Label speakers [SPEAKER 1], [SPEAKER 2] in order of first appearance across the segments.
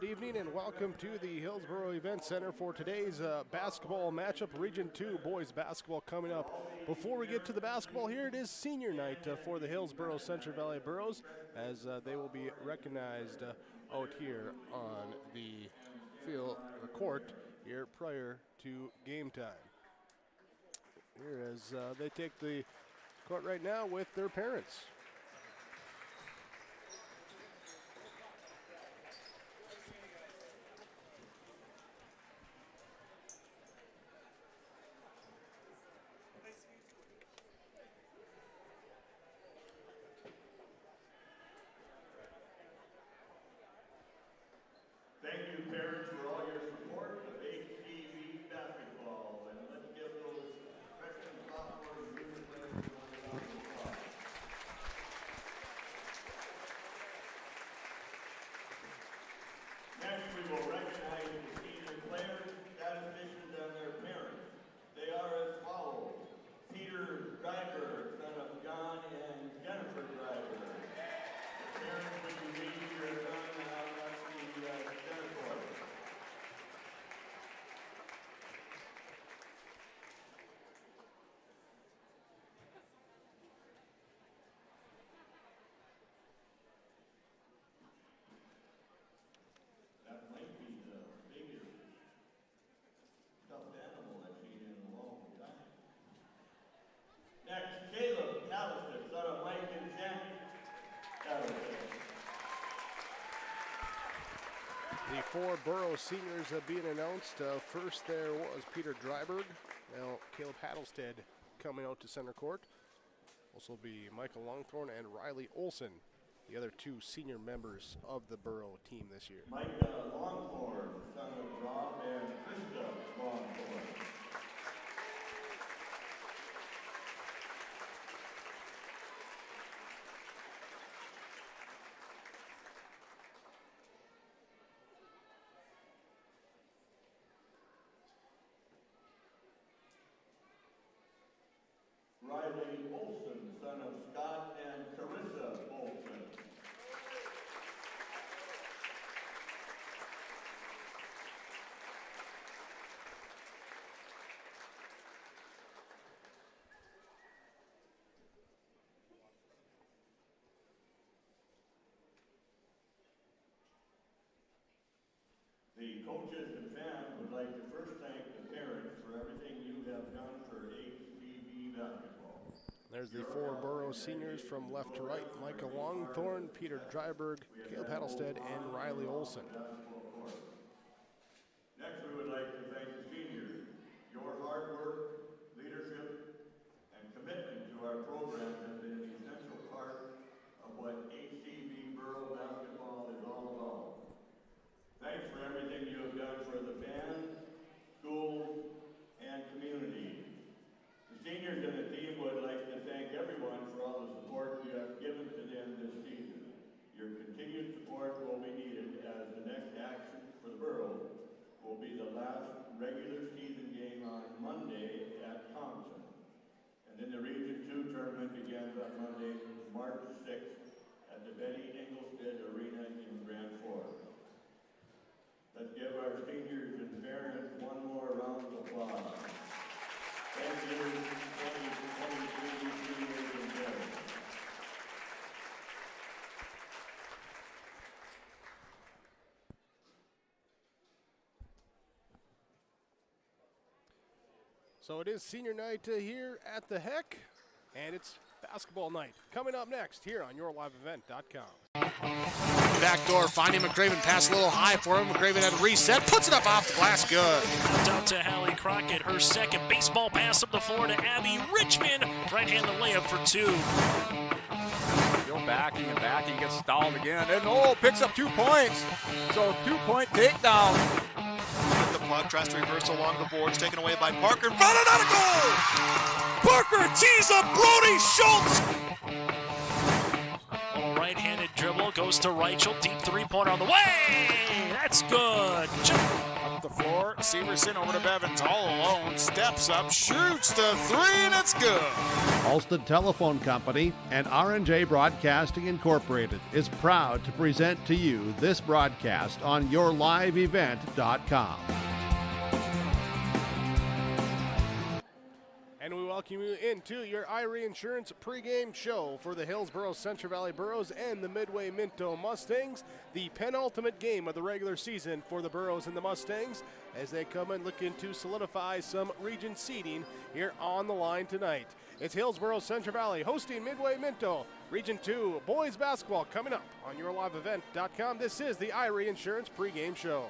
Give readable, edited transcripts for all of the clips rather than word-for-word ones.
[SPEAKER 1] Good evening and welcome to the Hillsboro Event Center for today's basketball matchup, Region 2 boys basketball coming up. Before we get to the basketball here, it is senior night for the Hillsboro Central Valley Burros as they will be recognized out here on the field, the court here prior to game time. Here as they take the court right now with their parents.
[SPEAKER 2] Thank you, parents, for all your support of HCV basketball. And let's give those freshman, sophomore, and junior players a round of applause. Next, we will recognize the senior players, statisticians, and their parents. They are as follows: Peter Driver, son of John and Jennifer Driver. Parents, would you read your son out at the center court? That might be the biggest stuffed animal I've seen in a long time. Next, Caleb Callister, son of Mike and Jen Callister.
[SPEAKER 1] The four Borough seniors being announced. First there was Peter Dryberg. Now Caleb Hattlestead coming out to center court. Also be Michael Longthorne and Riley Olson, the other two senior members of the Borough team this year.
[SPEAKER 2] Mike Longthorne, son of Rob and Krista Longthorne. Riley Olson, son of Scott and Carissa Olson. The coaches and fans would like to first thank the parents for everything you have done for HCV basketball.
[SPEAKER 1] There's the four Borough seniors from left to right: Michael Longthorne, Peter Dryberg, Caleb Hattlestead, and Riley Olson.
[SPEAKER 2] Next, we would like to thank the seniors. Your hard work, leadership, and commitment to our program has been an essential part of what HCV Borough basketball is all about. Thanks for everything you have done for the fans, schools, and community. The seniors and the team would like to thank everyone for all the support you have given to them this season. Your continued support will be needed as the next action for the Borough will be the last regular season game on Monday at Thompson. And then the Region 2 tournament begins on Monday, March 6th at the Betty Engelstead Arena in Grand Forks. Let's give our seniors and parents one more round of applause. Thank you, 2023 seniors and parents.
[SPEAKER 1] So it is senior night here at the Heck, and it's basketball night. Coming up next here on YourLiveEvent.com.
[SPEAKER 3] Backdoor finding McCraven, pass a little high for him. McCraven at a reset, puts it up off the glass, good.
[SPEAKER 4] Out to Hallie Crockett, her second baseball pass up the floor to Abby Richmond. Right-handed layup for two.
[SPEAKER 5] Still backing and backing, gets stalled again, and picks up 2 points. So 2-point takedown.
[SPEAKER 3] The puck tries to reverse along the boards, taken away by Parker. Found another goal! Parker tees up Brody Schultz.
[SPEAKER 4] Little right-handed dribble, goes to Reichel, deep three-pointer on the way. That's good.
[SPEAKER 5] Up the floor. Severson over to Bevins all alone. Steps up, shoots the three, and it's good.
[SPEAKER 6] Alston Telephone Company and R&J Broadcasting Incorporated is proud to present to you this broadcast on yourliveevent.com.
[SPEAKER 1] And we welcome you into your Irie Insurance pregame show for the Hillsboro Central Valley Burros and the Midway Minto Mustangs. The penultimate game of the regular season for the Burros and the Mustangs as they come in looking to solidify some region seeding here on the line tonight. It's Hillsboro Central Valley hosting Midway Minto. Region 2 boys basketball coming up on yourliveevent.com. This is the Irie Insurance pregame show.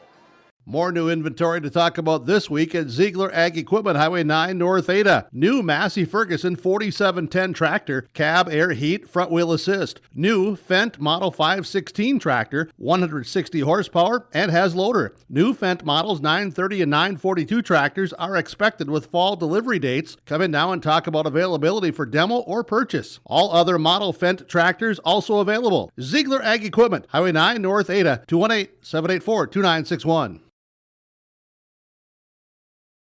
[SPEAKER 6] More new inventory to talk about this week at Ziegler Ag Equipment, Highway 9 North Ada. New Massey Ferguson 4710 tractor, cab air heat, front wheel assist. New Fendt Model 516 tractor, 160 horsepower and has loader. New Fendt Models 930 and 942 tractors are expected with fall delivery dates. Come in now and talk about availability for demo or purchase. All other model Fendt tractors also available. Ziegler Ag Equipment, Highway 9 North Ada, 218-784-2961.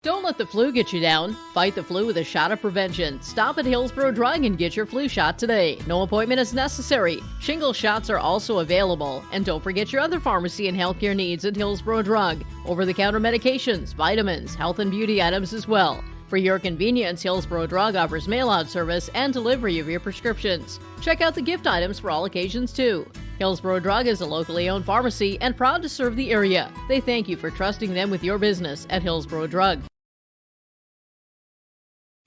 [SPEAKER 7] Don't let the flu get you down. Fight the flu with a shot of prevention. Stop at Hillsboro Drug and get your flu shot today. No appointment is necessary. Shingle shots are also available. And don't forget your other pharmacy and healthcare needs at Hillsboro Drug. Over-the-counter medications, vitamins, health and beauty items as well. For your convenience, Hillsboro Drug offers mail-out service and delivery of your prescriptions. Check out the gift items for all occasions, too. Hillsboro Drug is a locally owned pharmacy and proud to serve the area. They thank you for trusting them with your business at Hillsboro Drug.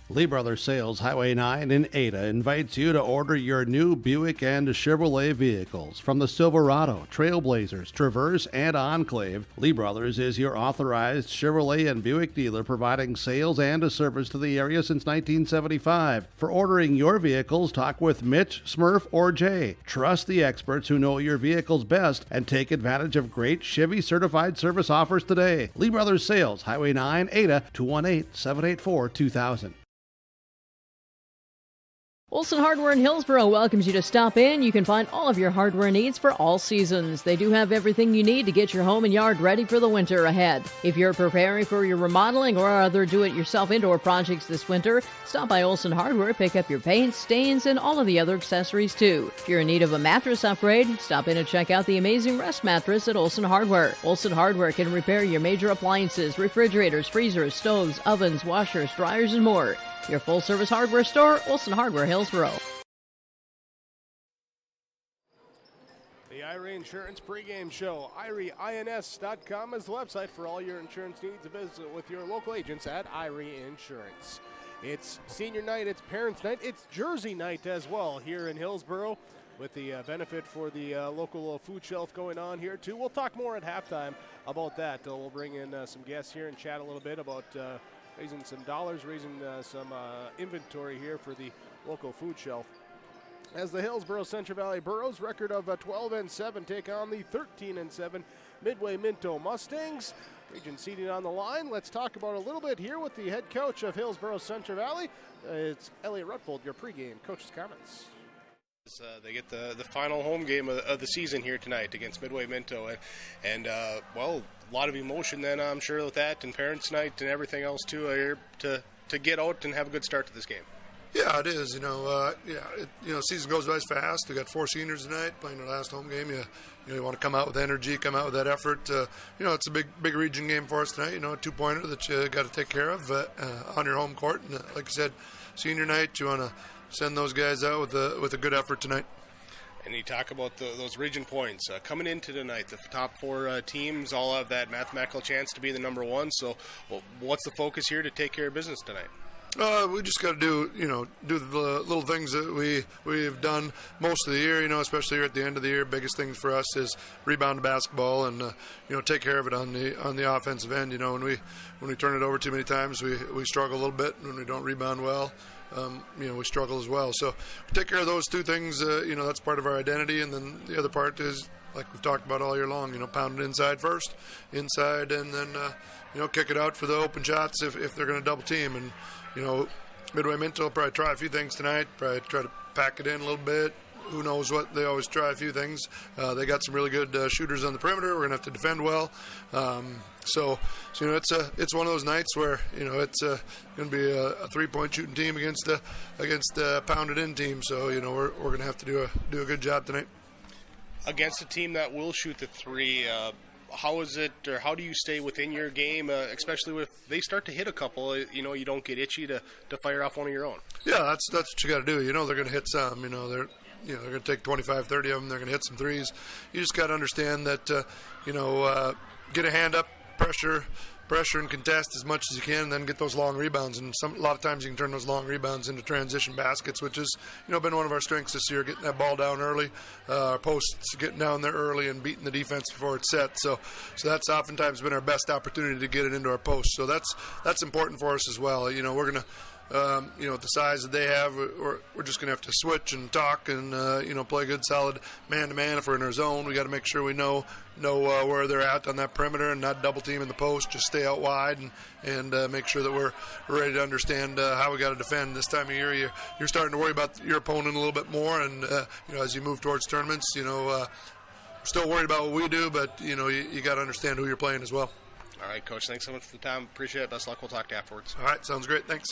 [SPEAKER 6] Lee Brothers Sales, Highway 9 in Ada, invites you to order your new Buick and Chevrolet vehicles from the Silverado, Trailblazers, Traverse, and Enclave. Lee Brothers is your authorized Chevrolet and Buick dealer, providing sales and a service to the area since 1975. For ordering your vehicles, talk with Mitch, Smurf, or Jay. Trust the experts who know your vehicles best and take advantage of great Chevy certified service offers today. Lee Brothers Sales, Highway 9, Ada, 218-784-2000.
[SPEAKER 7] Olson Hardware in Hillsboro welcomes you to stop in. You can find all of your hardware needs for all seasons. They do have everything you need to get your home and yard ready for the winter ahead. If you're preparing for your remodeling or other do-it-yourself indoor projects this winter, stop by Olson Hardware, pick up your paints, stains, and all of the other accessories too. If you're in need of a mattress upgrade, stop in and check out the amazing Rest Mattress at Olson Hardware. Olson Hardware can repair your major appliances, refrigerators, freezers, stoves, ovens, washers, dryers, and more. Your full-service hardware store, Olson Hardware, Hillsboro.
[SPEAKER 1] The Irie Insurance pregame show. IrieINS.com is the website for all your insurance needs. Visit with your local agents at Irie Insurance. It's senior night, it's parents' night, it's jersey night as well here in Hillsboro with the benefit for the local food shelf going on here too. We'll talk more at halftime about that. We'll bring in some guests here and chat a little bit about raising some dollars, raising some inventory here for the local food shelf. As the Hillsboro Central Valley Burros, record of 12-7, take on the 13-7 Midway Minto Mustangs. Region seating on the line. Let's talk about a little bit here with the head coach of Hillsboro Central Valley. It's Elliot Rutfold, your pregame coach's comments.
[SPEAKER 8] They get the final home game of the season here tonight against Midway Minto, and well, a lot of emotion then I'm sure with that, and parents' night and everything else too here to get out and have a good start to this game.
[SPEAKER 9] Yeah, it is. Season goes by fast. We got 4 seniors tonight playing their last home game. You want to come out with energy, come out with that effort. It's a big region game for us tonight. A 2-pointer that you got to take care of on your home court. And like I said, senior night, you want to send those guys out with a good effort tonight.
[SPEAKER 8] And you talk about those region points. Coming into tonight, the top 4 teams all have that mathematical chance to be the number 1. So what's the focus here to take care of business tonight?
[SPEAKER 9] We just got to do the little things that we've done most of the year, especially here at the end of the year. Biggest thing for us is rebound the basketball and, take care of it on the offensive end. When we turn it over too many times, we struggle a little bit. When we don't rebound well, we struggle as well. So we take care of those 2 things. That's part of our identity. And then the other part is, like we've talked about all year long, pound it inside first, and then, kick it out for the open shots if they're going to double team. And, Midway Minto will probably try a few things tonight, probably try to pack it in a little bit, who knows what. They always try a few things. They got some really good shooters on the perimeter. We're going to have to defend well. So it's one of those nights where it's going to be a 3-point shooting team against a pounded in team. So we're going to have to do a good job tonight
[SPEAKER 8] against a team that will shoot the three. How is it, or how do you stay within your game, especially if they start to hit a couple? You don't get itchy to fire off one of your own.
[SPEAKER 9] Yeah, that's what you got to do. They're going to hit some. They're going to take 25, 30 of them. They're going to hit some threes. You just got to understand that get a hand up, pressure and contest as much as you can, and then get those long rebounds. And a lot of times you can turn those long rebounds into transition baskets, which has been one of our strengths this year, getting that ball down early, our posts getting down there early and beating the defense before it's set. So that's oftentimes been our best opportunity to get it into our posts. So that's important for us as well. We're going to the size that they have, we're just going to have to switch and talk and, play good, solid man-to-man. If we're in our zone, we got to make sure we know where they're at on that perimeter and not double team in the post, just stay out wide and make sure that we're ready to understand how we got to defend. This time of year, you're starting to worry about your opponent a little bit more, and, as you move towards tournaments, still worried about what we do, but, you got to understand who you're playing as well.
[SPEAKER 8] All right, Coach, thanks so much for the time. Appreciate it. Best luck. We'll talk to you afterwards.
[SPEAKER 9] All right, sounds great. Thanks.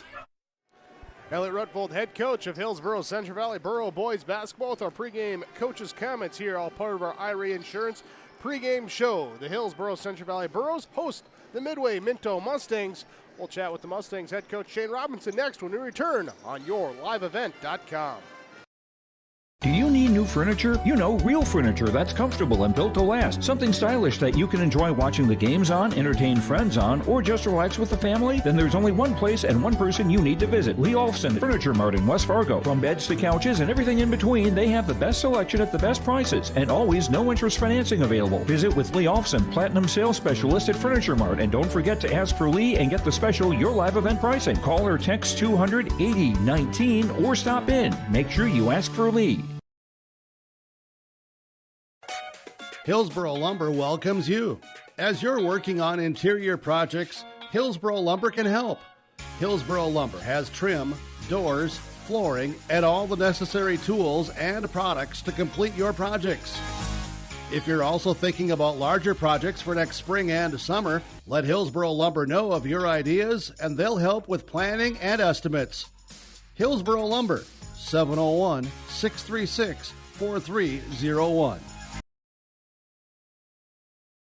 [SPEAKER 1] Elliot Rutvold, head coach of Hillsboro Central Valley Borough boys basketball, with our pregame coaches' comments here, all part of our IRA Insurance pregame show. The Hillsboro Central Valley Boroughs host the Midway Minto Mustangs. We'll chat with the Mustangs head coach Shane Robinson next when we return on YourLiveEvent.com.
[SPEAKER 10] Do you need new furniture? Real furniture that's comfortable and built to last. Something stylish that you can enjoy watching the games on, entertain friends on, or just relax with the family? Then there's only one place and one person you need to visit. Lee Olfson Furniture Mart in West Fargo. From beds to couches and everything in between, they have the best selection at the best prices and always no interest financing available. Visit with Lee Olfson, Platinum Sales Specialist at Furniture Mart, and don't forget to ask for Lee and get the special Your Live Event pricing. Call or text 200-8019 or stop in. Make sure you ask for Lee.
[SPEAKER 6] Hillsboro Lumber welcomes you. As you're working on interior projects, Hillsboro Lumber can help. Hillsboro Lumber has trim, doors, flooring, and all the necessary tools and products to complete your projects. If you're also thinking about larger projects for next spring and summer, let Hillsboro Lumber know of your ideas, and they'll help with planning and estimates. Hillsboro Lumber, 701-636-4301.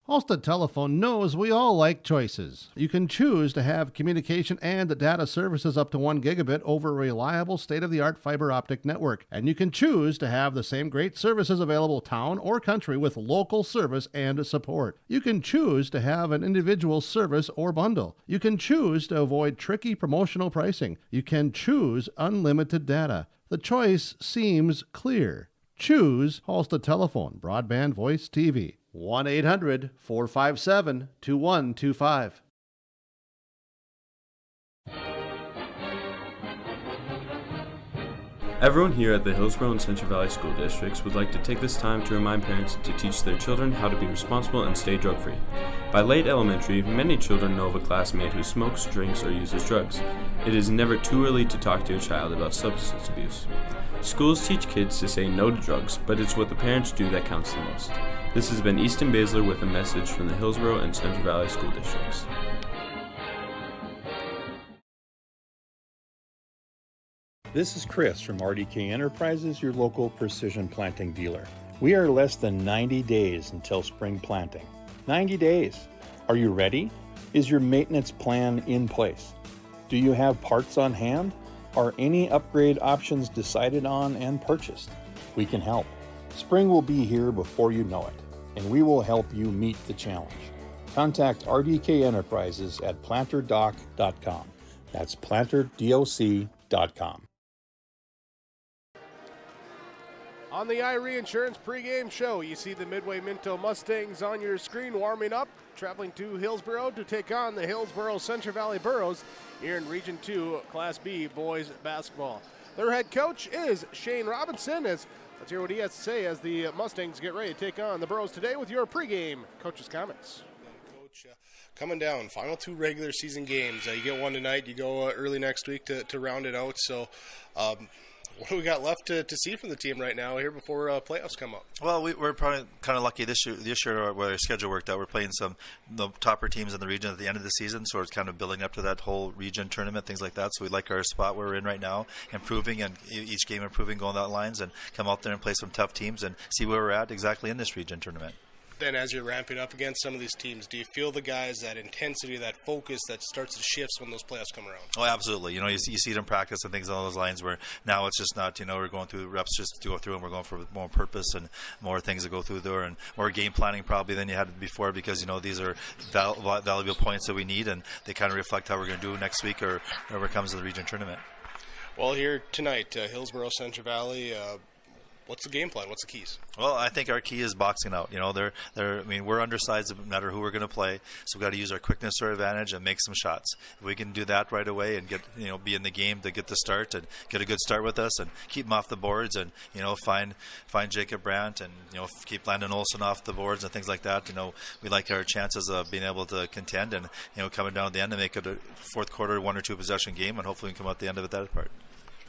[SPEAKER 6] Halstead Telephone knows we all like choices. You can choose to have communication and data services up to 1 gigabit over a reliable state-of-the-art fiber optic network. And you can choose to have the same great services available town or country with local service and support. You can choose to have an individual service or bundle. You can choose to avoid tricky promotional pricing. You can choose unlimited data. The choice seems clear. Choose Halstead Telephone, broadband voice TV. 1-800-457-2125.
[SPEAKER 11] Everyone here at the Hillsboro and Central Valley School Districts would like to take this time to remind parents to teach their children how to be responsible and stay drug-free. By late elementary, many children know of a classmate who smokes, drinks, or uses drugs. It is never too early to talk to your child about substance abuse. Schools teach kids to say no to drugs, but it's what the parents do that counts the most. This has been Easton Baszler with a message from the Hillsboro and Central Valley School Districts.
[SPEAKER 12] This is Chris from RDK Enterprises, your local precision planting dealer. We are less than 90 days until spring planting. 90 days. Are you ready? Is your maintenance plan in place? Do you have parts on hand? Are any upgrade options decided on and purchased? We can help. Spring will be here before you know it, and we will help you meet the challenge. Contact RDK Enterprises at planterdoc.com. That's planterdoc.com.
[SPEAKER 1] On the IRA Insurance pregame show, you see the Midway Minto Mustangs on your screen warming up, traveling to Hillsboro to take on the Hillsboro Central Valley Boroughs here in Region 2 Class B boys basketball. Their head coach is Shane Robinson. Let's hear what he has to say as the Mustangs get ready to take on the Boroughs today with your pregame coach's comments.
[SPEAKER 8] Coach, coming down, final 2 regular season games. You get one tonight, you go early next week to round it out. So, What do we got left to see from the team right now here before playoffs come up?
[SPEAKER 13] Well, we're probably kind of lucky this year where our schedule worked out. We're playing the topper teams in the region at the end of the season, so it's kind of building up to that whole region tournament, things like that. So we like our spot where we're in right now, improving and each game improving, going down lines, and come out there and play some tough teams and see where we're at exactly in this region tournament.
[SPEAKER 8] Then as you're ramping up against some of these teams, do you feel the guys, that intensity, that focus that starts to shift when those playoffs come around?
[SPEAKER 13] Oh, absolutely. You see it in practice and things along those lines where now it's just not, we're going through reps just to go through, and we're going for more purpose and more things to go through there and more game planning probably than you had before, because, these are valuable points that we need, and they kind of reflect how we're going to do next week or whenever it comes to the region tournament.
[SPEAKER 8] Well, here tonight, Hillsboro, Central Valley, what's the game plan? What's the keys?
[SPEAKER 13] Well, I think our key is boxing out. We're undersized no matter who we're going to play, so we've got to use our quickness to our advantage and make some shots. If we can do that right away and get, be in the game to get the start and get a good start with us and keep them off the boards and, find Jacob Brandt and, keep Landon Olson off the boards and things like that. We like our chances of being able to contend and, coming down at the end and make it a fourth quarter, 1 or 2 possession game, and hopefully we can come out the end of it that part.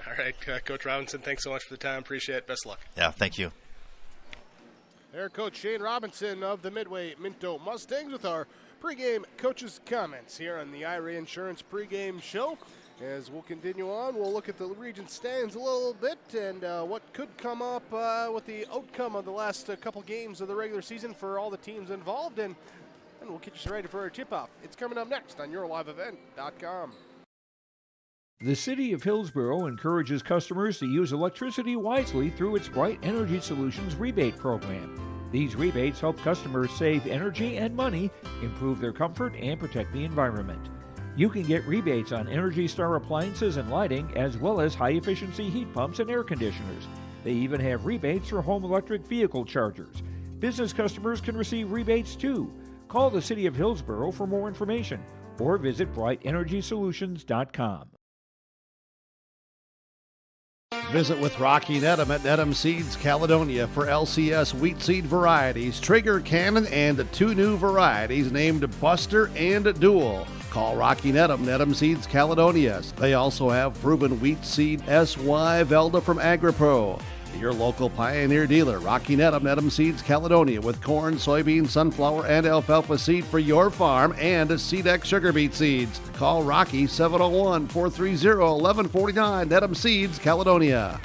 [SPEAKER 8] All right, Coach Robinson, thanks so much for the time. Appreciate it. Best of luck.
[SPEAKER 13] Yeah, thank you.
[SPEAKER 1] There, Coach Shane Robinson of the Midway Minto Mustangs with our pregame coaches' comments here on the IRA Insurance pregame show. As we'll continue on, we'll look at the region standings a little bit and what could come up with the outcome of the last couple games of the regular season for all the teams involved, and we'll get you ready for our tip-off. It's coming up next on YourLiveEvent.com.
[SPEAKER 10] The City of Hillsboro encourages customers to use electricity wisely through its Bright Energy Solutions rebate program. These rebates help customers save energy and money, improve their comfort, and protect the environment. You can get rebates on Energy Star appliances and lighting, as well as high-efficiency heat pumps and air conditioners. They even have rebates for home electric vehicle chargers. Business customers can receive rebates too. Call the City of Hillsboro for more information or visit brightenergysolutions.com.
[SPEAKER 6] Visit with Rocky Nedham at Nedham Seeds Caledonia for LCS wheat seed varieties, Trigger, Cannon, and 2 new varieties named Buster and Dual. Call Rocky Nedham, Nedham Seeds Caledonia. They also have proven wheat seed SY Velda from AgriPro. Your local Pioneer dealer, Rocky Nedham, Nedham Seeds Caledonia, with corn, soybean, sunflower, and alfalfa seed for your farm and SeedX sugar beet seeds. Call Rocky 701-430-1149, Nedham Seeds Caledonia.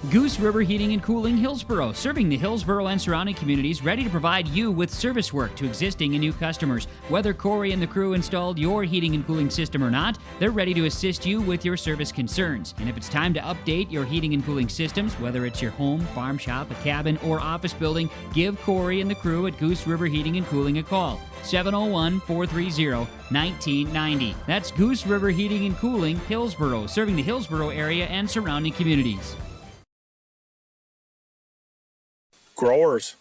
[SPEAKER 14] Goose River Heating and Cooling, Hillsboro, serving the Hillsboro and surrounding communities, ready to provide you with service work to existing and new customers. Whether Corey and the crew installed your heating and cooling system or not, they're ready to assist you with your service concerns. And if it's time to update your heating and cooling systems, whether it's your home, farm shop, a cabin, or office building, give Corey and the crew at Goose River Heating and Cooling a call. 701-430-1990. That's Goose River Heating and Cooling, Hillsboro, serving the Hillsboro area and surrounding communities.
[SPEAKER 15] Growers,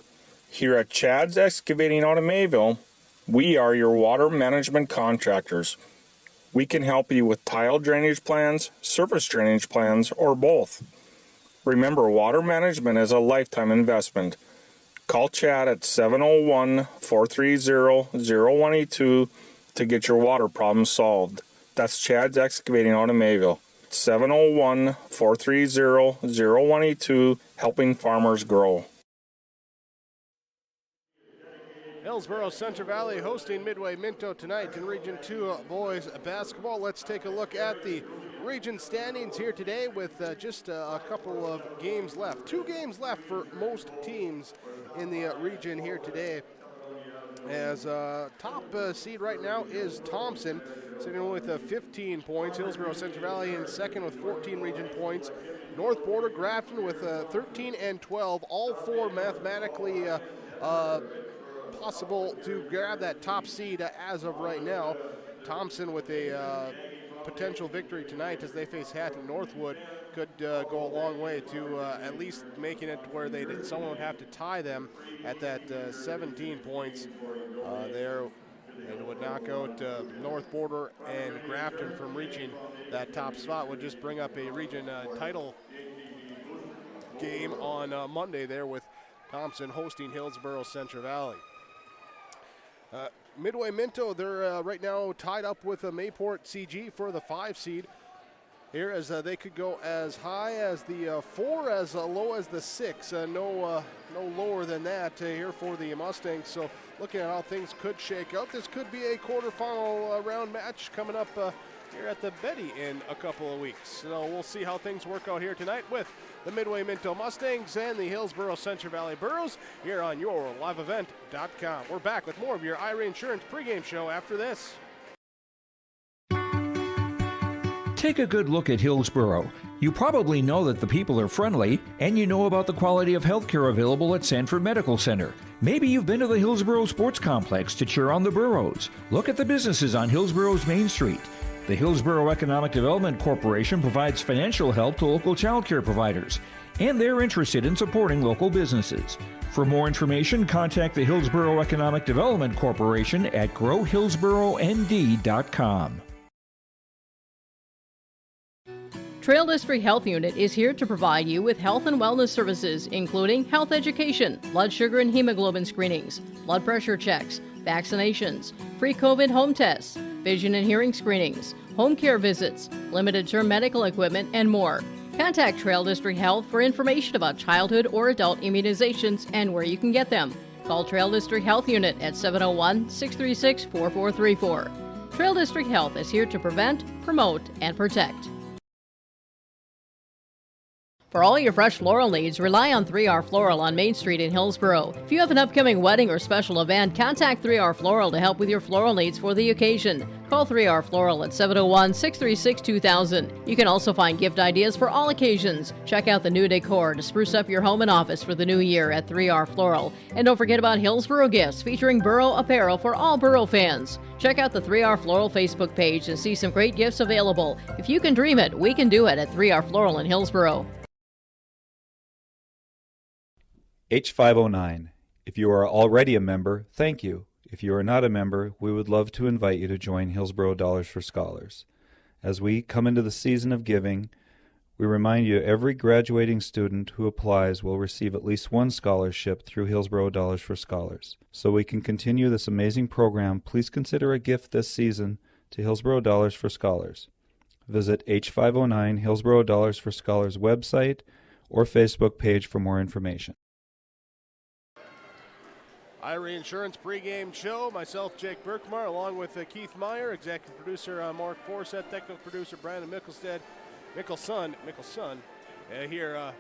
[SPEAKER 15] here at Chad's Excavating out of Mayville, we are your water management contractors. We can help you with tile drainage plans, surface drainage plans, or both. Remember, water management is a lifetime investment. Call Chad at 701-430-0182 to get your water problem solved. That's Chad's Excavating out of Mayville. 701-430-0182, helping farmers grow.
[SPEAKER 1] Hillsboro Central Valley hosting Midway Minto tonight in Region 2 boys basketball. Let's take a look at the region standings here today with just a couple of games left. 2 games left for most teams in the region here today. As top seed right now is Thompson, sitting with 15 points. Hillsboro Central Valley in second with 14 region points. North Border Grafton with 13 and 12, all 4 mathematically possible to grab that top seed as of right now. Thompson with a potential victory tonight as they face Hatton Northwood could go a long way to at least making it to where someone would have to tie them at that 17 points there, and would knock out North Border and Grafton from reaching that top spot. Would just bring up a region title game on Monday there with Thompson hosting Hillsboro Central Valley. Midway Minto, they're right now tied up with Mayport CG for the 5 seed. here, as they could go as high as the 4, as low as the 6. No lower than that here for the Mustangs. So looking at how things could shake out, this could be a quarterfinal round match coming up here at the Betty in a couple of weeks. So we'll see how things work out here tonight with the Midway Minto Mustangs and the Hillsboro Central Valley Burros here on YourLiveEvent.com. We're back with more of your Ira Insurance pregame show after this.
[SPEAKER 10] Take a good look at Hillsboro. You probably know that the people are friendly, and you know about the quality of healthcare available at Sanford Medical Center. Maybe you've been to the Hillsboro Sports Complex to cheer on the Burros. Look at the businesses on Hillsboro's Main Street. The Hillsboro Economic Development Corporation provides financial help to local child care providers, and they're interested in supporting local businesses. For more information, contact the Hillsboro Economic Development Corporation at growhillsboroND.com.
[SPEAKER 7] Trail District Health Unit is here to provide you with health and wellness services, including health education, blood sugar and hemoglobin screenings, blood pressure checks, vaccinations, free COVID home tests, vision and hearing screenings, home care visits, limited-term medical equipment, and more. Contact Trail District Health for information about childhood or adult immunizations and where you can get them. Call Trail District Health Unit at 701-636-4434. Trail District Health is here to prevent, promote, and protect. For all your fresh floral needs, rely on 3R Floral on Main Street in Hillsboro. If you have an upcoming wedding or special event, contact 3R Floral to help with your floral needs for the occasion. Call 3R Floral at 701-636-2000. You can also find gift ideas for all occasions. Check out the new decor to spruce up your home and office for the new year at 3R Floral. And don't forget about Hillsboro Gifts, featuring Burro apparel for all Burro fans. Check out the 3R Floral Facebook page and see some great gifts available. If you can dream it, we can do it at 3R Floral in Hillsboro.
[SPEAKER 12] H509. If you are already a member, thank you. If you are not a member, we would love to invite you to join Hillsboro Dollars for Scholars. As we come into the season of giving, we remind you every graduating student who applies will receive at least one scholarship through Hillsboro Dollars for Scholars. So we can continue this amazing program, please consider a gift this season to Hillsboro Dollars for Scholars. Visit H509 Hillsboro Dollars for Scholars website or Facebook page for more information.
[SPEAKER 1] Ira Insurance pregame show. Myself, Jake Berkmar, along with Keith Meyer, executive producer Mark Forsett, technical producer Brandon Mickelson, here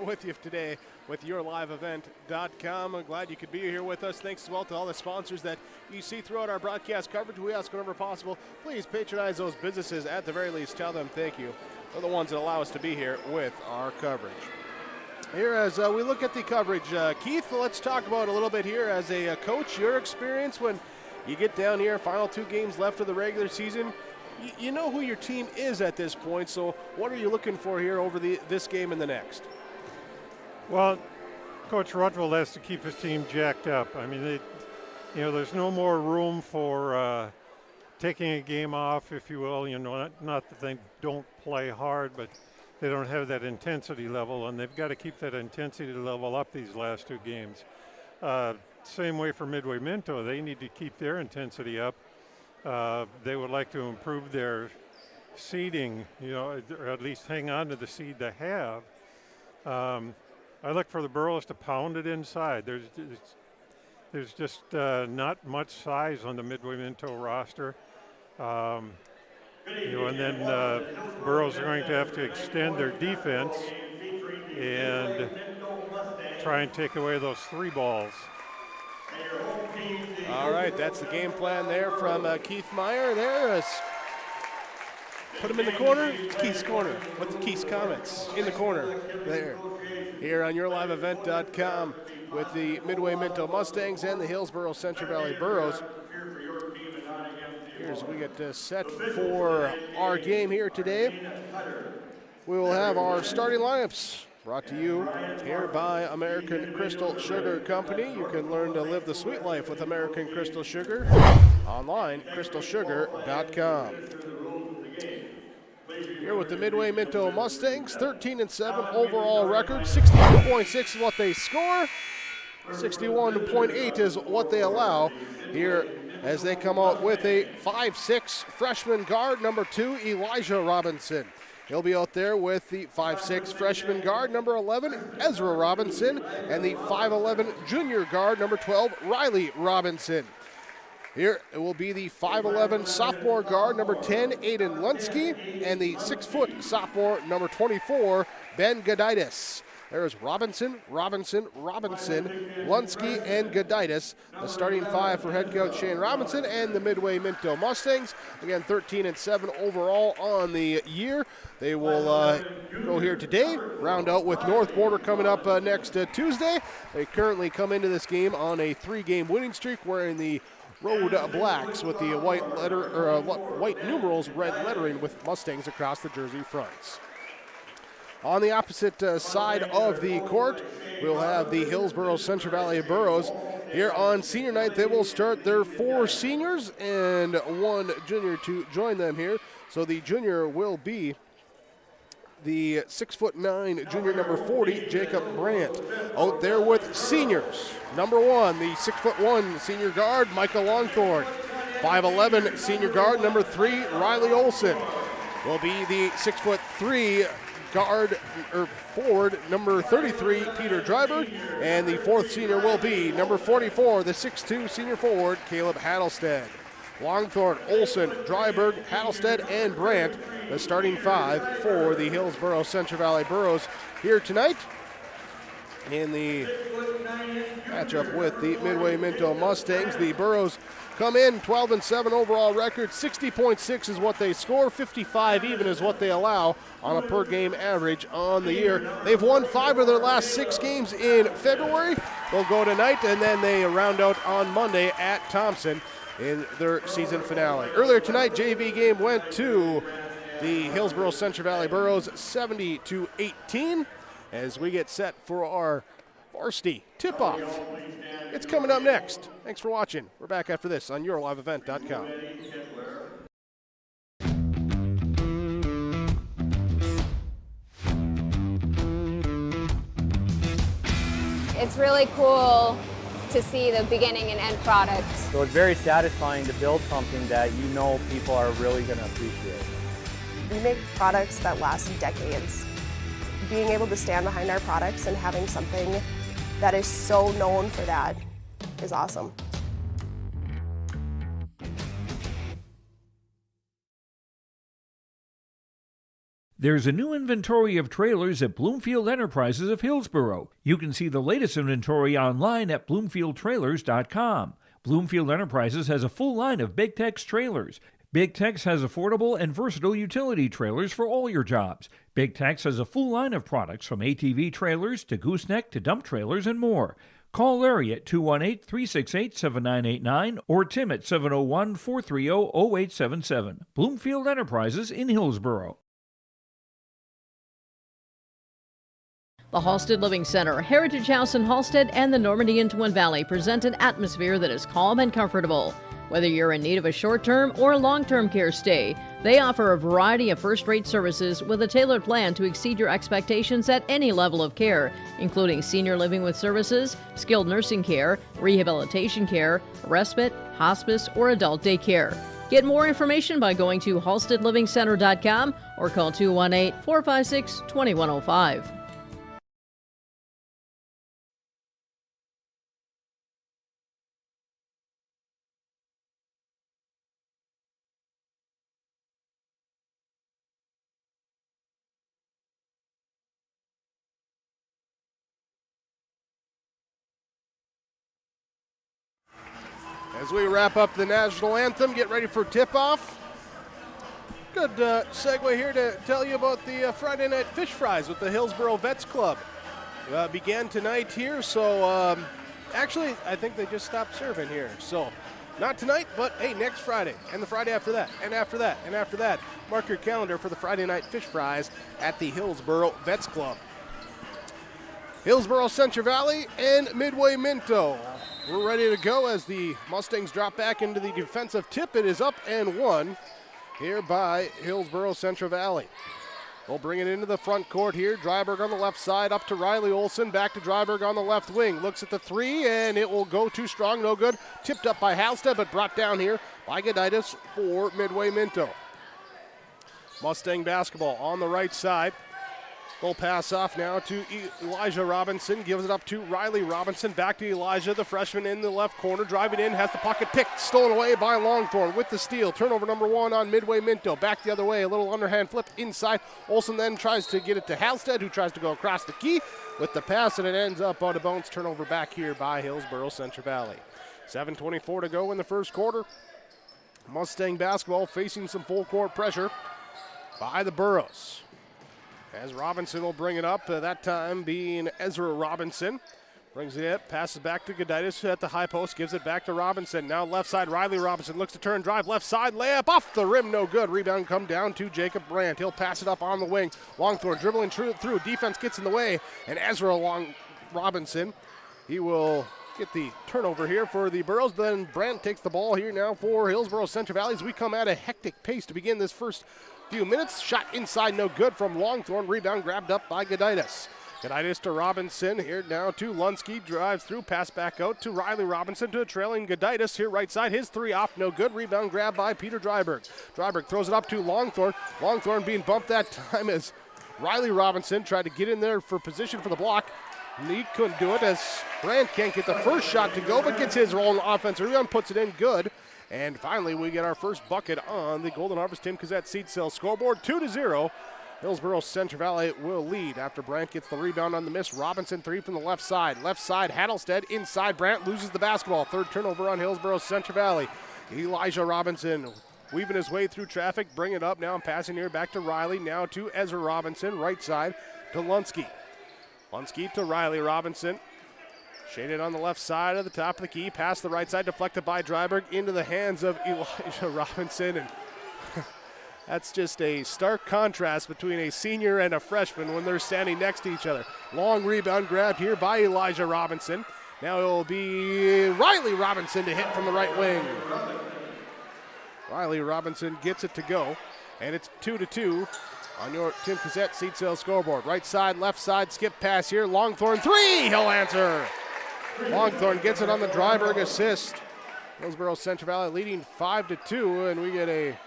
[SPEAKER 1] with you today with YourLiveEvent.com. I'm glad you could be here with us. Thanks as well to all the sponsors that you see throughout our broadcast coverage. We ask whenever possible, please patronize those businesses. At the very least, tell them thank you. They're the ones that allow us to be here with our coverage. Here, as we look at the coverage, Keith, let's talk about a little bit here as a coach, your experience when you get down here, final 2 games left of the regular season. You know who your team is at this point, so what are you looking for here over this game and the next?
[SPEAKER 16] Well, Coach Rutwell has to keep his team jacked up. I mean, there's no more room for taking a game off, if you will. Not that they don't play hard, but they don't have that intensity level, and they've got to keep that intensity level up these last 2 games. Same way for Midway Minto. They need to keep their intensity up. They would like to improve their seeding, or at least hang on to the seed they have. I look for the Burros to pound it inside. There's just not much size on the Midway Minto roster. And then Burros are going to have to extend their defense and try and take away those 3 balls.
[SPEAKER 1] All right, that's the game plan there from Keith Meyer. Put him in the corner. It's Keith's corner. What's Keith's comments? In the corner there. Here on YourLiveEvent.com with the Midway Minto Mustangs and the Hillsboro Central Valley Burros. As we get set for our game here today, we will have our starting lineups brought to you here by American Crystal Sugar Company. You can learn to live the sweet life with American Crystal Sugar online, crystalsugar.com. Here with the Midway Minto Mustangs, 13-7 overall record, 62.6 is what they score, 61.8 is what they allow here as they come out with a 5'6" freshman guard, number 2, Elijah Robinson. He'll be out there with the 5'6" freshman guard, number 11, Ezra Robinson, and the 5'11" junior guard, number 12, Riley Robinson. Here it will be the 5'11" sophomore guard, number 10, Aiden Lunsky, and the 6' sophomore, number 24, Ben Goditis. There's Robinson, Lunsky, and Goditis. The starting five for head coach Shane Robinson and the Midway Minto Mustangs. Again, 13-7 overall on the year. They will go here today, round out with North Border coming up next Tuesday. They currently come into this game on a 3-game winning streak, wearing the Road Blacks with the white numerals, red lettering with Mustangs across the jersey fronts. On the opposite side of the court, we'll have the Hillsboro Central Valley Burros. Here on senior night, they will start their 4 seniors and 1 junior to join them here. So the junior will be the 6'9" junior, number 40, Jacob Brandt. Out there with seniors. Number 1, the 6'1" senior guard, Michael Longthorne. 5'11" senior guard, number 3, Riley Olson. Will be the 6'3" guard or forward, number 33, Peter Dryberg, and the 4th senior will be number 44, the 6'2" senior forward, Caleb Hattlestead. Longthorne, Olson, Dryberg, Hattlestead, and Brandt, the starting 5 for the Hillsboro Central Valley Burros here tonight in the matchup with the Midway Minto Mustangs. The Burros come in 12-7 overall record. 60.6 is what they score. 55 even is what they allow on a per game average on the year. They've won 5 of their last 6 games in February. They'll go tonight, and then they round out on Monday at Thompson in their season finale. Earlier tonight, JV game went to the Hillsboro Central Valley Burros 70-18 as we get set for our varsity tip-off. It's coming up next. Thanks for watching. We're back after this on YourLiveEvent.com.
[SPEAKER 17] It's really cool to see the beginning and end product.
[SPEAKER 18] So it's very satisfying to build something that you know people are really going to appreciate.
[SPEAKER 19] We make products that last decades. Being able to stand behind our products and having something that is so known for that is awesome.
[SPEAKER 10] There's a new inventory of trailers at Bloomfield Enterprises of Hillsboro. You can see the latest inventory online at bloomfieldtrailers.com. Bloomfield Enterprises has a full line of Big Tex trailers. Big Tex has affordable and versatile utility trailers for all your jobs. Big Tex has a full line of products from ATV trailers to gooseneck to dump trailers and more. Call Larry at 218-368-7989 or Tim at 701-430-0877. Bloomfield Enterprises in Hillsboro.
[SPEAKER 7] The Halstead Living Center, Heritage House in Halstead, and the Normandy in Twin Valley present an atmosphere that is calm and comfortable. Whether you're in need of a short-term or long-term care stay, they offer a variety of first-rate services with a tailored plan to exceed your expectations at any level of care, including senior living with services, skilled nursing care, rehabilitation care, respite, hospice, or adult daycare. Get more information by going to halsteadlivingcenter.com or call 218-456-2105.
[SPEAKER 1] As we wrap up the national anthem, get ready for tip-off. Good segue here to tell you about the Friday night fish fries with the Hillsboro Vets Club. Began tonight here, so actually I think they just stopped serving here. So not tonight, but hey, next Friday, and the Friday after that, and after that, and after that. Mark your calendar for the Friday night fish fries at the Hillsboro Vets Club. Hillsboro Central Valley and Midway Minto. We're ready to go as the Mustangs drop back into the defensive tip. It is up and one here by Hillsboro Central Valley. We'll bring it into the front court here. Dryberg on the left side, up to Riley Olson, back to Dryberg on the left wing. Looks at the three, and it will go too strong, no good. Tipped up by Halstead, but brought down here by Goditis for Midway Minto. Mustang basketball on the right side. Goal pass off now to Elijah Robinson. Gives it up to Riley Robinson. Back to Elijah, the freshman in the left corner. Driving in, has the pocket picked. Stolen away by Longthorn with the steal. Turnover number 1 on Midway Minto. Back the other way, a little underhand flip inside. Olsen then tries to get it to Halstead, who tries to go across the key with the pass, and it ends up out of bounds. Turnover back here by Hillsboro Central Valley. 7:24 to go in the first quarter. Mustang basketball facing some full court pressure by the Burros. As Robinson will bring it up, that time being Ezra Robinson. Brings it up, passes back to Goditis at the high post, gives it back to Robinson. Now left side, Riley Robinson looks to turn, drive left side, layup off the rim, no good. Rebound come down to Jacob Brandt. He'll pass it up on the wing. Longthorn dribbling through, defense gets in the way, and Ezra Robinson, he will get the turnover here for the Burros. Then Brandt takes the ball here now for Hillsboro Central Valley as we come at a hectic pace to begin this first few minutes. Shot inside, no good from Longthorn. Rebound grabbed up by Goditis. Goditis to Robinson, here now to Lunsky. Drives through, pass back out to Riley Robinson to a trailing Goditis. Here right side, his three off, no good. Rebound grabbed by Peter Dryberg. Dryberg throws it up to Longthorn. Longthorn being bumped that time as Riley Robinson tried to get in there for position for the block. He couldn't do it as Brandt can't get the first shot to go, but gets his own offensive rebound, puts it in good. And finally, we get our first bucket on the Golden Harvest Tim Cassette seed sale scoreboard, 2-0. Hillsboro Central Valley will lead after Brandt gets the rebound on the miss. Robinson, three from the left side. Left side, Hattelstead inside. Brandt loses the basketball. Third turnover on Hillsboro Central Valley. Elijah Robinson weaving his way through traffic. Bring it up now. I'm passing here back to Riley. Now to Ezra Robinson. Right side to Lunsky. Lunsky to Riley Robinson. Shaded on the left side of the top of the key. Past the right side, deflected by Dryberg into the hands of Elijah Robinson. And that's just a stark contrast between a senior and a freshman when they're standing next to each other. Long rebound grabbed here by Elijah Robinson. Now it will be Riley Robinson to hit from the right wing. Riley Robinson gets it to go. And it's 2-2 on your Tim Cassette seat sale scoreboard. Right side, left side, skip pass here. Longthorn three, he'll answer. Longthorn gets it on the Dryberg assist. Hillsboro Central Valley leading 5-2, and we get a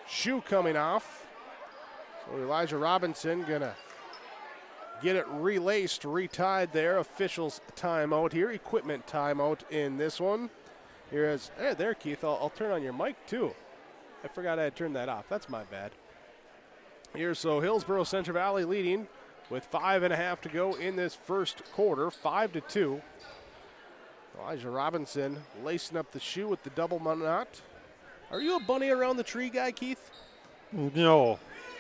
[SPEAKER 1] shoe coming off. So Elijah Robinson gonna get it relaced, retied there. Officials timeout here, equipment timeout in this one. Here is, hey there Keith, I'll turn on your mic too. I forgot I had turned that off, that's my bad. Here, so Hillsboro Central Valley leading with 5.5 to go in this first quarter, 5-2. Elijah Robinson lacing up the shoe with the double knot. Are you a bunny around the tree guy, Keith?
[SPEAKER 16] No.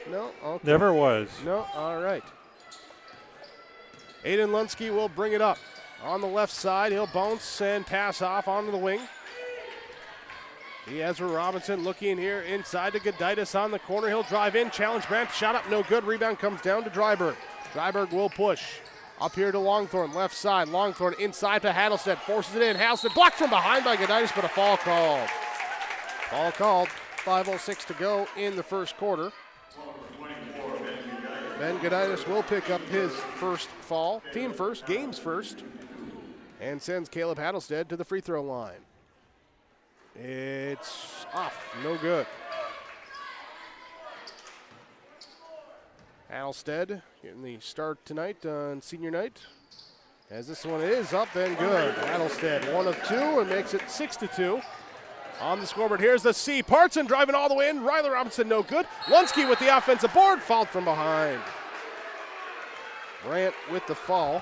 [SPEAKER 1] No? Okay.
[SPEAKER 16] Never was.
[SPEAKER 1] No? All right. Aiden Lunsky will bring it up. On the left side, he'll bounce and pass off onto the wing. Ezra Robinson looking here inside to Goditis on the corner. He'll drive in, challenge Brandt, shot up, no good. Rebound comes down to Dryberg. Dryberg will push. Up here to Longthorn, left side. Longthorn inside to Hattelstead, forces it in. Hattelstead blocked from behind by Goditis, but a foul called. Foul called. 5:06 to go in the first quarter. Ben Goditis will pick up his first foul, team first, games first, and sends Caleb Hattelstead to the free throw line. It's off, no good. Hattelstead getting the start tonight on senior night. As this one is up and good. Hattelstead 1 of 2 and makes it 6-2. On the scoreboard, here's the C. Partson driving all the way in. Riley Robinson no good. Lunsky with the offensive board, fouled from behind. Brandt with the foul.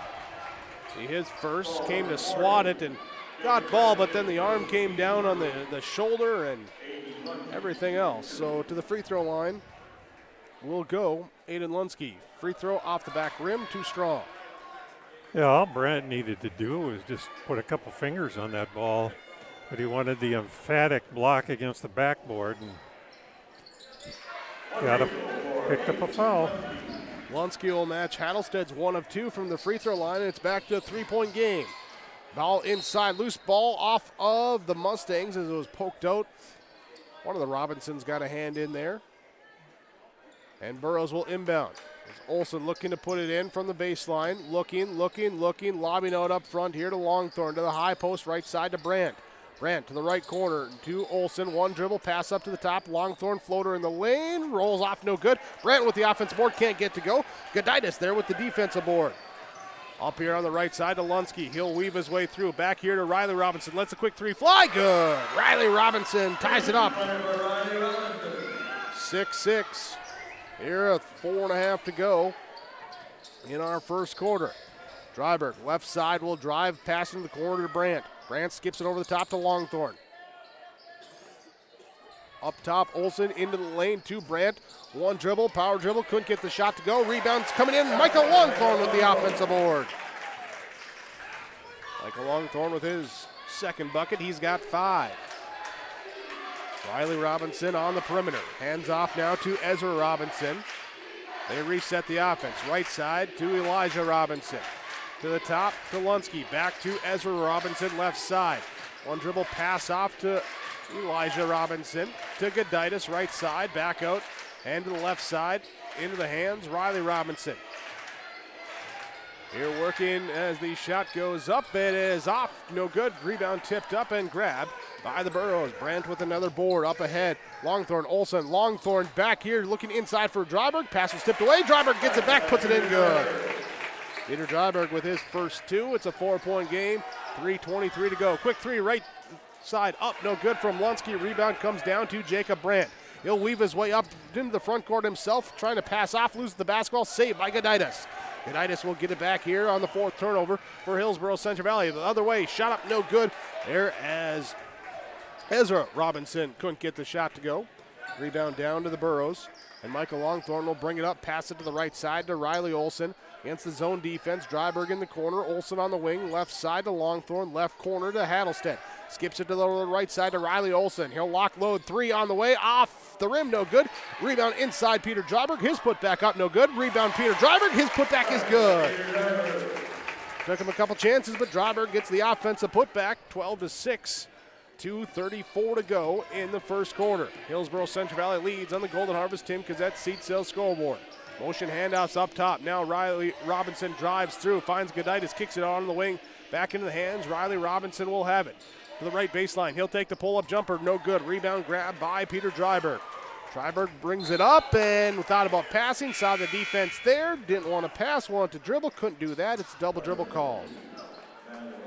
[SPEAKER 1] His first, came to swat it and got ball, but then the arm came down on the shoulder and everything else. So to the free throw line will go Aiden Lunsky. Free throw off the back rim, too strong.
[SPEAKER 16] Yeah, all Brandt needed to do was just put a couple fingers on that ball, but he wanted the emphatic block against the backboard and picked up a foul.
[SPEAKER 1] Lunsky will match Hattelstead's 1 of 2 from the free throw line, and it's back to a 3-point game. Ball inside, loose ball off of the Mustangs as it was poked out. One of the Robinsons got a hand in there. And Burrows will inbound. As Olsen looking to put it in from the baseline. Looking, lobbing out up front here to Longthorn to the high post right side to Brandt. Brandt to the right corner to Olsen. One dribble, pass up to the top. Longthorn floater in the lane. Rolls off, no good. Brandt with the offensive board, can't get to go. Goditis there with the defensive board. Up here on the right side to Lunsky. He'll weave his way through. Back here to Riley Robinson. Lets a quick three fly. Good. Riley Robinson ties it up. 6-6. Here, 4.5 to go in our first quarter. Dryberg, left side, will drive, pass into the corner to Brandt. Brandt skips it over the top to Longthorn. Up top, Olsen into the lane to Brandt. One dribble, power dribble, couldn't get the shot to go. Rebound's coming in. Michael Longthorn with the offensive board. Michael Longthorn with his second bucket. He's got 5. Riley Robinson on the perimeter. Hands off now to Ezra Robinson. They reset the offense. Right side to Elijah Robinson. To the top to Lunsky. Back to Ezra Robinson, left side. One dribble pass off to Elijah Robinson. To Goditis, right side. Back out and to the left side. Into the hands, Riley Robinson. Here working as the shot goes up. It is off. No good. Rebound tipped up and grabbed by the Burros. Brandt with another board up ahead. Longthorn, Olsen. Longthorn back here looking inside for Dryberg. Pass was tipped away. Dryberg gets it back, puts it in good. Peter Dryberg with his first 2. It's a 4-point game. 3:23 to go. Quick three right side up. No good from Lunsky. Rebound comes down to Jacob Brandt. He'll weave his way up into the front court himself. Trying to pass off. Loses the basketball. Saved by Goditis. Goditis will get it back here on the 4th turnover for Hillsboro Central Valley. The other way, shot up, no good. There as Ezra Robinson couldn't get the shot to go. Rebound down to the Burros. And Michael Longthorn will bring it up, pass it to the right side to Riley Olsen. Against the zone defense, Dryberg in the corner, Olsen on the wing, left side to Longthorn, left corner to Hattlestead. Skips it to the right side to Riley Olsen. He'll lock load, 3 on the way, off the rim, no good. Rebound inside Peter Dryberg, his put back up, no good. Rebound Peter Dryberg, his put back is good. Took him a couple chances, but Dryberg gets the offensive putback, 12-6. 2:34 to go in the first quarter. Hillsboro Central Valley leads on the Golden Harvest Tim Kazette seat sales scoreboard. Motion handoffs up top. Now Riley Robinson drives through, finds Goditis, kicks it on the wing, back into the hands. Riley Robinson will have it to the right baseline. He'll take the pull-up jumper, no good. Rebound grab by Peter Dryberg. Dryberg brings it up and thought about passing, saw the defense there, didn't want to pass, wanted to dribble, couldn't do that. It's a double dribble call.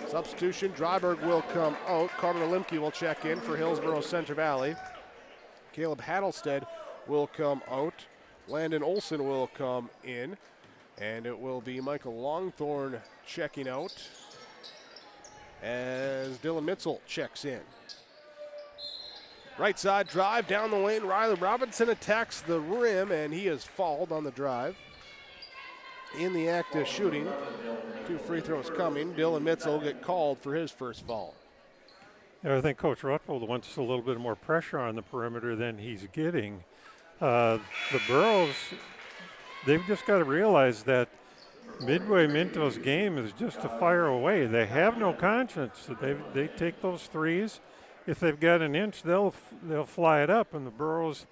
[SPEAKER 1] Substitution, Dryberg will come out. Carter Limke will check in for Hillsboro Central Valley. Caleb Hattlestead will come out. Landon Olsen will come in. And it will be Michael Longthorn checking out as Dylan Mitzel checks in. Right side drive down the lane. Riley Robinson attacks the rim, and he is fouled on the drive. In the act of shooting, 2 free throws coming. Dylan Mitzel will get called for his first foul.
[SPEAKER 16] Yeah, I think Coach Rutvold wants a little bit more pressure on the perimeter than he's getting. The Burros, they've just got to realize that Midway Minto's game is just to fire away. They have no conscience. They take those threes. If they've got an inch, they'll fly it up, and the Burros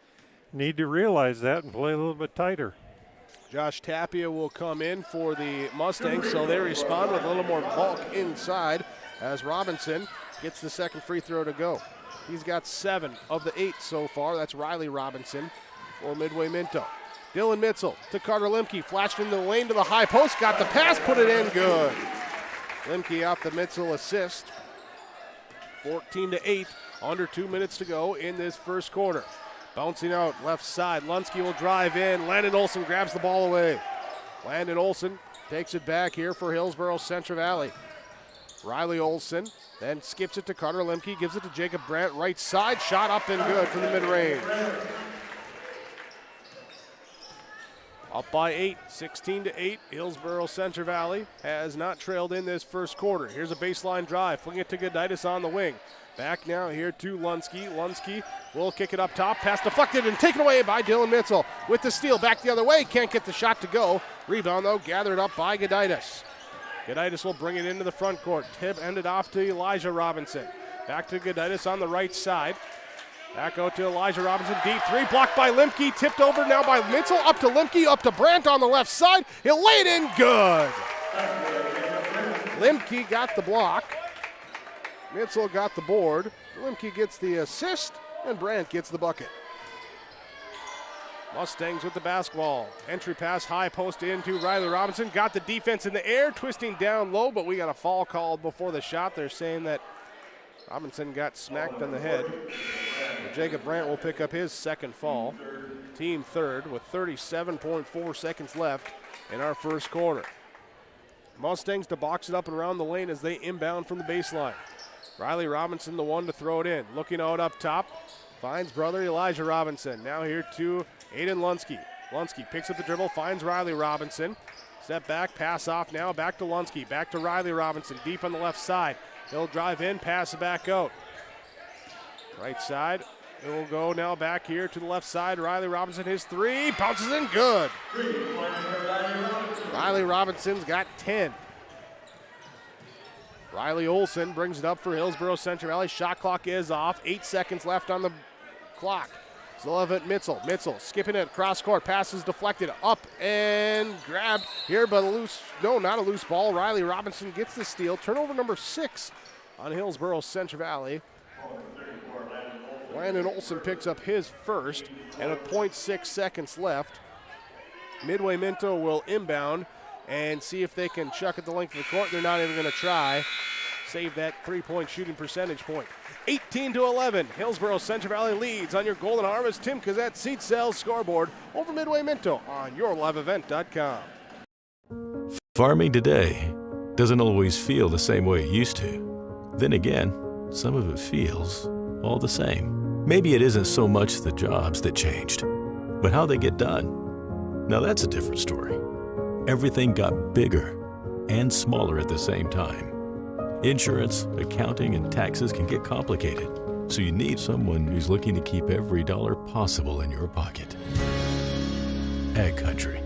[SPEAKER 16] need to realize that and play a little bit tighter.
[SPEAKER 1] Josh Tapia will come in for the Mustangs, so they respond with a little more bulk inside as Robinson gets the second free throw to go. He's got 7 of the 8 so far. That's Riley Robinson for Midway Minto. Dylan Mitzel to Carter Limke, flashed into the lane to the high post, got the pass, put it in, good. Limke off the Mitzel assist. 14-8, under 2 minutes to go in this first quarter. Bouncing out left side, Lunsky will drive in. Landon Olsen grabs the ball away. Landon Olsen takes it back here for Hillsboro Central Valley. Riley Olsen then skips it to Carter Limke, gives it to Jacob Brandt, right side, shot up and good from the mid-range. Up by 8, 16-8. Hillsboro Central Valley has not trailed in this first quarter. Here's a baseline drive, fling it to Goditis on the wing. Back now here to Lunsky. Lunsky will kick it up top. Pass deflected and taken away by Dylan Mitzel. With the steal back the other way. Can't get the shot to go. Rebound, though, gathered up by Goditis. Goditis will bring it into the front court. Tip ended off to Elijah Robinson. Back to Goditis on the right side. Back out to Elijah Robinson. Deep three blocked by Limke. Tipped over now by Mitzel. Up to Limke. Up to Brandt on the left side. He'll lay it in. Good. Limke got the block. Mitzel got the board. Limke gets the assist, and Brandt gets the bucket. Mustangs with the basketball. Entry pass, high post into Riley Robinson. Got the defense in the air, twisting down low, but we got a foul called before the shot. They're saying that Robinson got smacked on the head. Jacob Brandt will pick up his second foul. Team third with 37.4 seconds left in our first quarter. Mustangs to box it up and around the lane as they inbound from the baseline. Riley Robinson, the one to throw it in. Looking out up top, finds brother Elijah Robinson. Now here to Aiden Lunsky. Lunsky picks up the dribble, finds Riley Robinson. Step back, pass off now, back to Lunsky. Back to Riley Robinson, deep on the left side. He'll drive in, pass it back out. Right side, it will go now back here to the left side. Riley Robinson, his three, bounces in, good. Riley Robinson's got 10. Riley Olsen brings it up for Hillsboro Central Valley. Shot clock is off. 8 seconds left on the clock. Still have it Mitzel. Mitzel skipping it cross court. Passes deflected up and grabbed here, but not a loose ball. Riley Robinson gets the steal. Turnover number 6 on Hillsboro Central Valley. Landon Olsen picks up his first, and with 0.6 seconds left, Midway Minto will inbound and see if they can chuck at the length of the court. They're not even going to try. Save that three-point shooting percentage point. 18-11, Hillsboro Central Valley leads on your Golden Harvest Tim Kazette Seat Sales scoreboard over Midway Minto on yourliveevent.com.
[SPEAKER 20] Farming today doesn't always feel the same way it used to. Then again, some of it feels all the same. Maybe it isn't so much the jobs that changed, but how they get done. Now that's a different story. Everything got bigger and smaller at the same time. Insurance, accounting, and taxes can get complicated, so you need someone who's looking to keep every dollar possible in your pocket. Ag Country.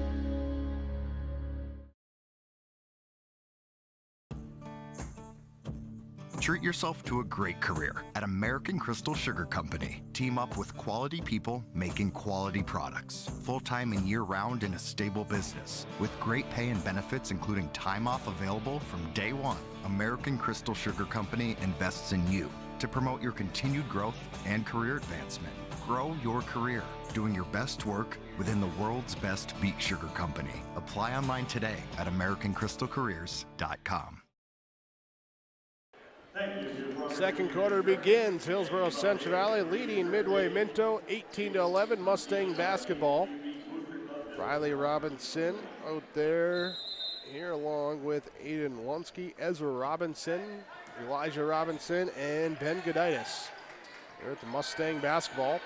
[SPEAKER 21] Treat yourself to a great career at American Crystal Sugar Company. Team up with quality people making quality products. Full-time and year-round in a stable business. With great pay and benefits including time off available from day one. American Crystal Sugar Company invests in you to promote your continued growth and career advancement. Grow your career doing your best work within the world's best beet sugar company. Apply online today at AmericanCrystalCareers.com.
[SPEAKER 1] Second quarter begins. Hillsboro Central Valley leading Midway Minto 18-11. Mustang basketball. Riley Robinson out there here along with Aiden Lunsky, Ezra Robinson, Elijah Robinson, and Ben Goditis. Here at the Mustang basketball.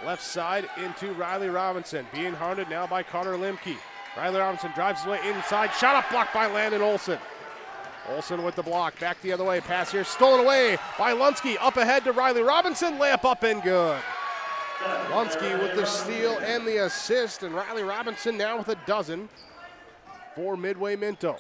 [SPEAKER 1] Left side into Riley Robinson. Being hounded now by Connor Limke. Riley Robinson drives his way inside. Shot up blocked by Landon Olsen. Olsen with the block, back the other way, pass here, stolen away by Lunsky, up ahead to Riley Robinson, layup up and good. Lunsky with the steal and the assist, and Riley Robinson now with a dozen for Midway Minto.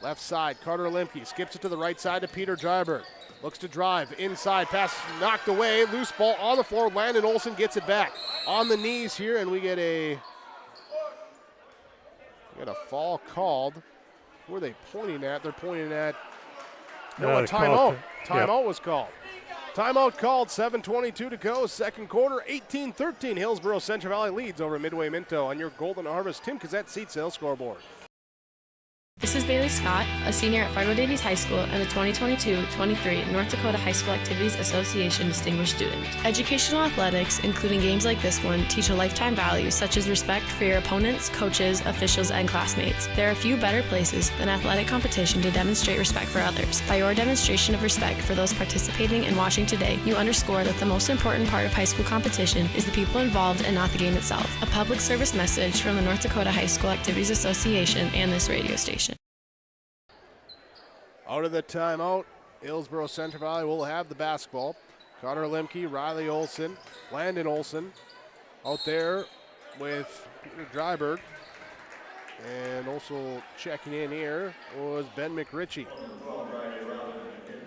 [SPEAKER 1] Left side, Carter Limke skips it to the right side to Peter Dryberg. Looks to drive, inside, pass knocked away, loose ball on the floor, Landon Olsen gets it back. On the knees here, and we get a fall called. Who are they pointing at? They're pointing at a timeout. Timeout was called. Timeout called, 7:22 to go, second quarter, 18-13. Hillsboro Central Valley leads over Midway Minto on your Golden Harvest Tim Kazette Seat Sales scoreboard.
[SPEAKER 22] This is Bailey Scott, a senior at Fargo Davies High School and the 2022-23 North Dakota High School Activities Association Distinguished Student. Educational athletics, including games like this one, teach a lifetime values such as respect for your opponents, coaches, officials, and classmates. There are few better places than athletic competition to demonstrate respect for others. By your demonstration of respect for those participating and watching today, you underscore that the most important part of high school competition is the people involved and not the game itself. A public service message from the North Dakota High School Activities Association and this radio station.
[SPEAKER 1] Out of the timeout, Hillsboro Central Valley will have the basketball. Connor Limke, Riley Olsen, Landon Olsen out there with Peter Dryberg. And also checking in here was Ben McRitchie.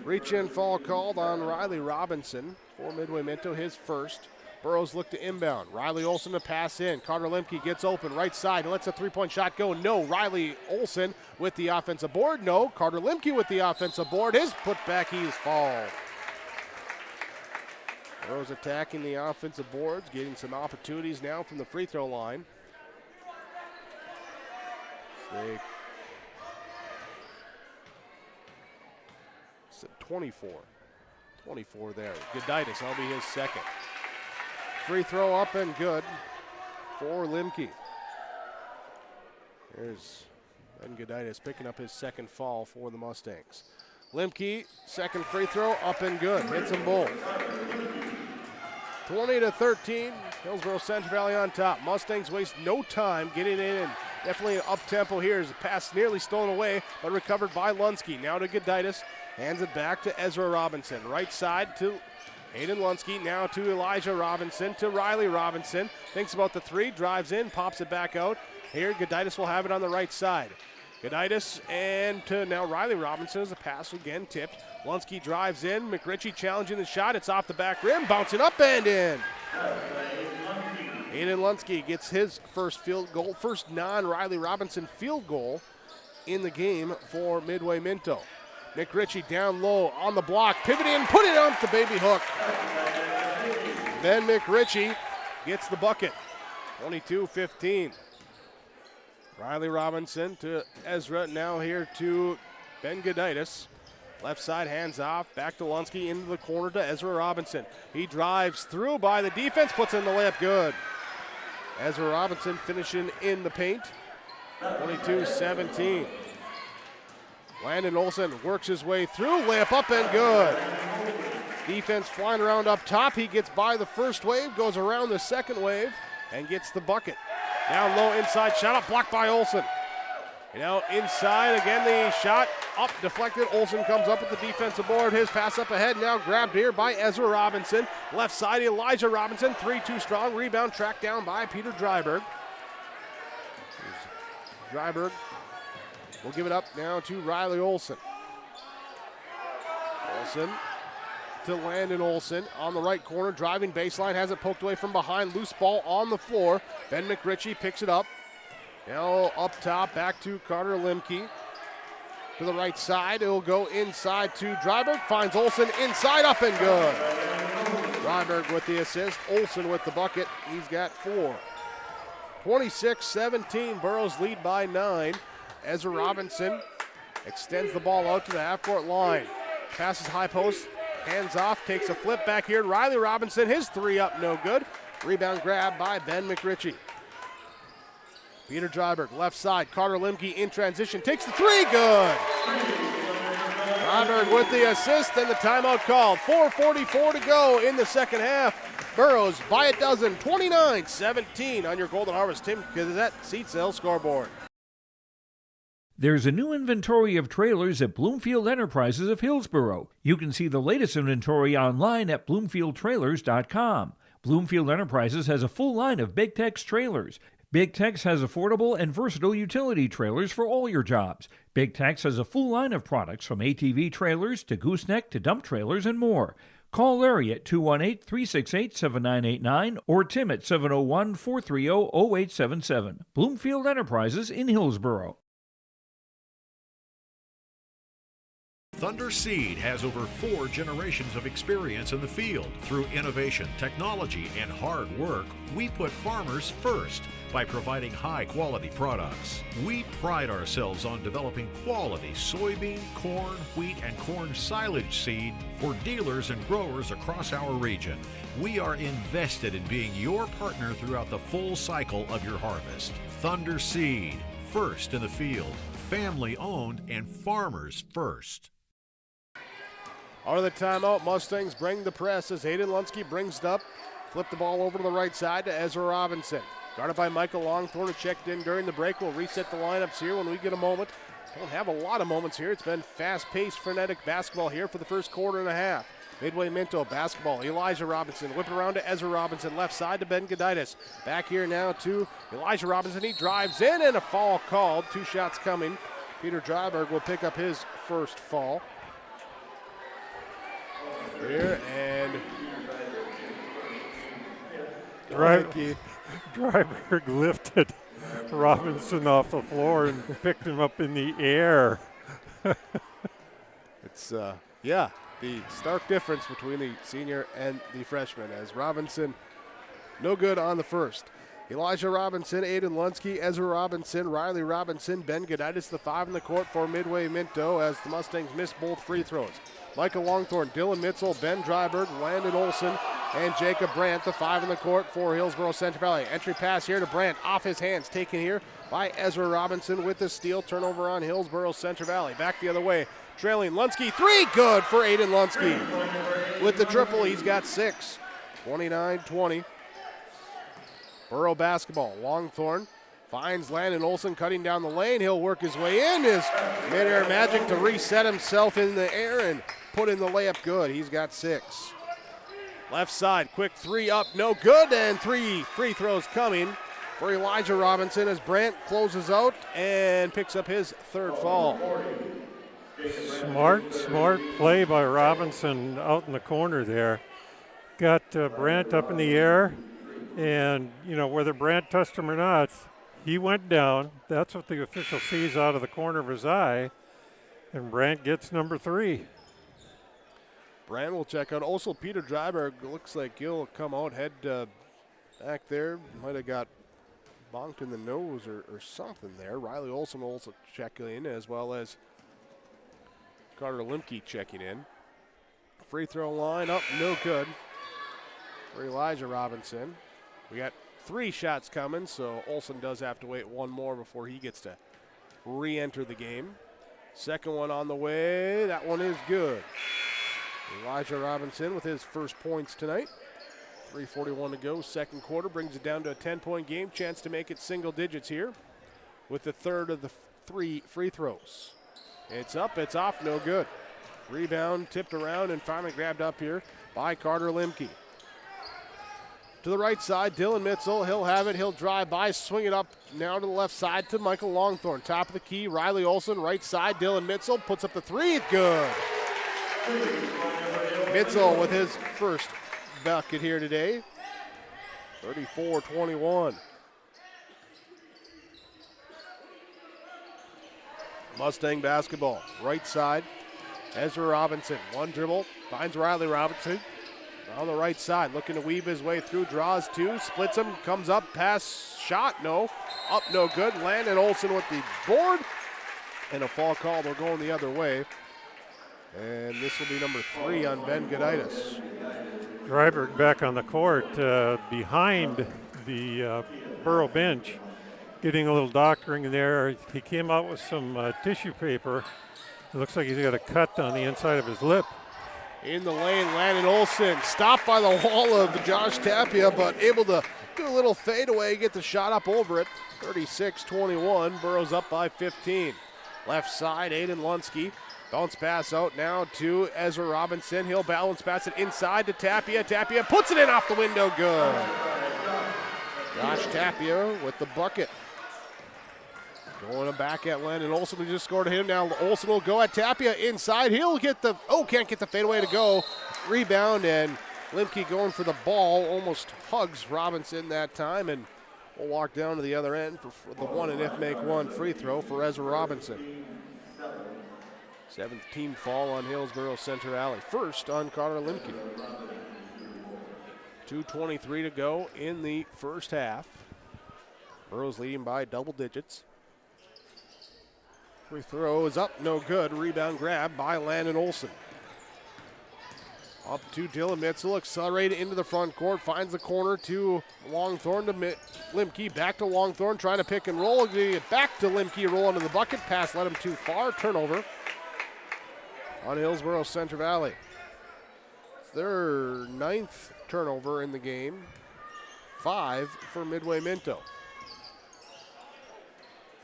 [SPEAKER 1] Reach-in fall called on Riley Robinson for Midway Minto, his first. Burrows look to inbound. Riley Olsen to pass in. Carter Lemke gets open, right side, and lets a three-point shot go. No. Riley Olsen with the offensive board. No. Carter Lemke with the offensive board. His putback, he is fouled. Burrows attacking the offensive boards, getting some opportunities now from the free throw line. They 24 there. Goditis, that'll be his second. Free throw up and good for Lemke. There's Ben Goditis picking up his second foul for the Mustangs. Lemke, second free throw, up and good. Hits them both. 20-13, Hillsboro Central Valley on top. Mustangs waste no time getting in, and definitely an up-tempo here as the pass nearly stolen away, but recovered by Lunsky. Now to Goditis, hands it back to Ezra Robinson. Right side to Hayden Lunsky, now to Elijah Robinson, to Riley Robinson. Thinks about the three, drives in, pops it back out. Here, Goditis will have it on the right side. Goditis and to now Riley Robinson as a pass again tipped. Lunsky drives in. McRitchie challenging the shot. It's off the back rim, bouncing up and in. Hayden Lunsky gets his first field goal, first non-Riley Robinson field goal in the game for Midway Minto. McRitchie down low on the block, pivoting, put it off the baby hook. Then McRitchie gets the bucket, 22-15. Riley Robinson to Ezra, now here to Ben Goditis. Left side, hands off, back to Lunsky, into the corner to Ezra Robinson. He drives through by the defense, puts in the layup, good. Ezra Robinson finishing in the paint, 22-17. Landon Olsen works his way through, layup up and good. Defense flying around up top. He gets by the first wave, goes around the second wave, and gets the bucket. Down low, inside shot up, blocked by Olsen. Now inside, again the shot up, deflected. Olsen comes up with the defensive board. His pass up ahead, now grabbed here by Ezra Robinson. Left side, Elijah Robinson, 3-2 strong. Rebound tracked down by Peter Dryberg. Dryberg will give it up now to Riley Olsen. Olsen to Landon Olsen on the right corner, driving baseline, has it poked away from behind, loose ball on the floor. Ben McRitchie picks it up. Now up top, back to Carter Lemke. To the right side, it'll go inside to Dryberg, finds Olsen inside, up and good. Dryberg with the assist, Olsen with the bucket, he's got 4. 26-17, Burrows lead by 9. Ezra Robinson extends the ball out to the half-court line. Passes high post, hands off, takes a flip back here. Riley Robinson, his three up, no good. Rebound grab by Ben McRitchie. Peter Dryberg, left side. Carter Lemke in transition, takes the three, good. Dryberg with the assist and the timeout called. 4:44 to go in the second half. Burrows by a dozen, 29-17 on your Golden Harvest Tim Gazette seat sale scoreboard.
[SPEAKER 10] There's a new inventory of trailers at Bloomfield Enterprises of Hillsboro. You can see the latest inventory online at BloomfieldTrailers.com. Bloomfield Enterprises has a full line of Big Tex trailers. Big Tex has affordable and versatile utility trailers for all your jobs. Big Tex has a full line of products from ATV trailers to gooseneck to dump trailers and more. Call Larry at 218-368-7989 or Tim at 701-430-0877. Bloomfield Enterprises in Hillsboro.
[SPEAKER 2] Thunder Seed has over 4 generations of experience in the field. Through innovation, technology, and hard work, we put farmers first by providing high-quality products. We pride ourselves on developing quality soybean, corn, wheat, and corn silage seed for dealers and growers across our region. We are invested in being your partner throughout the full cycle of your harvest. Thunder Seed, first in the field, family-owned and farmers first.
[SPEAKER 1] Out of the timeout, Mustangs bring the press as Hayden Lunsky brings it up. Flip the ball over to the right side to Ezra Robinson. Guarded by Michael Longthorne, who checked in during the break. We'll reset the lineups here when we get a moment. Don't have a lot of moments here. It's been fast-paced, frenetic basketball here for the first quarter and a half. Midway Minto basketball. Elijah Robinson whip it around to Ezra Robinson. Left side to Ben Goditis. Back here now to Elijah Robinson. He drives in and a foul called. 2 shots coming. Peter Dryberg will pick up his first foul. Here, and
[SPEAKER 16] Dryberg lifted Robinson off the floor and picked him up in the air.
[SPEAKER 1] It's, the stark difference between the senior and the freshman, as Robinson no good on the first. Elijah Robinson, Aiden Lunsky, Ezra Robinson, Riley Robinson, Ben Goditis, the 5 in the court for Midway Minto, as the Mustangs miss both free throws. Michael Longthorne, Dylan Mitzel, Ben Dryberg, Landon Olson, and Jacob Brandt, the 5 in the court for Hillsboro Central Valley. Entry pass here to Brandt, off his hands, taken here by Ezra Robinson with the steal. Turnover on Hillsboro Central Valley. Back the other way, trailing Lunsky, 3, good for Aiden Lunsky. With the triple, he's got 6, 29-20. Borough basketball, Longthorne finds Landon Olson cutting down the lane. He'll work his way in. His mid-air magic to reset himself in the air and put in the layup good. He's got 6. Left side, quick 3 up, no good, and 3 free throws coming for Elijah Robinson as Brandt closes out and picks up his 3rd foul.
[SPEAKER 16] Smart play by Robinson out in the corner there. Got Brandt up in the air, and, whether Brandt touched him or not, he went down. That's what the official sees out of the corner of his eye, and Brandt gets number 3.
[SPEAKER 1] Brandt will check out. Also, Peter Dryberg looks like he'll come out, head back there. Might have got bonked in the nose or something there. Riley Olson will also check in, as well as Carter Limke checking in. Free throw line up, no good for Elijah Robinson. We got 3 shots coming, so Olson does have to wait 1 more before he gets to re-enter the game. Second one on the way. That one is good. Elijah Robinson with his first points tonight. 3:41 to go, second quarter, brings it down to a 10-point game. Chance to make it single digits here with the 3rd of the 3 free throws. It's up, it's off, no good. Rebound tipped around and finally grabbed up here by Carter Limke. To the right side, Dylan Mitzel, he'll have it, he'll drive by, swing it up now to the left side to Michael Longthorne. Top of the key, Riley Olson, right side, Dylan Mitzel puts up the 3, good. Mitzel with his first bucket here today, 34-21. Mustang basketball, right side, Ezra Robinson, 1 dribble, finds Riley Robinson. On the right side, looking to weave his way through, draws 2, splits him, comes up, pass, shot, no. Up, no good. Landon Olson with the board. And a fall call, they're going the other way. And this will be number 3 on Ben Goditis.
[SPEAKER 16] Dryberg back on the court behind the Borough bench, getting a little doctoring there. He came out with some tissue paper. It looks like he's got a cut on the inside of his lip.
[SPEAKER 1] In the lane, Landon Olson stopped by the wall of Josh Tapia, but able to do a little fadeaway, get the shot up over it. 36-21, Borough's up by 15. Left side, Aiden Lunsky. Bounce pass out now to Ezra Robinson. He'll balance pass it inside to Tapia. Tapia puts it in off the window, good. Josh Tapia with the bucket. Going back at Landon Olson, who just scored a hit. Now Olson will go at Tapia inside. He'll get the, can't get the fadeaway to go. Rebound, and Limke going for the ball. Almost hugs Robinson that time, and will walk down to the other end for the 1 and if make 1 free throw for Ezra Robinson. 7th team foul on Hillsboro Central Valley. First on Carter Limke. 2:23 to go in the first half. Borough's leading by double digits. Free throw is up, no good. Rebound grab by Landon Olson. Up to Dylan Mitzel, accelerated into the front court, finds the corner to Longthorne to Limke, back to Longthorne, trying to pick and roll. Back to Limke, roll into the bucket, pass led him too far, turnover on Hillsboro Central Valley. Their 9th turnover in the game, 5 for Midway Minto.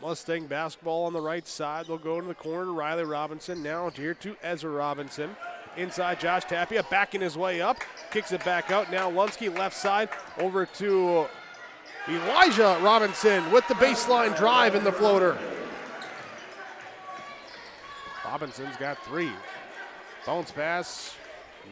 [SPEAKER 1] Mustang basketball on the right side. They'll go to the corner to Riley Robinson. Now here to Ezra Robinson. Inside Josh Tapia, backing his way up. Kicks it back out. Now Lunsky left side over to Elijah Robinson with the baseline drive in the floater. Robinson's got 3. Bounce pass.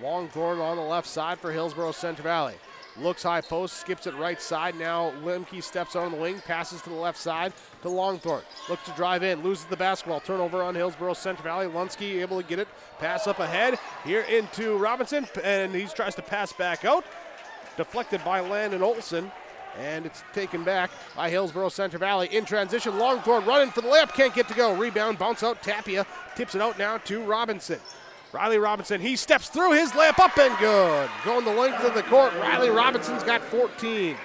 [SPEAKER 1] Longthorne on the left side for Hillsboro Central Valley. Looks high post, skips it right side. Now Limke steps on the wing, passes to the left side to Longthorne. Looks to drive in, loses the basketball. Turnover on Hillsboro Central Valley. Lunsky able to get it. Pass up ahead. Here into Robinson, and he tries to pass back out. Deflected by Landon Olson, and it's taken back by Hillsboro Central Valley. In transition, Longthorne running for the layup. Can't get to go. Rebound, bounce out. Tapia tips it out now to Robinson. Riley Robinson, he steps through, his layup up and good. Going the length of the court, Riley Robinson's got 14.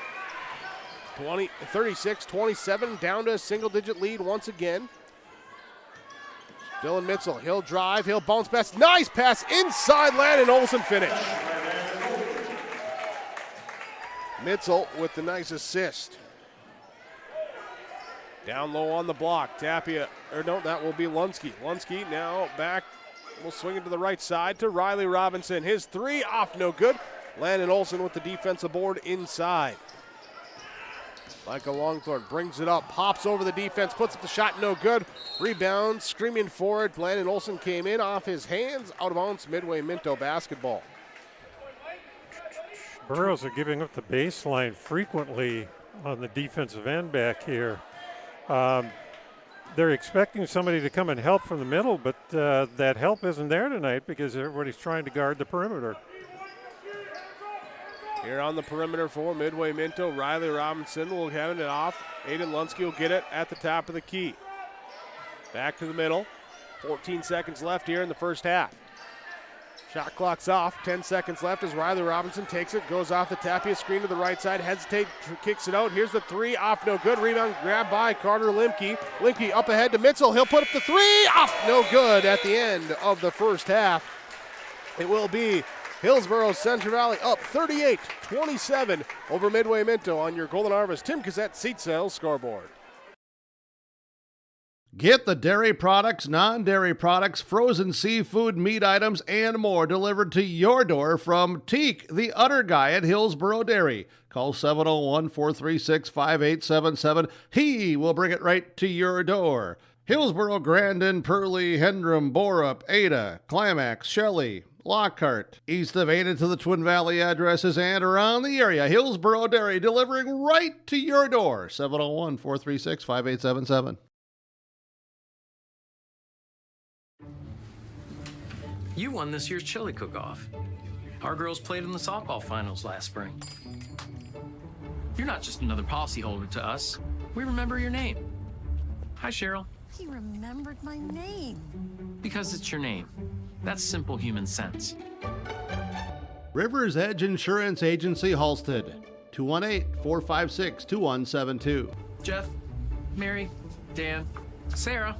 [SPEAKER 1] 36-27, down to a single-digit lead once again. Dylan Mitchell, he'll drive, he'll bounce pass. Nice pass inside, Landon Olson finish. Mitchell with the nice assist. Down low on the block, Tapia, or no, that will be Lunsky. Lunsky now back. We'll swing it to the right side to Riley Robinson. His three off, no good. Landon Olson with the defensive board inside. Michael Longthorne brings it up, pops over the defense, puts up the shot, no good. Rebound, screaming forward. Landon Olson came in off his hands, out of bounds. Midway Minto basketball.
[SPEAKER 16] Burrows are giving up the baseline frequently on the defensive end back here. They're expecting somebody to come and help from the middle, but that help isn't there tonight because everybody's trying to guard the perimeter.
[SPEAKER 1] Here on the perimeter for Midway Minto, Riley Robinson will have it off. Aiden Lunsky will get it at the top of the key. Back to the middle. 14 seconds left here in the first half. Shot clock's off. 10 seconds left as Riley Robinson takes it, goes off the Tapia screen to the right side, hesitate, kicks it out. Here's the three, off, no good. Rebound grabbed by Carter Limke. Limke up ahead to Mitchell. He'll put up the three, off, no good at the end of the first half. It will be Hillsboro Central Valley up 38-27 over Midway Minto on your Golden Harvest Tim Cassette seat sales scoreboard.
[SPEAKER 6] Get the dairy products, non-dairy products, frozen seafood, meat items, and more delivered to your door from Teak, the Udder Guy at Hillsboro Dairy. Call 701-436-5877. He will bring it right to your door. Hillsboro, Grandin, Purley, Hendrum, Borup, Ada, Climax, Shelley, Lockhart. East of Ada to the Twin Valley addresses and around the area. Hillsboro Dairy delivering right to your door. 701-436-5877.
[SPEAKER 3] You won this year's chili cook-off. Our girls played in the softball finals last spring. You're not just another policyholder to us. We remember your name. Hi, Cheryl.
[SPEAKER 4] He remembered my name.
[SPEAKER 3] Because it's your name. That's simple human sense.
[SPEAKER 6] River's Edge Insurance Agency, Halsted. 218-456-2172.
[SPEAKER 3] Jeff, Mary, Dan, Sarah.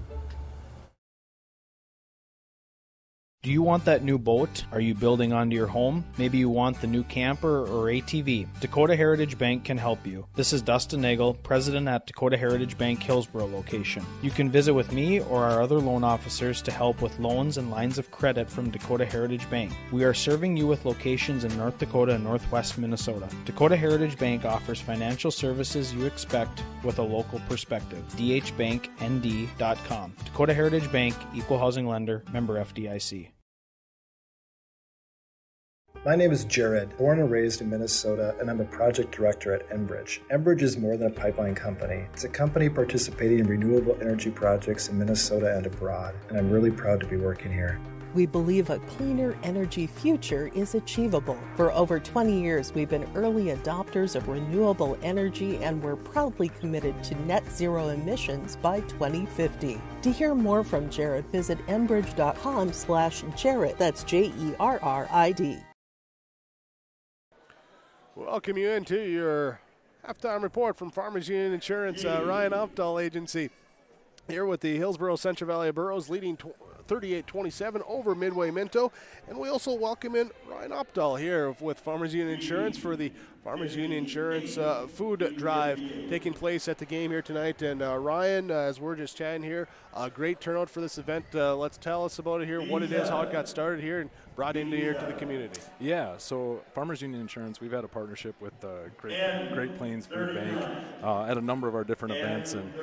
[SPEAKER 23] Do you want that new boat? Are you building onto your home? Maybe you want the new camper or ATV. Dakota Heritage Bank can help you. This is Dustin Nagel, president at Dakota Heritage Bank Hillsboro location. You can visit with me or our other loan officers to help with loans and lines of credit from Dakota Heritage Bank. We are serving you with locations in North Dakota and Northwest Minnesota. Dakota Heritage Bank offers financial services you expect with a local perspective. dhbanknd.com. Dakota Heritage Bank, equal housing lender, member FDIC.
[SPEAKER 24] My name is Jared, born and raised in Minnesota, and I'm a project director at Enbridge. Enbridge is more than a pipeline company. It's a company participating in renewable energy projects in Minnesota and abroad, and I'm really proud to be working here.
[SPEAKER 25] We believe a cleaner energy future is achievable. For over 20 years, we've been early adopters of renewable energy, and we're proudly committed to net zero emissions by 2050. To hear more from Jared, visit enbridge.com/Jared. That's JERRID.
[SPEAKER 1] Welcome you into your halftime report from Farmers Union Insurance, Ryan Opdahl Agency. Here with the Hillsboro Central Valley Burros leading 38-27 over Midway Minto. And we also welcome in Ryan Opdahl here with Farmers Union Insurance for the Farmers Union Insurance food drive taking place at the game here tonight. And Ryan, as we're just chatting here, a great turnout for this event. Let's tell us about it here, what it is, how it got started here, and brought into here to the community.
[SPEAKER 5] Yeah, so Farmers Union Insurance, we've had a partnership with Great Plains Food Bank at a number of our different events, and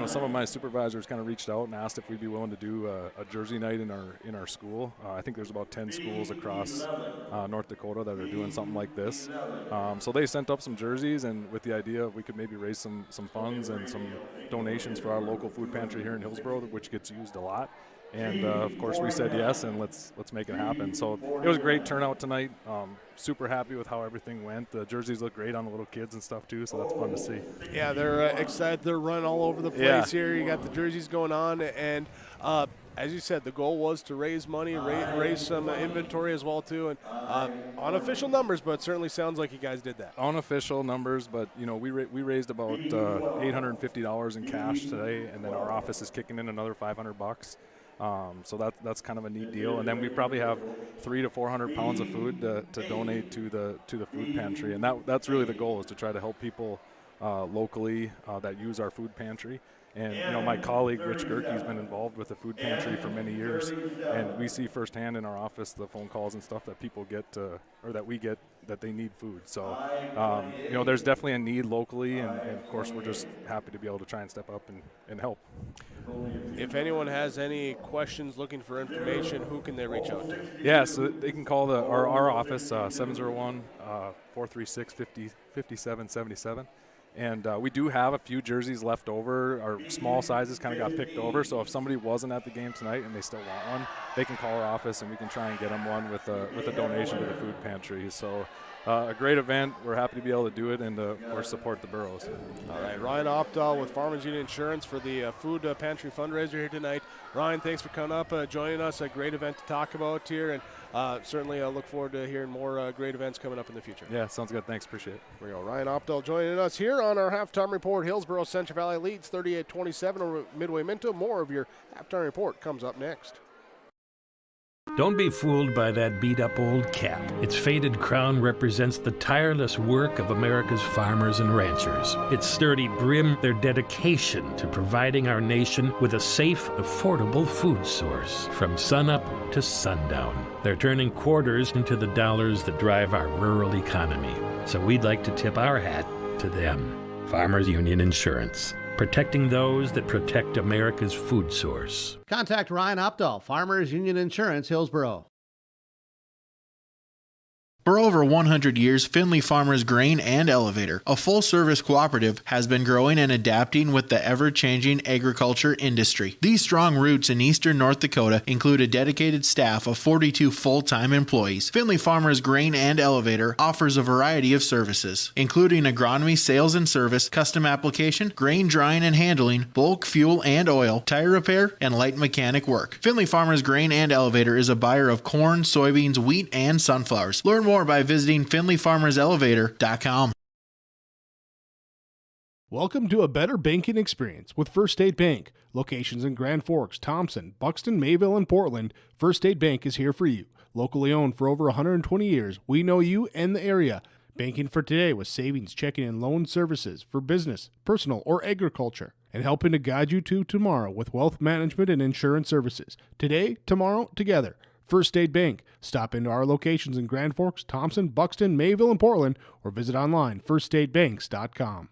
[SPEAKER 5] some of my supervisors kind of reached out and asked if we'd be willing to do a jersey night in our school. I think there's about 10 schools across North Dakota that are doing something like this. So they sent up some jerseys, and with the idea of we could maybe raise some funds and some donations for our local food pantry here in Hillsboro, which gets used a lot. And of course we said yes, and let's make it happen. So it was a great turnout tonight. Super happy with how everything went. The jerseys look great on the little kids and stuff too, so that's fun to see.
[SPEAKER 1] Yeah, they're excited. They're running all over the place here. You got the jerseys going on, and as you said, the goal was to raise money, raise some inventory as well too, and unofficial numbers, but it certainly sounds like you guys did that.
[SPEAKER 5] Unofficial numbers, but we raised about $850 in cash today, and then our office is kicking in another $500. So that's kind of a neat deal, and then we probably have 300 to 400 pounds of food to donate to the food pantry, and that's really the goal, is to try to help people locally that use our food pantry. And my colleague Rich Gerke's been involved with the food pantry for many years, and we see firsthand in our office the phone calls and stuff that people get or that we get that they need food. So there's definitely a need locally, and of course we're just happy to be able to try and step up and help.
[SPEAKER 1] If anyone has any questions, looking for information, who can they reach out to?
[SPEAKER 5] Yeah, so they can call our office 701-436-5777. And we do have a few jerseys left over. Our small sizes kind of got picked over, so if somebody wasn't at the game tonight and they still want one, they can call our office and we can try and get them one with a donation to the food pantry. So a great event. We're happy to be able to do it and of course support the Burros.
[SPEAKER 1] All right, Ryan Opdahl with Farmers Union Insurance for the food pantry fundraiser here tonight. Ryan, thanks for coming up, joining us. A great event to talk about here, and certainly look forward to hearing more great events coming up in the future.
[SPEAKER 5] Yeah, sounds good. Thanks, appreciate it.
[SPEAKER 1] Here we go. Ryan Opdahl joining us here on our halftime report. Hillsboro Central Valley leads 38-27 over Midway Minto. More of your halftime report comes up next.
[SPEAKER 8] Don't be fooled by that beat-up old cap. Its faded crown represents the tireless work of America's farmers and ranchers. Its sturdy brim, their dedication to providing our nation with a safe, affordable food source from sunup to sundown. They're turning quarters into the dollars that drive our rural economy. So we'd like to tip our hat to them. Farmers Union Insurance. Protecting those that protect America's food source.
[SPEAKER 6] Contact Ryan Opdahl, Farmers Union Insurance, Hillsboro.
[SPEAKER 9] For over 100 years, Findlay Farmers Grain and Elevator, a full-service cooperative, has been growing and adapting with the ever-changing agriculture industry. These strong roots in eastern North Dakota include a dedicated staff of 42 full-time employees. Findlay Farmers Grain and Elevator offers a variety of services, including agronomy, sales and service, custom application, grain drying and handling, bulk fuel and oil, tire repair, and light mechanic work. Findlay Farmers Grain and Elevator is a buyer of corn, soybeans, wheat, and sunflowers. Learn more by visiting FindlayFarmersElevator.com.
[SPEAKER 1] Welcome to a better banking experience with First State Bank. Locations in Grand Forks, Thompson, Buxton, Mayville, and Portland, First State Bank is here for you. Locally owned for over 120 years, we know you and the area. Banking for today with savings, checking, and loan services for business, personal, or agriculture. And helping to guide you to tomorrow with wealth management and insurance services. Today, tomorrow, together. First State Bank. Stop into our locations in Grand Forks, Thompson, Buxton, Mayville, and Portland, or visit online firststatebanks.com.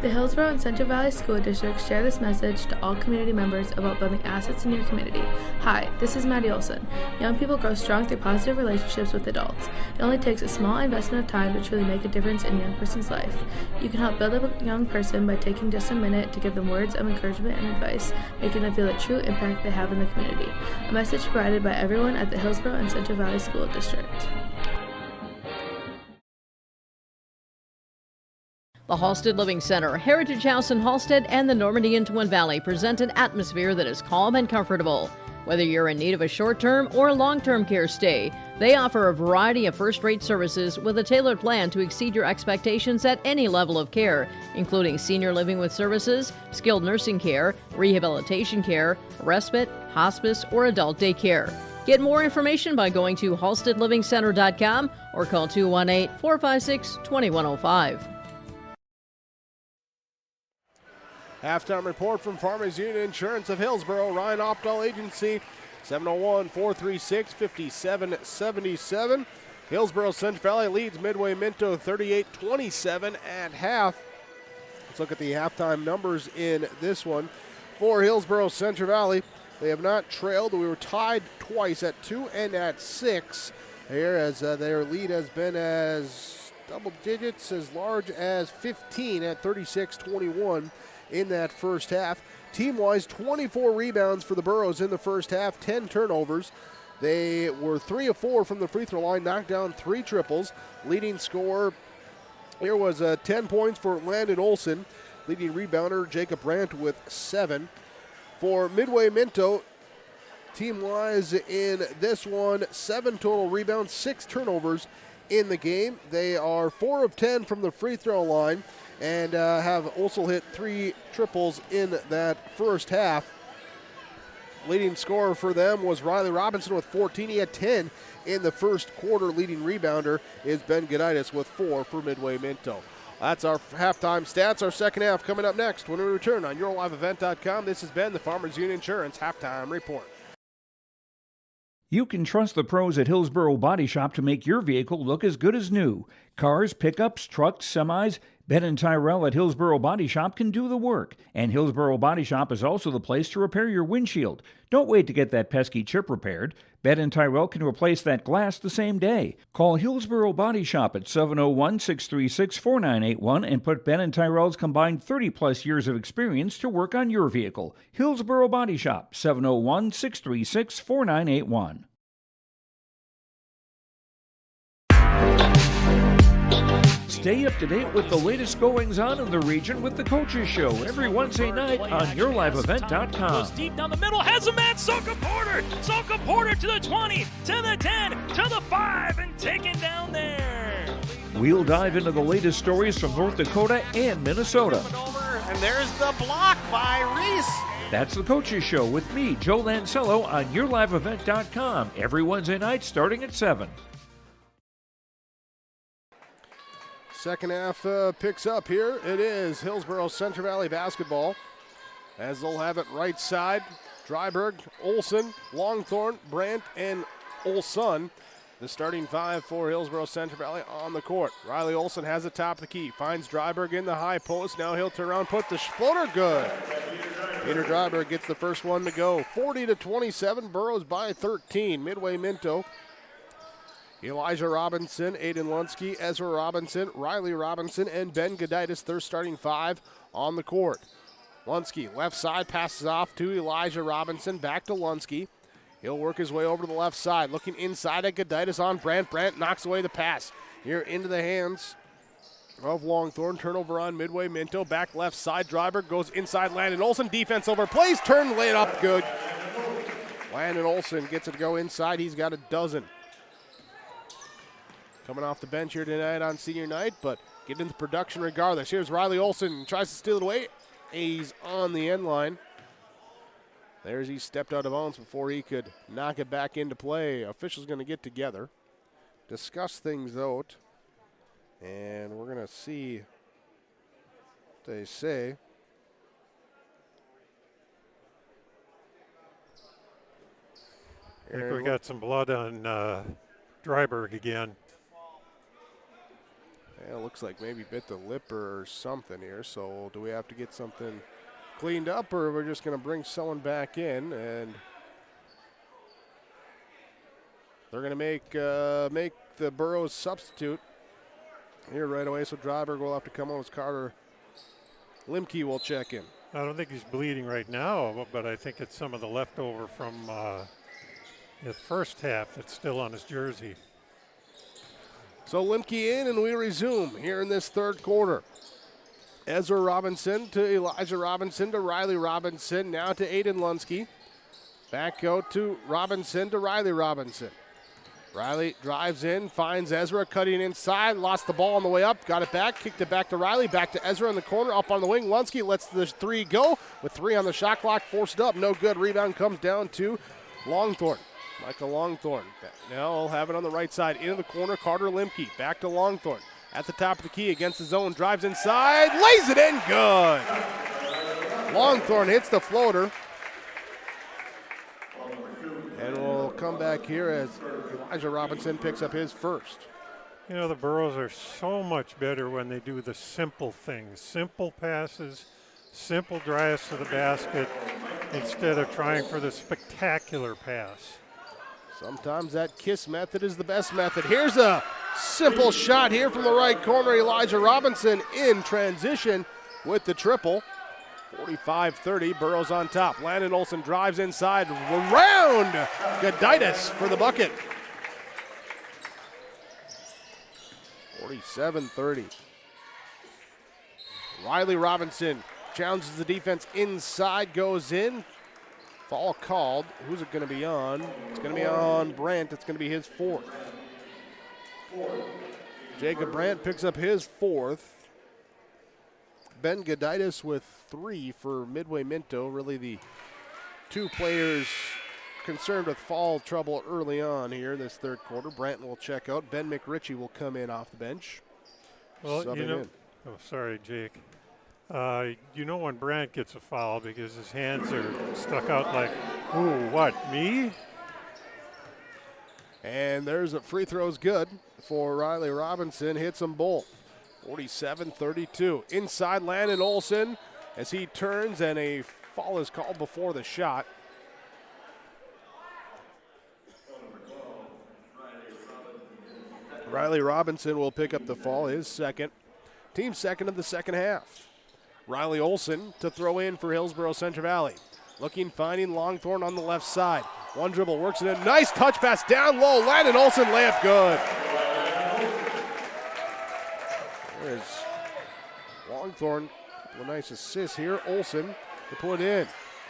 [SPEAKER 22] The Hillsboro and Central Valley School Districts share this message to all community members about building assets in your community. Hi, this is Maddie Olson. Young people grow strong through positive relationships with adults. It only takes a small investment of time to truly make a difference in a young person's life. You can help build up a young person by taking just a minute to give them words of encouragement and advice, making them feel the true impact they have in the community. A message provided by everyone at the Hillsboro and Central Valley School District.
[SPEAKER 7] The Halstead Living Center, Heritage House in Halstead, and the Normandy in Twin Valley present an atmosphere that is calm and comfortable. Whether you're in need of a short-term or long-term care stay, they offer a variety of first-rate services with a tailored plan to exceed your expectations at any level of care, including senior living with services, skilled nursing care, rehabilitation care, respite, hospice, or adult daycare. Get more information by going to halsteadlivingcenter.com or call 218-456-2105.
[SPEAKER 1] Halftime report from Farmers Union Insurance of Hillsboro, Ryan Opdahl Agency, 701-436-5777. Hillsboro Central Valley leads Midway Minto 38-27 at half. Let's look at the halftime numbers in this one. For Hillsboro Central Valley, they have not trailed. We were tied twice at 2 and at 6 here, as their lead has been as double digits, as large as 15 at 36-21 in that first half. Team-wise, 24 rebounds for the Burros in the first half, 10 turnovers. They were 3 of 4 from the free throw line, knocked down 3 triples. Leading scorer here was 10 points for Landon Olson. Leading rebounder Jacob Brandt with 7. For Midway Minto, team-wise in this one, 7 total rebounds, 6 turnovers in the game. They are 4 of 10 from the free throw line and have also hit 3 triples in that first half. Leading scorer for them was Riley Robinson with 14. He had 10 in the first quarter. Leading rebounder is Ben Goditis with 4 for Midway Minto. That's our halftime stats. Our second half coming up next when we return on YourLiveEvent.com. This has been the Farmers Union Insurance Halftime Report.
[SPEAKER 10] You can trust the pros at Hillsboro Body Shop to make your vehicle look as good as new. Cars, pickups, trucks, semis, Ben and Tyrell at Hillsboro Body Shop can do the work. And Hillsboro Body Shop is also the place to repair your windshield. Don't wait to get that pesky chip repaired. Ben and Tyrell can replace that glass the same day. Call Hillsboro Body Shop at 701-636-4981 and put Ben and Tyrell's combined 30-plus years of experience to work on your vehicle. Hillsboro Body Shop, 701-636-4981. Stay up to date with the latest goings-on in the region with the Coaches Show every Wednesday night on YourLiveEvent.com.
[SPEAKER 11] Goes deep down the middle, has a man, Soka Porter! Soka Porter to the 20, to the 10, to the 5, and taken down there.
[SPEAKER 10] We'll dive into the latest stories from North Dakota and Minnesota.
[SPEAKER 12] And there's the block by Reese.
[SPEAKER 10] That's the Coaches Show with me, Joe Lancello, on YourLiveEvent.com every Wednesday night starting at 7.
[SPEAKER 1] Second half picks up here. It is Hillsboro Central Valley basketball, as they'll have it right side. Dryberg, Olson, Longthorn, Brandt, and Olson. The starting 5 for Hillsboro Central Valley on the court. Riley Olson has the top of the key. Finds Dryberg in the high post. Now he'll turn around, put the floater good. Peter Dryberg gets the first one to go. 40-27, Burros by 13. Midway Minto. Elijah Robinson, Aiden Lunsky, Ezra Robinson, Riley Robinson, and Ben Goditis, their starting 5 on the court. Lunsky, left side, passes off to Elijah Robinson, back to Lunsky. He'll work his way over to the left side, looking inside at Goditis on Brandt. Brandt knocks away the pass. Here into the hands of Longthorn. Turnover on Midway Minto. Back left side, Dryberg goes inside Landon Olson. Defense over plays, turn, lay it up good. Landon Olson gets it to go inside. He's got a dozen. Coming off the bench here tonight on senior night, but getting into production regardless. Here's Riley Olson, tries to steal it away. He's on the end line. There's he stepped out of bounds before he could knock it back into play. Officials going to get together, discuss things out, and we're going to see what they say.
[SPEAKER 16] I think we got some blood on Dryberg again.
[SPEAKER 1] Yeah, it looks like maybe bit the lip or something here. So do we have to get something cleaned up, or we're just going to bring someone back in? And they're going to make the Burros substitute here right away. So Dryberg will have to come on as Carter Limke will check in.
[SPEAKER 16] I don't think he's bleeding right now, but I think it's some of the leftover from his first half that's still on his jersey.
[SPEAKER 1] So Limke in, and we resume here in this third quarter. Ezra Robinson to Elijah Robinson to Riley Robinson, now to Aiden Lunsky. Back out to Robinson to Riley Robinson. Riley drives in, finds Ezra cutting inside, lost the ball on the way up, got it back, kicked it back to Riley, back to Ezra in the corner, up on the wing. Lunsky lets the 3 go with 3 on the shot clock, forced up, no good. Rebound comes down to Longthorn. Michael Longthorn. Now he'll have it on the right side. Into the corner, Carter Limke. Back to Longthorn. At the top of the key against the zone. Drives inside. Lays it in. Good. Longthorn hits the floater. And we'll come back here as Elijah Robinson picks up his first.
[SPEAKER 16] You know, the Burros are so much better when they do the simple things, simple passes, simple drives to the basket, instead of trying for the spectacular pass.
[SPEAKER 1] Sometimes that KISS method is the best method. Here's a simple shot here from the right corner. Elijah Robinson in transition with the triple. 45-30, Burros on top. Landon Olsen drives inside, around Goditis for the bucket. 47-30. Riley Robinson challenges the defense inside, goes in. Foul called. Who's it going to be on? It's going to be on Brandt. It's going to be his fourth. Jacob Brandt picks up his fourth. Ben Goditis with 3 for Midway Minto. Really the two players concerned with foul trouble early on here this third quarter. Brandt will check out. Ben McRitchie will come in off the bench.
[SPEAKER 16] Well, you know, oh, sorry, Jake. You know when Brandt gets a foul because his hands are stuck out like, ooh, what, me?
[SPEAKER 1] And there's a free throw's good for Riley Robinson. Hits them both. 47-32. Inside Landon Olsen as he turns, and a foul is called before the shot. Riley Robinson will pick up the foul, his second. Team second of the second half. Riley Olsen to throw in for Hillsboro Central Valley. Looking, finding Longthorn on the left side. One dribble, works it in. Nice touch pass down low. Landon Olsen, layup good. There's Longthorn. A nice assist here. Olsen to put in.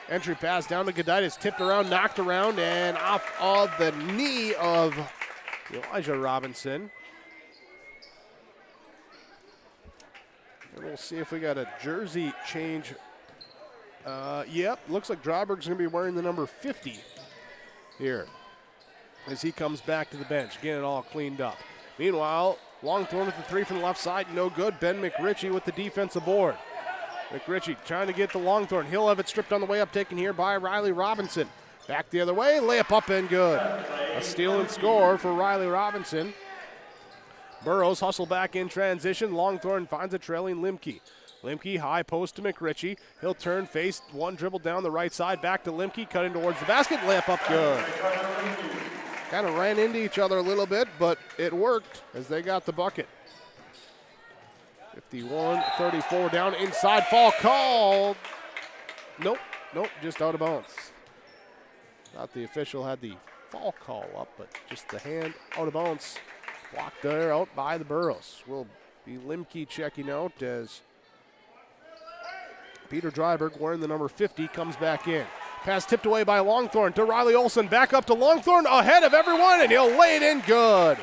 [SPEAKER 1] Entry pass down to Goditis. Tipped around, knocked around, and off of the knee of Elijah Robinson. And we'll see if we got a jersey change. Yep, looks like Dryberg's going to be wearing the number 50 here as he comes back to the bench, getting it all cleaned up. Meanwhile, Longthorn with the 3 from the left side, no good. Ben McRitchie with the defensive board. McRitchie trying to get to Longthorn. He'll have it stripped on the way up, taken here by Riley Robinson. Back the other way, layup up and good. A steal and score for Riley Robinson. Burros hustle back in transition. Longthorn finds a trailing Limke. Limke high post to McRitchie. He'll turn, face, one dribble down the right side, back to Limke, cutting towards the basket, layup up good. Kind of ran into each other a little bit, but it worked as they got the bucket. 51-34 down inside, foul called. Nope, just out of bounds. Thought the official had the foul call up, but just the hand out of bounds. Blocked there out by the Burros. Will be Limke checking out as Peter Dryberg, wearing the number 50, comes back in. Pass tipped away by Longthorn to Riley Olsen. Back up to Longthorn, ahead of everyone, and he'll lay it in good.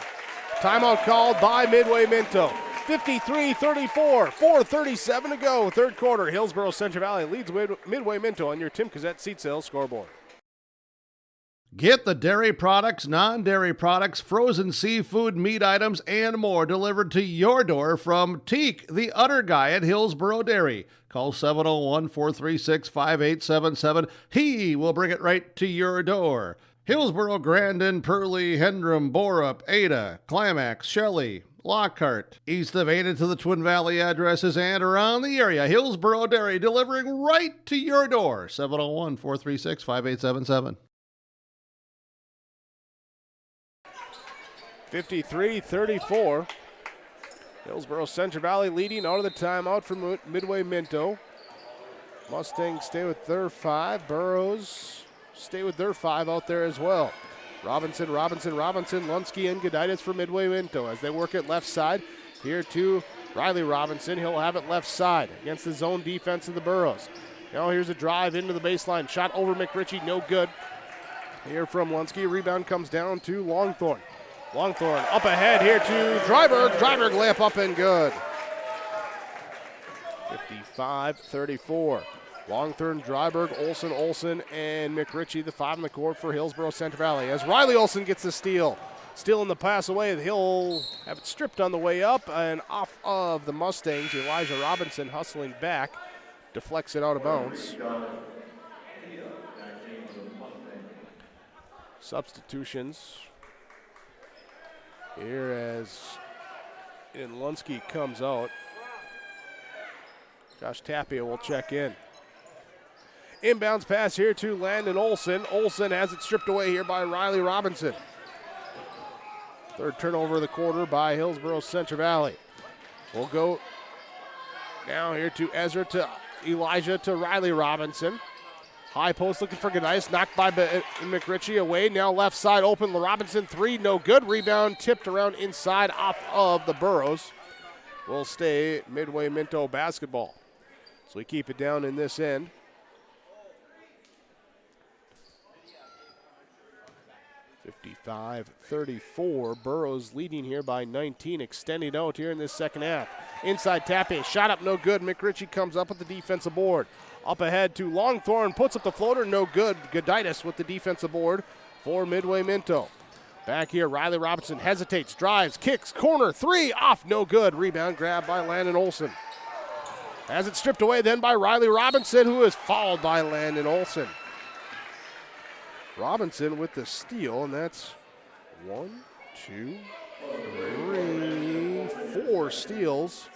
[SPEAKER 1] Timeout called by Midway Minto. 53-34, 4:37 to go, third quarter. Hillsboro Central Valley leads Midway Minto on your Tim Cassette seat sales scoreboard.
[SPEAKER 6] Get the dairy products, non-dairy products, frozen seafood, meat items, and more delivered to your door from Teak, the Udder Guy at Hillsboro Dairy. Call 701-436-5877. He will bring it right to your door. Hillsboro, Grandin, Pearlie, Hendrum, Borup, Ada, Climax, Shelley, Lockhart. East of Ada to the Twin Valley addresses and around the area. Hillsboro Dairy delivering right to your door. 701-436-5877.
[SPEAKER 1] 53-34. Hillsboro Central Valley leading out of the timeout from Midway Minto. Mustangs stay with their 5. Burros stay with their 5 out there as well. Robinson, Lunsky, and Goditis for Midway Minto as they work it left side. Here to Riley Robinson. He'll have it left side against the zone defense of the Burros. Now here's a drive into the baseline. Shot over McRitchie, no good. Here from Lunsky. Rebound comes down to Longthorn. Longthorn up ahead here to Dryberg. Dryberg layup up and good. 55-34. Longthorn, Dryberg, Olsen, and McRitchie, the 5 in the court for Hillsboro Central Valley. As Riley Olsen gets the steal. Stealing the pass away, he'll have it stripped on the way up and off of the Mustangs. Elijah Robinson hustling back. deflects it out of bounds. Substitutions here as Lunsky comes out. Josh Tapia will check in. Inbounds pass here to Landon Olson. Olson has it stripped away here by Riley Robinson. Third turnover of the quarter by Hillsboro Central Valley. We'll go now here to Ezra, to Elijah, to Riley Robinson. High post looking for Goditis, knocked by McRitchie away. Now left side open, Robinson three, no good. Rebound tipped around inside off of the Burros. Will stay Midway Minto basketball. So we keep it down in this end. (55-34). Burros leading here by 19, extending out here in this second half. Inside Tapia, shot up, no good. McRitchie comes up with the defensive board. Up ahead to Longthorn, puts up the floater, no good. Goditis with the defensive board for Midway Minto. Back here, Riley Robinson hesitates, drives, kicks, corner, three, off, no good. Rebound grabbed by Landon Olson. Has it stripped away then by Riley Robinson, who is fouled by Landon Olson. Robinson with the steal, and that's 1, 2, 3, 4 steals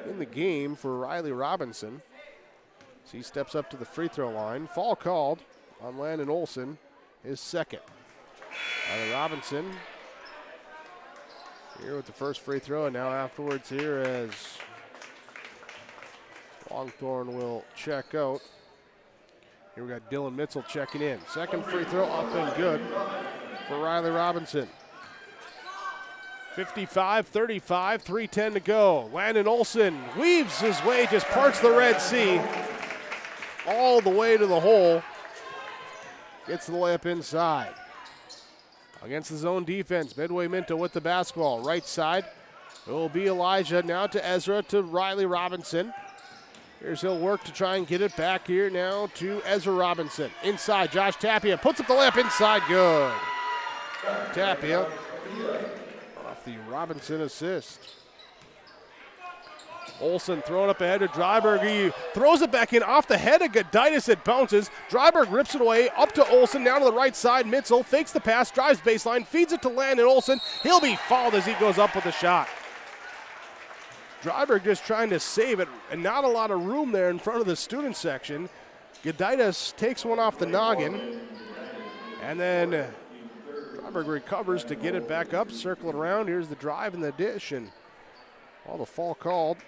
[SPEAKER 1] in the game for Riley Robinson. So he steps up to the free throw line. Foul called on Landon Olson, his second. Riley Robinson here with the first free throw, and now afterwards here as Longthorn will check out. Here we got Dylan Mitzel checking in. Second free throw up and good for Riley Robinson. 55-35, 3:10 to go. Landon Olson weaves his way, just parts the Red Sea all the way to the hole. Gets the layup inside. Against the zone defense, Midway Minto with the basketball. Right side, it will be Elijah. Now to Ezra, to Riley Robinson. Here's he'll work to try and get it back here now to Ezra Robinson. Inside, Josh Tapia puts up the layup inside, good. Tapia off the Robinson assist. Olson throwing up ahead to Dryberg. He throws it back in off the head of Goditis. It bounces. Dryberg rips it away up to Olson, down to the right side. Mitzel fakes the pass, drives baseline, feeds it to Landon Olson. He'll be fouled as he goes up with a shot. Dryberg just trying to save it, and not a lot of room there in front of the student section. Goditis takes one off the noggin, and then Dryberg recovers to get it back up, circle it around. Here's the drive and the dish, and all the fall called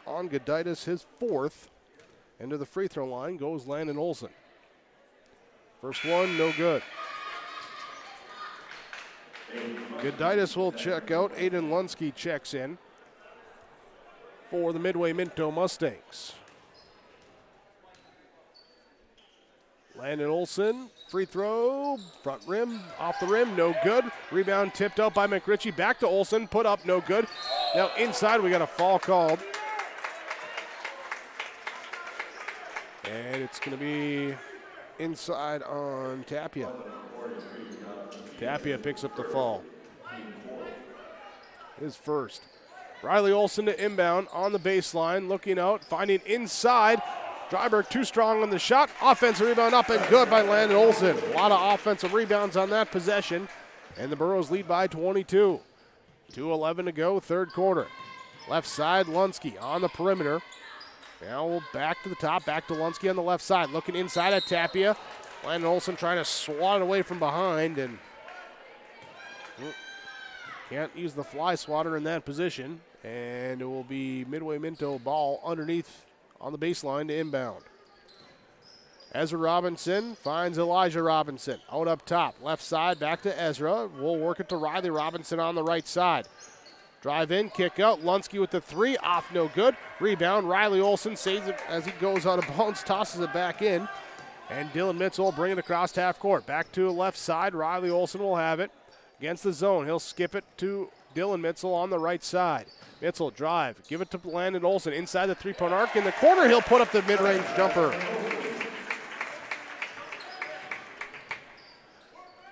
[SPEAKER 1] on Goditis, his fourth. Into the free throw line goes Landon Olson. First one, no good. Goditis will check out. Aiden Lunsky checks in for the Midway Minto Mustangs. Landon Olson, free throw, front rim, off the rim, no good. Rebound tipped out by McRitchie, back to Olson, put up, no good. Now inside, we got a foul called. And it's going to be inside on Tapia. Tapia picks up the fall. His first. Riley Olson to inbound on the baseline, looking out, finding inside. Dryberg too strong on the shot. Offensive rebound up and good by Landon Olson. A lot of offensive rebounds on that possession. And the Burros lead by 22. 2:11 to go, third quarter. Left side, Lunsky on the perimeter. Now back to the top, back to Lunsky on the left side. Looking inside at Tapia. Landon Olson trying to swat it away from behind, and can't use the fly swatter in that position. And it will be Midway Minto ball underneath on the baseline to inbound. Ezra Robinson finds Elijah Robinson. Out up top, left side, back to Ezra. We'll work it to Riley Robinson on the right side. Drive in, kick out. Lunsky with the three, off no good. Rebound, Riley Olson saves it as he goes out of bounds, tosses it back in. And Dylan Mitzel will bring it across half court. Back to the left side, Riley Olson will have it. Against the zone, he'll skip it to Dylan Mitzel on the right side. Mitzel drive, give it to Landon Olson inside the three-point arc. In the corner, he'll put up the mid-range jumper.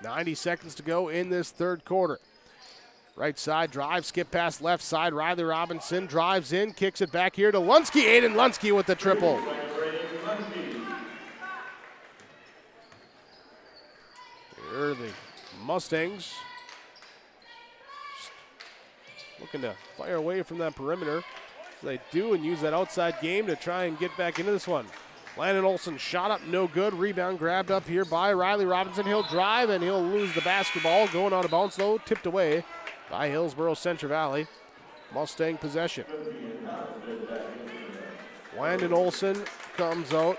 [SPEAKER 1] 90 seconds to go in this third quarter. Right side drive, skip past left side. Riley Robinson drives in, kicks it back here to Lunsky. Aiden Lunsky with the triple. here, the Mustangs looking to fire away from that perimeter. They do, and use that outside game to try and get back into this one. Landon Olson shot up, no good. Rebound grabbed up here by Riley Robinson. He'll drive, and he'll lose the basketball. Going out of bounds, though, tipped away by Hillsboro Central Valley. Mustang possession. Landon Olson comes out.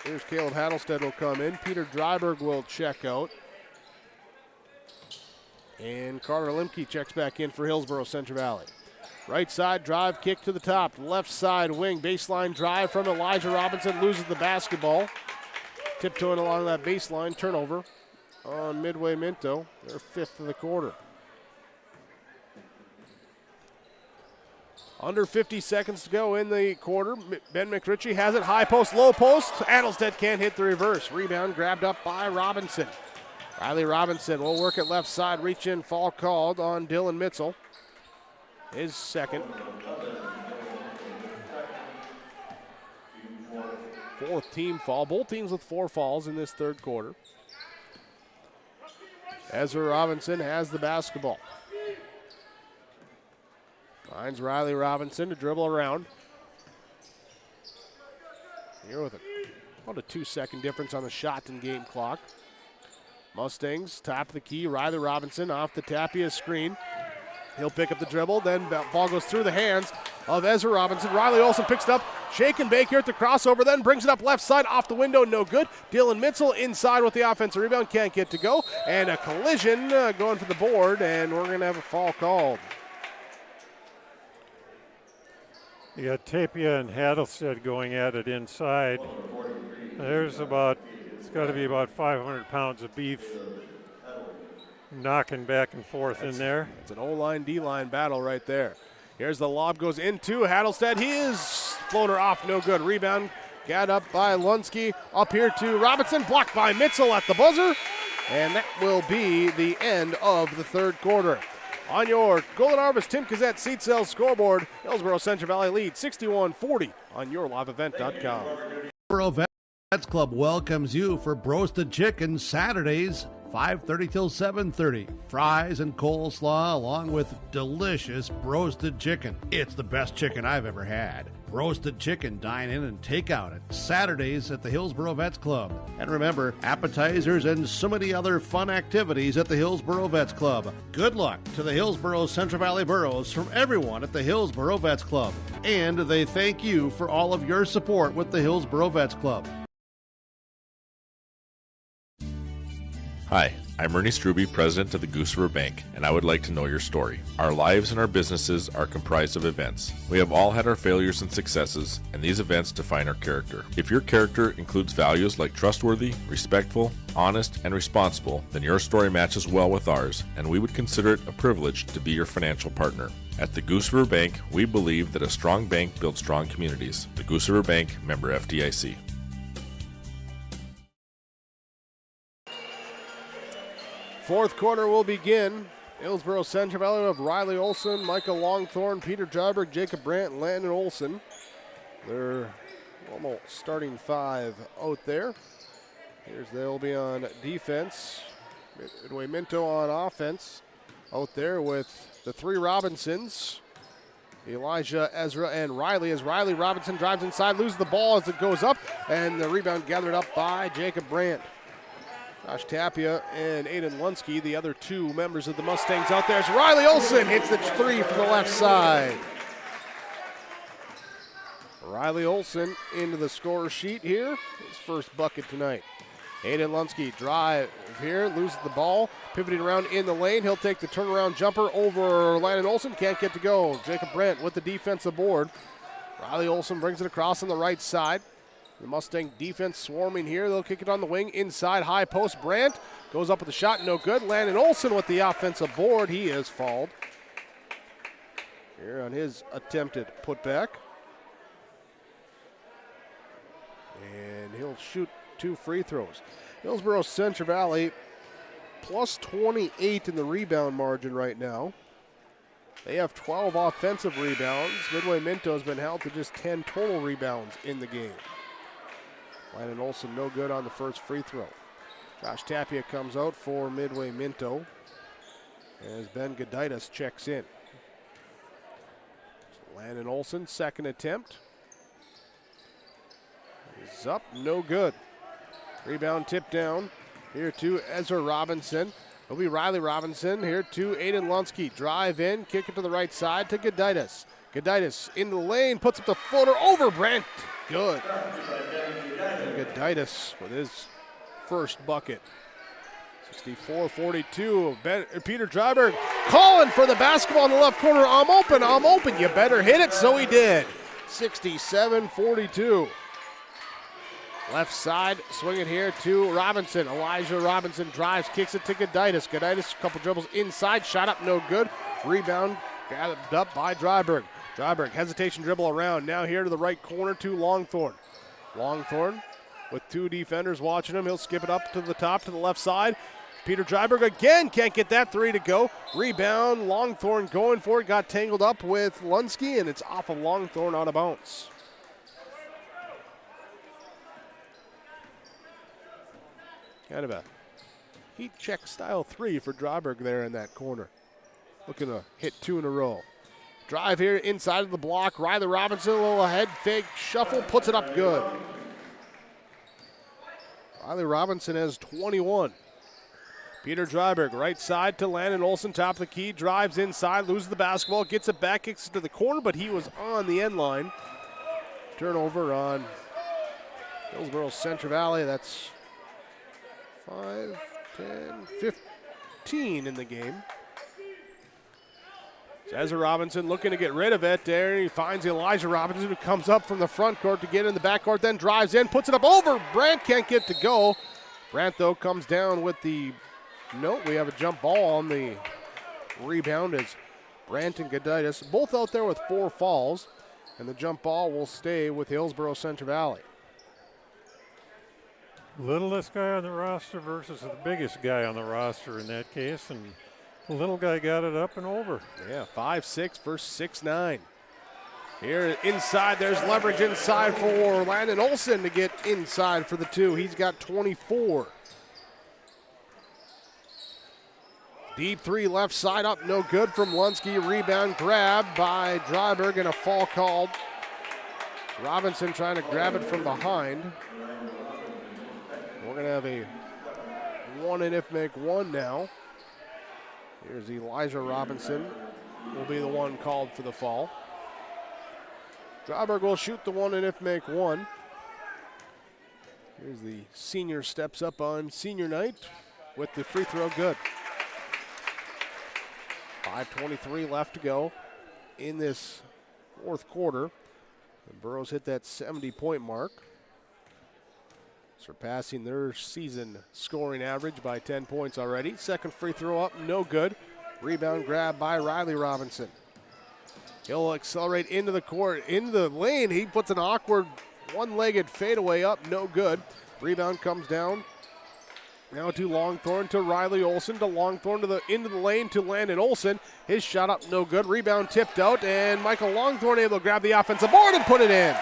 [SPEAKER 1] Here's Caleb Hattelstead will come in. Peter Dryberg will check out. And Carter Limke checks back in for Hillsboro Central Valley. Right side drive, kick to the top. Left side wing, baseline drive from Elijah Robinson. Loses the basketball. Tiptoeing along that baseline, turnover on Midway Minto. Their 5th of the quarter. Under 50 seconds to go in the quarter. Ben McRitchie has it, high post, low post. Adelstead can't hit the reverse. Rebound grabbed up by Robinson. Riley Robinson will work it left side, reach in, fall called on Dylan Mitzel. His second. 4th team foul. Both teams with 4 fouls in this third quarter. Ezra Robinson has the basketball. Finds Riley Robinson to dribble around. Here with about a 2-second difference on the shot and game clock. Mustangs top of the key. Riley Robinson off the Tapia screen. He'll pick up the dribble, then ball goes through the hands of Ezra Robinson. Riley Olson picks it up, shake and bake here at the crossover, then brings it up left side, off the window, no good. Dylan Mitzel inside with the offensive rebound, can't get to go. And a collision going for the board, and we're going to have a foul called.
[SPEAKER 16] You got Tapia and Hattelstead going at it inside. There's it's got to be about 500 pounds of beef knocking back and forth in there.
[SPEAKER 1] It's an O-line, D-line battle right there. Here's the lob, goes into Hattelstead. He is floater off, no good. Rebound, got up by Lunsky. Up here to Robinson, blocked by Mitzel at the buzzer. And that will be the end of the third quarter. On your Golden Harvest Tim Cassette seat sales scoreboard, Hillsboro Central Valley leads 61-40 on yourliveevent.com.
[SPEAKER 6] Hillsboro Vets Club welcomes you for Broasted Chicken Saturdays, 5:30 till 7:30. Fries and coleslaw along with delicious broasted chicken. It's the best chicken I've ever had. Roasted chicken, dine in and take out at Saturdays at the Hillsboro Vets Club. And remember, appetizers and so many other fun activities at the Hillsboro Vets Club. Good luck to the Hillsboro Central Valley Burros from everyone at the Hillsboro Vets Club. And they thank you for all of your support with the Hillsboro Vets Club.
[SPEAKER 13] Hi, I'm Ernie Struby, president of the Goose River Bank, and I would like to know your story. Our lives and our businesses are comprised of events. We have all had our failures and successes, and these events define our character. If your character includes values like trustworthy, respectful, honest, and responsible, then your story matches well with ours, and we would consider it a privilege to be your financial partner. At the Goose River Bank, we believe that a strong bank builds strong communities. The Goose River Bank, member FDIC.
[SPEAKER 1] Fourth quarter will begin. Hillsboro Central Valley of Riley Olson, Michael Longthorne, Peter Jarberg, Jacob Brandt, and Landon Olson. They're almost starting 5 out there. They'll be on defense. Midway Minto on offense. Out there with the 3 Robinsons. Elijah, Ezra, and Riley. As Riley Robinson drives inside, loses the ball as it goes up, and the rebound gathered up by Jacob Brandt. Josh Tapia and Aiden Lunsky, the other 2 members of the Mustangs out there. As Riley Olson hits the 3 from the left side. Riley Olson into the scorer sheet here. His first bucket tonight. Aiden Lunsky drive here, loses the ball, pivoting around in the lane. He'll take the turnaround jumper over Landon Olson. Can't get to go. Jacob Brandt with the defensive board. Riley Olson brings it across on the right side. The Mustang defense swarming here. They'll kick it on the wing. Inside, high post. Brandt goes up with the shot. No good. Landon Olson with the offensive board. He is fouled here on his attempted putback. And he'll shoot 2 free throws. Hillsboro Central Valley plus 28 in the rebound margin right now. They have 12 offensive rebounds. Midway Minto has been held to just 10 total rebounds in the game. Landon Olson no good on the first free throw. Josh Tapia comes out for Midway Minto as Ben Goditis checks in. So Landon Olson, second attempt. Is up, no good. Rebound tip down. Here to Ezra Robinson. It'll be Riley Robinson. Here to Aiden Lunsky. Drive in, kick it to the right side to Goditis. Goditis in the lane, puts up the floater over Brandt. Good. And Goditis with his first bucket. 64-42. Peter Dryberg calling for the basketball in the left corner. I'm open. You better hit it. So he did. 67-42. Left side, swing it here to Robinson. Elijah Robinson drives, kicks it to Goditis. Goditis, a couple dribbles inside, shot up, no good. Rebound gathered up by Dryberg. Dryberg, hesitation dribble around. Now here to the right corner to Longthorne. Longthorne with two defenders watching him. He'll skip it up to the top to the left side. Peter Dryberg again, can't get that three to go. Rebound, Longthorne going for it. Got tangled up with Lunsky, and it's off of Longthorne out of bounds. Kind of a heat check style three for Dryberg there in that corner. Looking to hit two in a row. Drive here inside of the block. Riley Robinson, a little ahead, fake shuffle, puts it up good. Riley Robinson has 21. Peter Dryberg, right side to Landon Olson, top of the key, drives inside, loses the basketball, gets it back, kicks it to the corner, but he was on the end line. Turnover on Hillsboro Central Valley. That's 5, 10, 15 in the game. Ezra Robinson looking to get rid of it there. He finds Elijah Robinson, who comes up from the front court to get in the back court, then drives in, puts it up over. Brandt can't get to go. Brandt, though, comes down with the note. We have a jump ball on the rebound as Brandt and Goditis both out there with 4 fouls, and the jump ball will stay with Hillsboro Central Valley.
[SPEAKER 16] Littlest guy on the roster versus the biggest guy on the roster in that case, and the little guy got it up and over.
[SPEAKER 1] Yeah, 5'6" versus 6'9". Here inside, there's leverage inside for Landon Olson to get inside for the two. He's got 24. Deep three left side up, no good from Lunsky. Rebound grab by Dryberg and a foul called. Robinson trying to grab it from behind. We're going to have a one and if make one now. Here's Elijah Robinson. Will be the one called for the foul. Dryberg will shoot the one and if make one. Here's the senior steps up on senior night with the free throw good. 5:23 left to go in this fourth quarter. The Burros hit that 70-point mark, surpassing their season scoring average by 10 points already. Second free throw up, no good. Rebound grab by Riley Robinson. He'll accelerate into the court, into the lane. He puts an awkward one-legged fadeaway up, no good. Rebound comes down. Now to Longthorne, to Riley Olson, to Longthorne, into the lane to Landon Olson. His shot up, no good. Rebound tipped out, and Michael Longthorne able to grab the offensive board and put it in.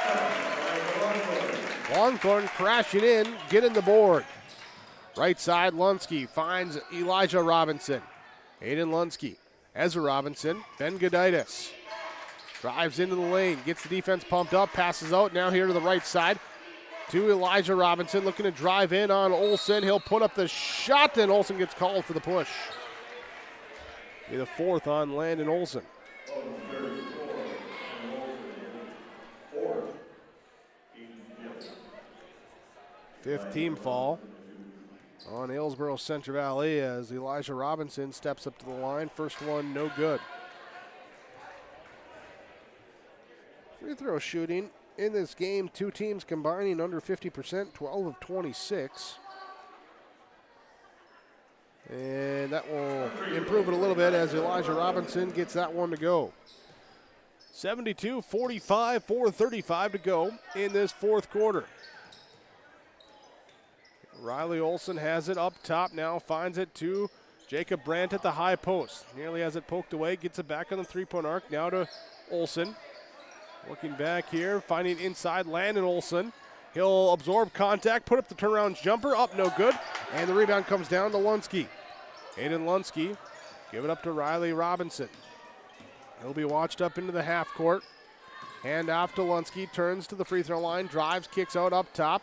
[SPEAKER 1] Longthorne crashing in, getting the board. Right side, Lunsky finds Elijah Robinson. Aiden Lunsky, Ezra Robinson, Ben Goditis. Drives into the lane, gets the defense pumped up, passes out. Now here to the right side to Elijah Robinson, looking to drive in on Olson. He'll put up the shot, and Olson gets called for the push. Be the fourth on Landon Olson. Fifth team foul on Hillsboro Central Valley as Elijah Robinson steps up to the line. First one, no good. Free throw shooting in this game, two teams combining under 50%, 12 of 26. And that will improve it a little bit as Elijah Robinson gets that one to go. 72-45, 4:35 to go in this fourth quarter. Riley Olson has it up top now, finds it to Jacob Brandt at the high post. Nearly has it poked away, gets it back on the three-point arc. Now to Olson. Looking back here, finding inside Landon Olson. He'll absorb contact, put up the turnaround jumper, up no good. And the rebound comes down to Lunsky. Aiden Lunsky, give it up to Riley Robinson. He'll be watched up into the half court. Hand off to Lunsky, turns to the free throw line, drives, kicks out up top.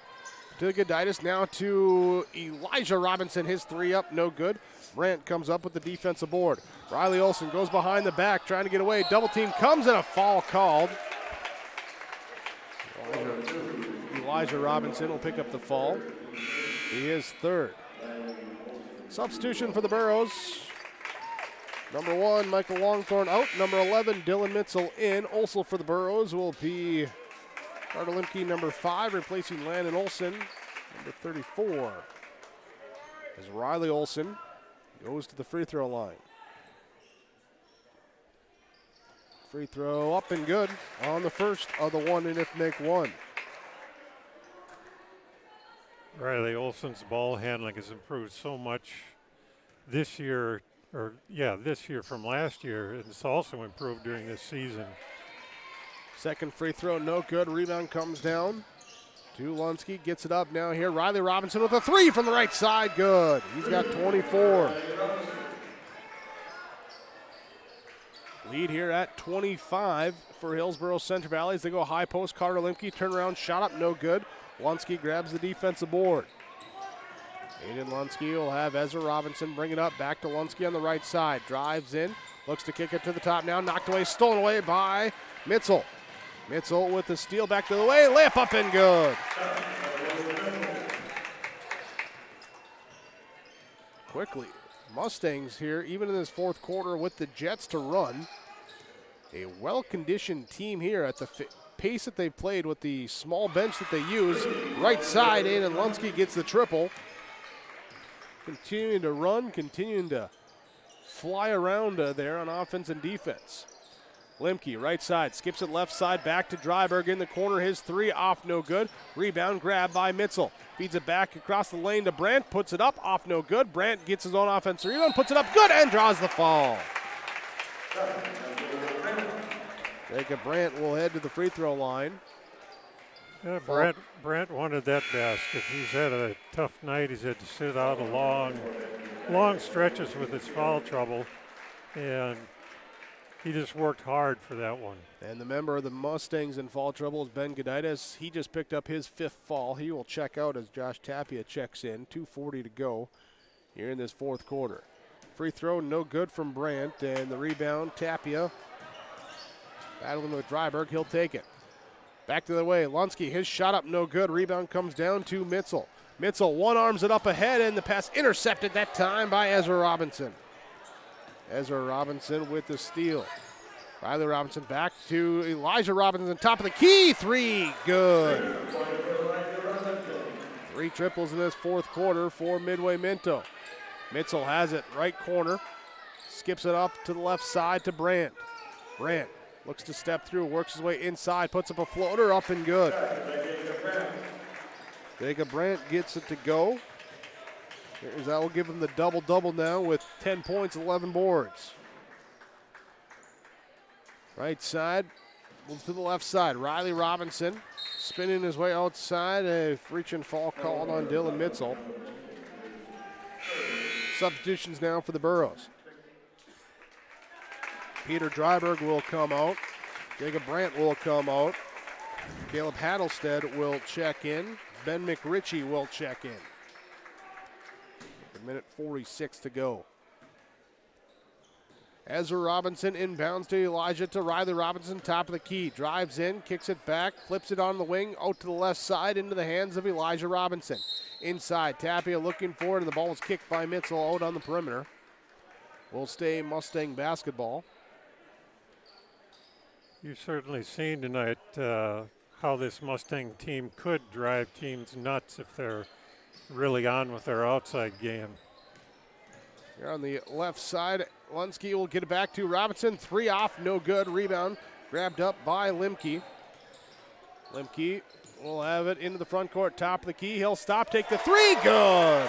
[SPEAKER 1] To Goditis, now to Elijah Robinson. His three up, no good. Brandt comes up with the defensive board. Riley Olsen goes behind the back, trying to get away. Double team comes and a foul called. Elijah Robinson will pick up the fall. He is third. Substitution for the Burros. Number 1, Michael Longthorne out. Number 11, Dylan Mitzel in. Also for the Burros will be Carter Limke, number 5, replacing Landon Olsen, number 34. As Riley Olsen goes to the free throw line. Free throw up and good on the first of the one and if make one.
[SPEAKER 16] Riley Olsen's ball handling has improved so much this year, this year from last year. It's also improved during this season.
[SPEAKER 1] Second free throw, no good. Rebound comes down to Lunsky. Gets it up now here. Riley Robinson with a three from the right side. Good. He's got 24. Lead here at 25 for Hillsboro Central Valley as they go high post. Carter Limke, turnaround shot up, no good. Lunsky grabs the defensive board. Aiden Lunsky will have Ezra Robinson bring it up. Back to Lunsky on the right side. Drives in. Looks to kick it to the top now. Knocked away, stolen away by Mitzel. Mitzel with the steal back to the way. Layup up and good. Quickly, Mustangs here, even in this fourth quarter with the Jets to run. A well-conditioned team here at the pace that they've played with the small bench that they use. Right side, Aiden Lunsky gets the triple. Continuing to run, continuing to fly around there on offense and defense. Limke, right side, skips it left side, back to Dryberg in the corner. His three off, no good. Rebound grab by Mitzel. Feeds it back across the lane to Brandt, puts it up, off, no good. Brandt gets his own offensive rebound, puts it up, good, and draws the fall. Jacob Brandt will head to the free throw line.
[SPEAKER 16] Yeah, Brandt wanted that basket. He's had a tough night. He's had to sit out a long stretches with his foul trouble, and he just worked hard for that one.
[SPEAKER 1] And the member of the Mustangs in foul trouble is Ben Goditis. He just picked up his 5th foul. He will check out as Josh Tapia checks in. 2:40 to go here in this fourth quarter. Free throw, no good from Brandt, and the rebound, Tapia battling with Dryberg. He'll take it. Back to the way, Lunsky, his shot up, no good. Rebound comes down to Mitzel. Mitzel one-arms it up ahead, and the pass intercepted that time by Ezra Robinson. Ezra Robinson with the steal. Riley Robinson back to Elijah Robinson, top of the key, three, good. 3 triples in this fourth quarter for Midway Minto. Mitzel has it, right corner, skips it up to the left side to Brandt. Brandt looks to step through, works his way inside, puts up a floater, up and good. Jacob Brandt gets it to go. That will give him the double-double now with 10 points, 11 boards. Right side, move to the left side. Riley Robinson spinning his way outside. A reach and fall called on Dylan Mitzel. Substitutions now for the Burros. Peter Dryberg will come out. Jacob Brandt will come out. Caleb Hattlestead will check in. Ben McRitchie will check in. A minute 46 to go. Ezra Robinson inbounds to Elijah to Riley Robinson, top of the key. Drives in, kicks it back, flips it on the wing, out to the left side into the hands of Elijah Robinson. Inside, Tapia looking for it, and the ball was kicked by Mitzel out on the perimeter. Will stay Mustang basketball.
[SPEAKER 16] You've certainly seen tonight how this Mustang team could drive teams nuts if they're really on with their outside game.
[SPEAKER 1] Here on the left side, Lunsky will get it back to Robinson. 3 off, no good. Rebound grabbed up by Limke. Limke will have it into the front court, top of the key. He'll stop, take the 3, good.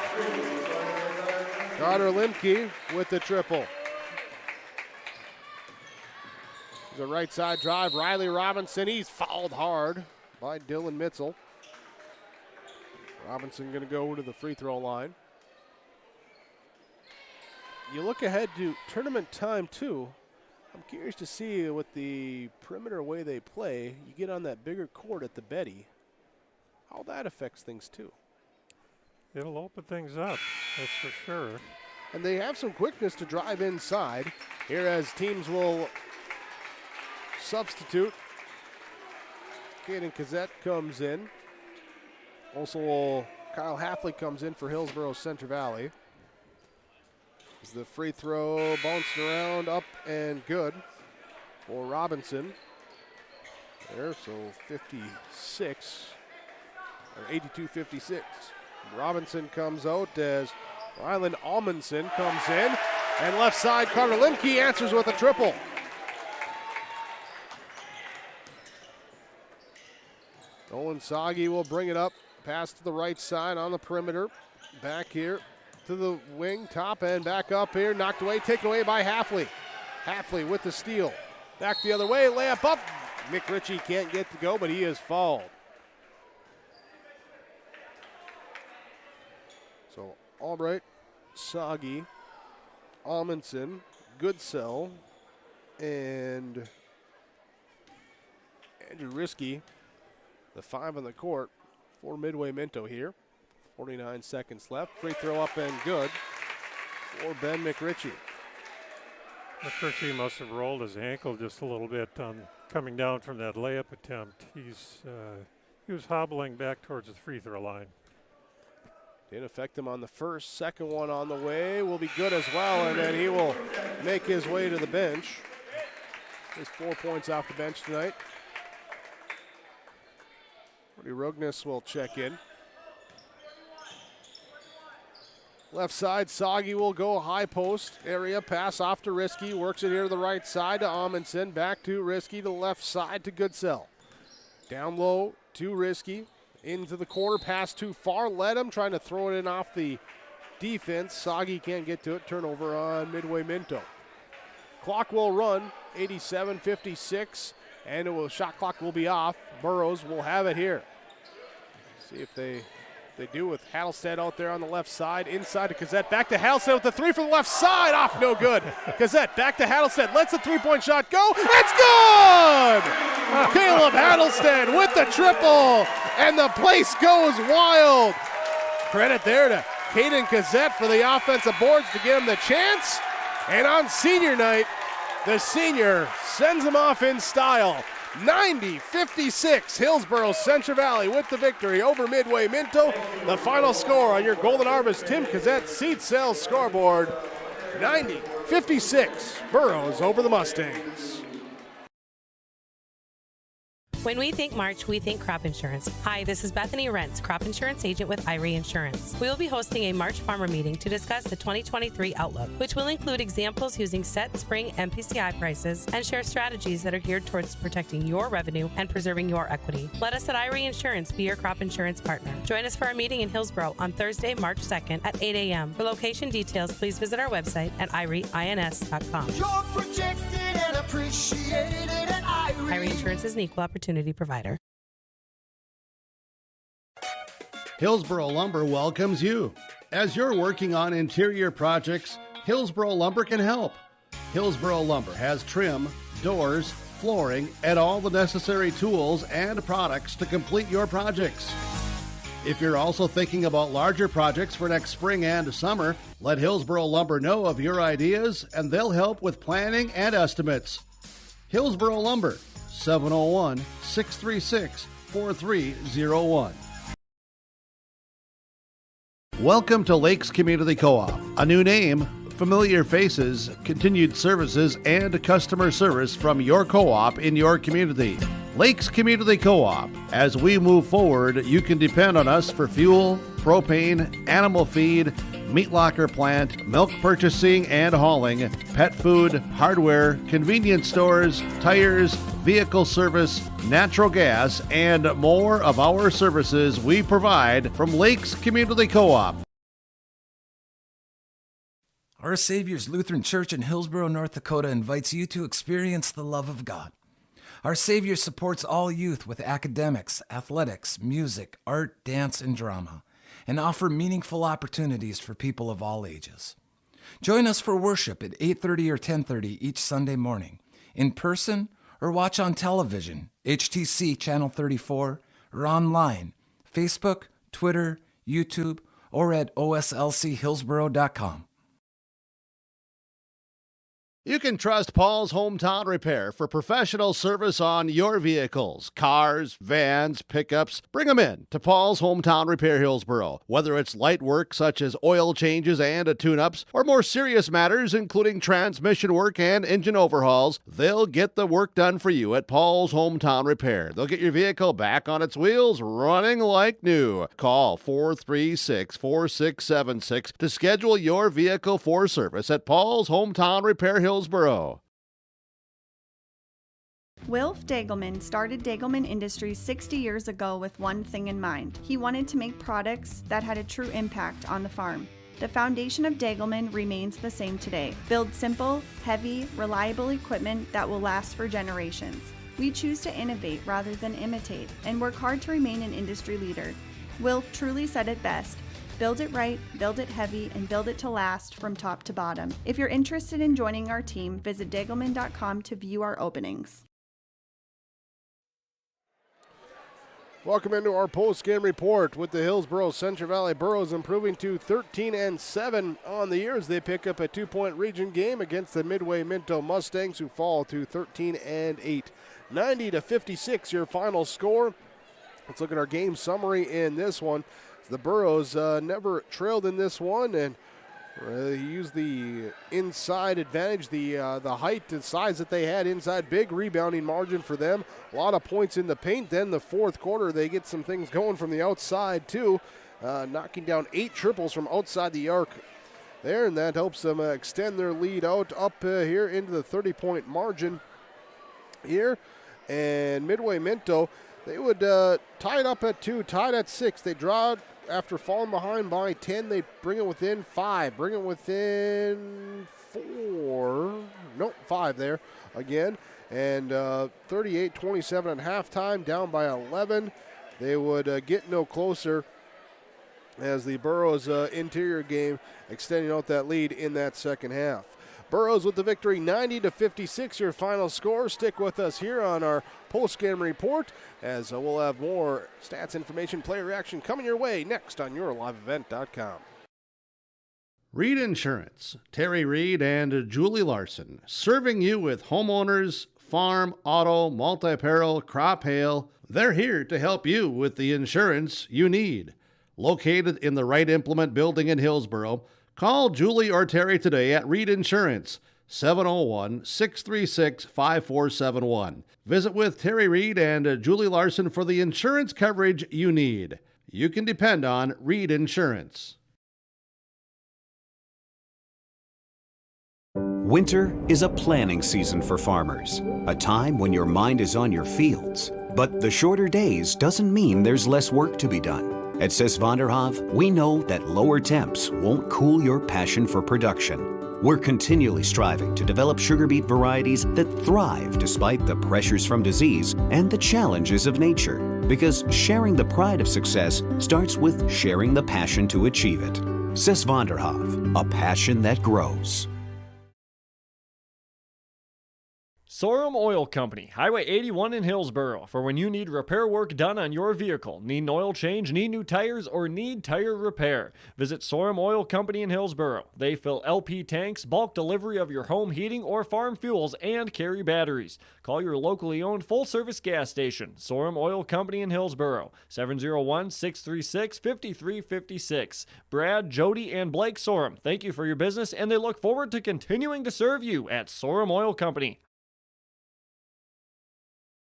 [SPEAKER 1] Carter Limke with the triple. There's a right side drive. Riley Robinson, he's fouled hard by Dylan Mitzel. Robinson going to go to the free throw line. you look ahead to tournament time, too. I'm curious to see with the perimeter way they play, you get on that bigger court at the Betty, how that affects things, too.
[SPEAKER 16] It'll open things up, that's for sure.
[SPEAKER 1] And they have some quickness to drive inside. Here as teams will substitute. Caden Cassette comes in. Also, Kyle Halfley comes in for Hillsboro Central Valley. As the free throw bouncing around, up and good for Robinson. There, so 56, or 82-56. Robinson comes out as Ryland Almondson comes in. And left side, Carter Limke answers with a triple. Nolan Sagi will bring it up. Pass to the right side on the perimeter. Back here to the wing, top end, back up here. Knocked away, taken away by Halfley. Halfley with the steal. Back the other way, layup up. Mick Ritchie can't get to go, but he is fouled. So Albright, Sagi, Amundsen, Goodsell, and Andrew Risky, the 5 on the court for Midway Minto here. 49 seconds left. Free throw up and good for Ben McRitchie.
[SPEAKER 16] McRitchie must have rolled his ankle just a little bit on coming down from that layup attempt. He was hobbling back towards the free throw line.
[SPEAKER 1] Didn't affect him on the first. Second one on the way will be good as well, and then he will make his way to the bench. He's 4 points off the bench tonight. Rudy Rugnes will check in. Left side, Sagi will go high post area, pass off to Risky, works it here to the right side to Amundsen, back to Risky, to the left side to Goodsell. Down low to Risky, into the corner, pass too far, led him, trying to throw it in off the defense. Sagi can't get to it, turnover on Midway Minto. Clock will run, 87-56, and shot clock will be off. Burrows will have it here. See if they do with Hattlestead out there on the left side. Inside to Cassette. Back to Hattlestead with the three from the left side. Off, no good. Cassette back to Hattlestead. Lets the three-point shot go. It's good! Caleb Hattlestead with the triple. And the place goes wild. Credit there to Caden Cassette for the offensive boards to give him the chance. And on senior night, the senior sends him off in style. 90-56, Hillsboro Central Valley with the victory over Midway Minto. The final score on your Golden Harvest Tim Cassette Seed Sales scoreboard, 90-56, Burrows over the Mustangs.
[SPEAKER 14] When we think March, we think crop insurance. Hi, this is Bethany Rentz, crop insurance agent with Irie Insurance. We will be hosting a March farmer meeting to discuss the 2023 outlook, which will include examples using set spring MPCI prices and share strategies that are geared towards protecting your revenue and preserving your equity. Let us at Irie Insurance be your crop insurance partner. Join us for our meeting in Hillsboro on Thursday, March 2nd at 8 a.m. For location details, please visit our website at irieins.com.
[SPEAKER 15] You're protected and appreciated at Irie.
[SPEAKER 14] Irie Insurance is an equal opportunity provider.
[SPEAKER 6] Hillsboro Lumber welcomes you. As you're working on interior projects, Hillsboro Lumber can help. Hillsboro Lumber has trim, doors, flooring, and all the necessary tools and products to complete your projects. If you're also thinking about larger projects for next spring and summer, let Hillsboro Lumber know of your ideas and they'll help with planning and estimates. Hillsboro Lumber, 701-636-4301. Welcome to Lakes Community Co-op. A new name, familiar faces, continued services, and customer service from your co-op in your community. Lakes Community Co-op. As we move forward, you can depend on us for fuel, propane, animal feed, meat locker plant, milk purchasing and hauling, pet food, hardware, convenience stores, tires, vehicle service, natural gas, and more of our services we provide from Lakes Community Co-op.
[SPEAKER 17] Our Savior's Lutheran Church in Hillsboro, North Dakota invites you to experience the love of God. Our Savior supports all youth with academics, athletics, music, art, dance, and drama, and offer meaningful opportunities for people of all ages. Join us for worship at 8:30 or 10:30 each Sunday morning, in person or watch on television, HTC Channel 34, or online, Facebook, Twitter, YouTube, or at oslchillsboro.com.
[SPEAKER 6] You can trust Paul's Hometown Repair for professional service on your vehicles, cars, vans, pickups. Bring them in to Paul's Hometown Repair Hillsboro. Whether it's light work such as oil changes and tune-ups, or more serious matters including transmission work and engine overhauls, they'll get the work done for you at Paul's Hometown Repair. They'll get your vehicle back on its wheels, running like new. Call 436-4676 to schedule your vehicle for service at Paul's Hometown Repair Hillsboro.
[SPEAKER 2] Wilf Dagelman started Dagelman Industries 60 years ago with one thing in mind. He wanted to make products that had a true impact on the farm. The foundation of Dagelman remains the same today. Build simple, heavy, reliable equipment that will last for generations. We choose to innovate rather than imitate and work hard to remain an industry leader. Wilf truly said it best. Build it right, build it heavy, and build it to last from top to bottom. If you're interested in joining our team, visit Dagelman.com to view our openings.
[SPEAKER 1] Welcome into our post-game report with the Hillsboro Central Valley Burros improving to 13-7 on the year as they pick up a 2-point region game against the Midway Minto Mustangs, who fall to 13-8. 90-56 your final score. Let's look at our game summary in this one. The Burros never trailed in this one, and used the inside advantage, the height and size that they had inside. Big rebounding margin for them. A lot of points in the paint. Then the fourth quarter, they get some things going from the outside too, knocking down 8 triples from outside the arc there, and that helps them extend their lead out up here into the 30-point margin here. And Midway Minto, they would tie it up at 2, tied at 6. They draw after falling behind by 10. They bring it within 5, bring it within 4. Nope, 5 there again. And 38-27 at halftime, down by 11. They would get no closer as the Burros interior game extending out that lead in that second half. Burros with the victory, 90-56 your final score. Stick with us here on our post-game report as we'll have more stats, information, player reaction coming your way next on YourLiveEvent.com.
[SPEAKER 6] Reed Insurance, Terry Reed and Julie Larson, serving you with homeowners, farm, auto, multi-peril, crop hail. They're here to help you with the insurance you need. Located in the Wright Implement Building in Hillsboro, call Julie or Terry today at Reed Insurance, 701-636-5471. Visit with Terry Reed and Julie Larson for the insurance coverage you need. You can depend on Reed Insurance.
[SPEAKER 18] Winter is a planning season for farmers, a time when your mind is on your fields. But the shorter days doesn't mean there's less work to be done. At Sis van der Haaf, we know that lower temps won't cool your passion for production. We're continually striving to develop sugar beet varieties that thrive despite the pressures from disease and the challenges of nature. Because sharing the pride of success starts with sharing the passion to achieve it. Sis van der Haaf, a passion that grows.
[SPEAKER 19] Sorum Oil Company, Highway 81 in Hillsboro, for when you need repair work done on your vehicle, need an oil change, need new tires, or need tire repair. Visit Sorum Oil Company in Hillsboro. They fill LP tanks, bulk delivery of your home heating or farm fuels, and carry batteries. Call your locally owned full-service gas station, Sorum Oil Company in Hillsboro, 701-636-5356. Brad, Jody, and Blake Sorum, thank you for your business, and they look forward to continuing to serve you at Sorum Oil Company.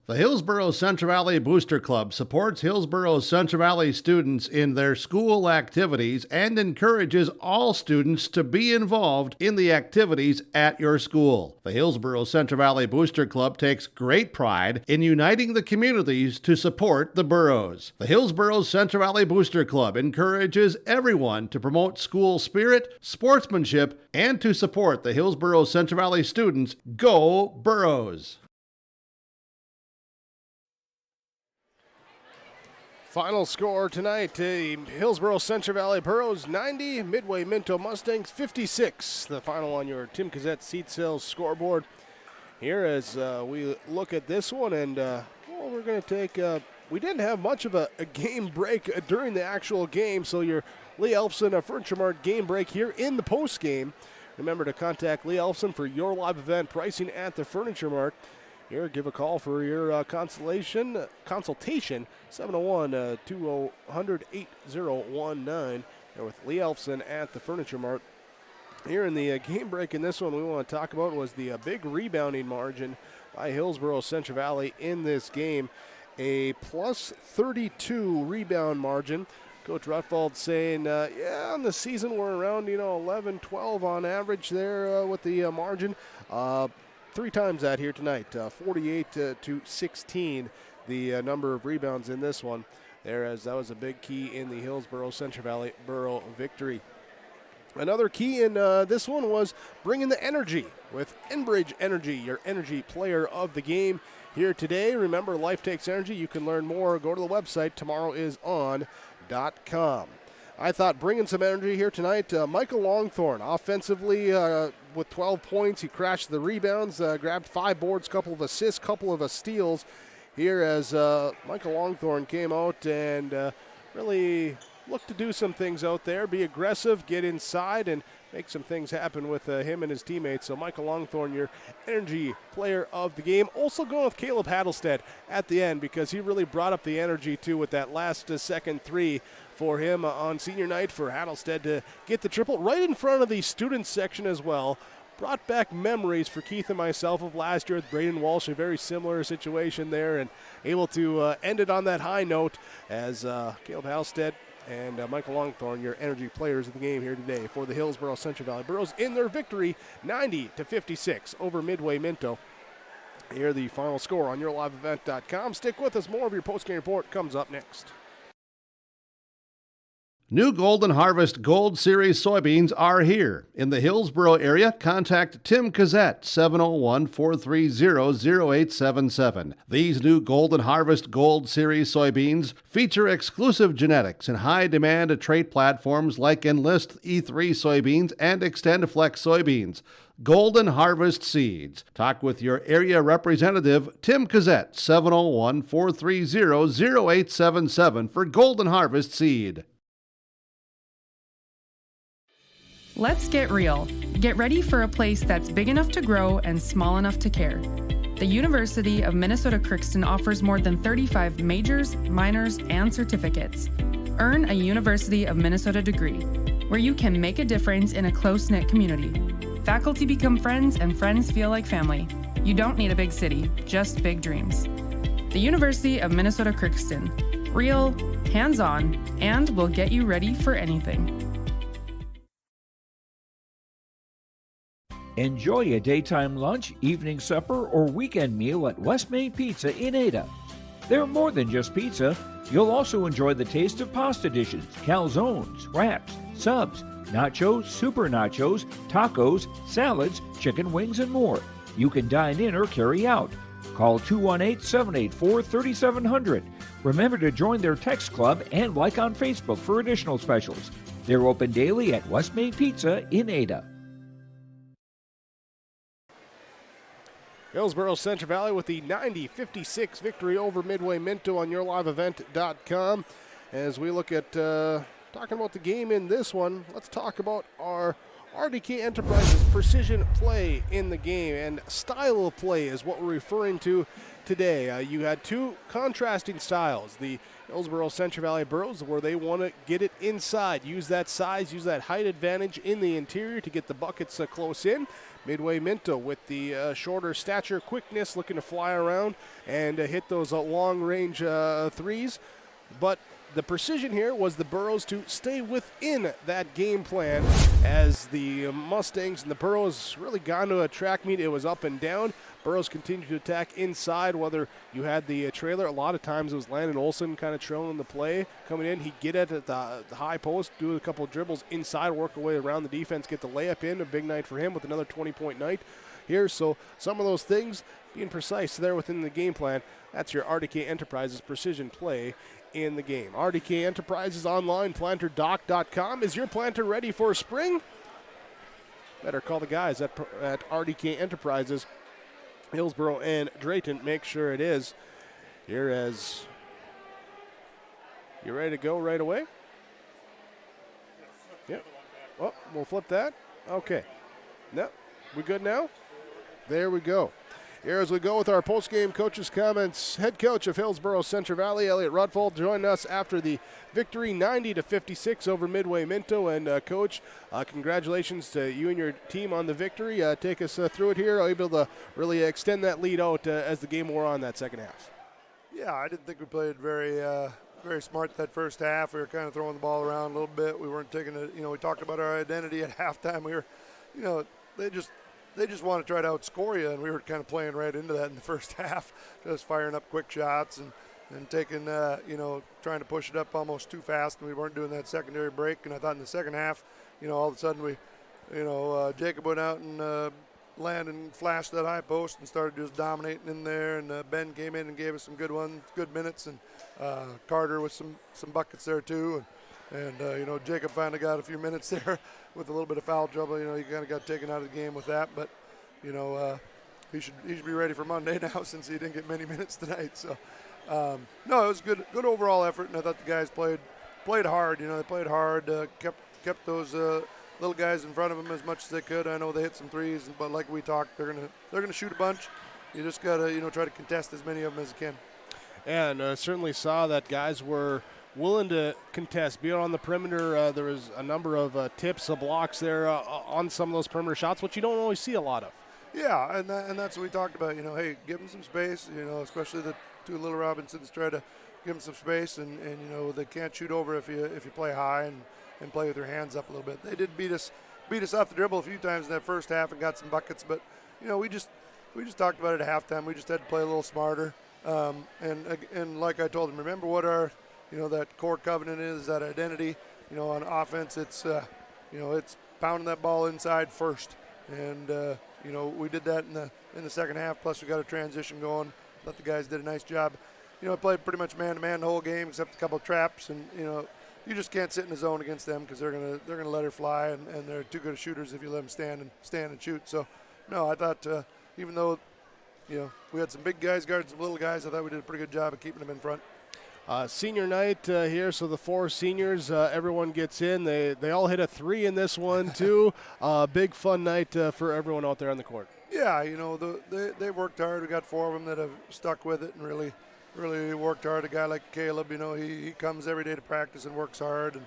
[SPEAKER 6] The Hillsboro Central Valley Booster Club supports Hillsboro Central Valley students in their school activities and encourages all students to be involved in the activities at your school. The Hillsboro Central Valley Booster Club takes great pride in uniting the communities to support the Burros. The Hillsboro Central Valley Booster Club encourages everyone to promote school spirit, sportsmanship, and to support the Hillsboro Central Valley students. Go Burros!
[SPEAKER 1] Final score tonight, Hillsboro Central Valley Burros 90, Midway Minto Mustangs 56. The final on your Tim Cassette Seat Sales scoreboard. Here as we look at this one, and we're going to take, we didn't have much of a game break during the actual game, so your Lee Elfson Furniture Mart game break here in the post game. Remember to contact Lee Elfson for your live event pricing at the Furniture Mart. Here, give a call for your consultation, 701-200-8019. There with Lee Elfson at the Furniture Mart. Here in the game break in this one, we want to talk about was the big rebounding margin by Hillsboro Central Valley in this game. A plus 32 rebound margin. Coach Rutfald saying, on the season we're around, 11, 12 on average there with the margin. 3 times that here tonight, 48 to 16, the number of rebounds in this one. There, as that was a big key in the Hillsboro Central Valley Borough victory. Another key in this one was bringing the energy with Enbridge Energy, your energy player of the game here today. Remember, Life Takes Energy. You can learn more. Go to the website, tomorrowison.com. I thought bringing some energy here tonight, Michael Longthorne, offensively with 12 points. He crashed the rebounds, grabbed 5 boards, couple of assists, couple of steals here as Michael Longthorne came out and really looked to do some things out there, be aggressive, get inside, and make some things happen with him and his teammates. So Michael Longthorne, your energy player of the game. Also going with Caleb Hattlestead at the end because he really brought up the energy too with that last second 3 for him on senior night for Hattlestead to get the triple right in front of the student section as well. Brought back memories for Keith and myself of last year with Braden Walsh, a very similar situation there, and able to end it on that high note as Caleb Hattlestead and Michael Longthorne, your energy players of the game here today for the Hillsboro Central Valley Burros in their victory 90-56 over Midway Minto. Here the final score on yourliveevent.com. Stick with us. More of your postgame report comes up next.
[SPEAKER 6] New Golden Harvest Gold Series soybeans are here. In the Hillsboro area, contact Tim Cassette, 701-430-0877. These new Golden Harvest Gold Series soybeans feature exclusive genetics and high-demand trait platforms like Enlist E3 soybeans and XtendFlex soybeans. Golden Harvest Seeds. Talk with your area representative, Tim Cassette, 701-430-0877 for Golden Harvest Seed.
[SPEAKER 3] Let's get real. Get ready for a place that's big enough to grow and small enough to care. The University of Minnesota Crookston offers more than 35 majors, minors, and certificates. Earn a University of Minnesota degree, where you can make a difference in a close-knit community. Faculty become friends and friends feel like family. You don't need a big city, just big dreams. The University of Minnesota Crookston. Real, hands-on, and will get you ready for anything.
[SPEAKER 10] Enjoy a daytime lunch, evening supper, or weekend meal at West Main Pizza in Ada. They're more than just pizza. You'll also enjoy the taste of pasta dishes, calzones, wraps, subs, nachos, super nachos, tacos, salads, chicken wings, and more. You can dine in or carry out. Call 218-784-3700. Remember to join their text club and like on Facebook for additional specials. They're open daily at West Main Pizza in Ada.
[SPEAKER 1] Hillsboro Central Valley with the 90-56 victory over Midway Minto on yourliveevent.com. As we look at talking about the game in this one, let's talk about our RDK Enterprises precision play in the game, and style of play is what we're referring to today. You had 2 contrasting styles. The Hillsboro Central Valley Burros, where they want to get it inside, use that size, use that height advantage in the interior to get the buckets close in. Midway Minto with the shorter stature, quickness, looking to fly around and hit those long-range threes. But the precision here was the Burros to stay within that game plan, as the Mustangs and the Burros really gone to a track meet. It was up and down. Burros continued to attack inside, whether you had the trailer. A lot of times it was Landon Olson kind of trailing the play. Coming in, he'd get it at the high post, do a couple of dribbles inside, work away around the defense, get the layup in. A big night for him with another 20-point night here. So some of those things being precise there within the game plan. That's your RDK Enterprises precision play in the game. RDK Enterprises online, planterdoc.com. Is your planter ready for spring? Better call the guys at RDK Enterprises, Hillsboro and Drayton. Make sure it is. Here as you ready to go right away? Yep. Oh, we'll flip that. Okay. Yep. We good now? There we go. Here as we go with our post-game coaches' comments, head coach of Hillsboro Central Valley, Elliot Rudfold, joined us after the victory 90-56 over Midway Minto. And Coach, congratulations to you and your team on the victory. Take us through it here. Able to really extend that lead out as the game wore on that second half.
[SPEAKER 4] Yeah, I didn't think we played very smart that first half. We were kind of throwing the ball around a little bit. We weren't taking it. We talked about our identity at halftime. We were, they just want to try to outscore you, and we were kind of playing right into that in the first half, just firing up quick shots and taking, trying to push it up almost too fast, and we weren't doing that secondary break. And I thought in the second half, all of a sudden we, Jacob went out and Landon flashed that high post and started just dominating in there, and Ben came in and gave us some good minutes, and Carter with some buckets there too. And Jacob finally got a few minutes there with a little bit of foul trouble. He kind of got taken out of the game with that, but he should be ready for Monday now since he didn't get many minutes tonight. So no, it was good overall effort, and I thought the guys played hard. They played hard, kept those little guys in front of them as much as they could. I know they hit some threes, but like we talked, they're gonna shoot a bunch. You just gotta try to contest as many of them as you can.
[SPEAKER 1] And certainly saw that guys were willing to contest, be on the perimeter. There was a number of tips, blocks there on some of those perimeter shots, which you don't always see a lot of.
[SPEAKER 4] Yeah, and that's what we talked about. Hey, give them some space. Especially the two Little Robinsons try to give them some space, and they can't shoot over if you play high and play with your hands up a little bit. They did beat us off the dribble a few times in that first half and got some buckets, but we just talked about it at halftime. We just had to play a little smarter. And like I told them, remember what our that core covenant is, that identity. On offense, it's it's pounding that ball inside first, and we did that in the second half. Plus, we got a transition going. Thought the guys did a nice job. I played pretty much man-to-man the whole game except a couple of traps, and you just can't sit in the zone against them because they're gonna let her fly, and they're too good of shooters if you let them stand and shoot. So, no, I thought even though we had some big guys guarding some little guys, I thought we did a pretty good job of keeping them in front.
[SPEAKER 1] Senior night here, so the four seniors, everyone gets in. They all hit a three in this one too. Big fun night for everyone out there on the court.
[SPEAKER 4] Yeah, they worked hard. We got four of them that have stuck with it and really worked hard. A guy like Caleb, he comes every day to practice and works hard,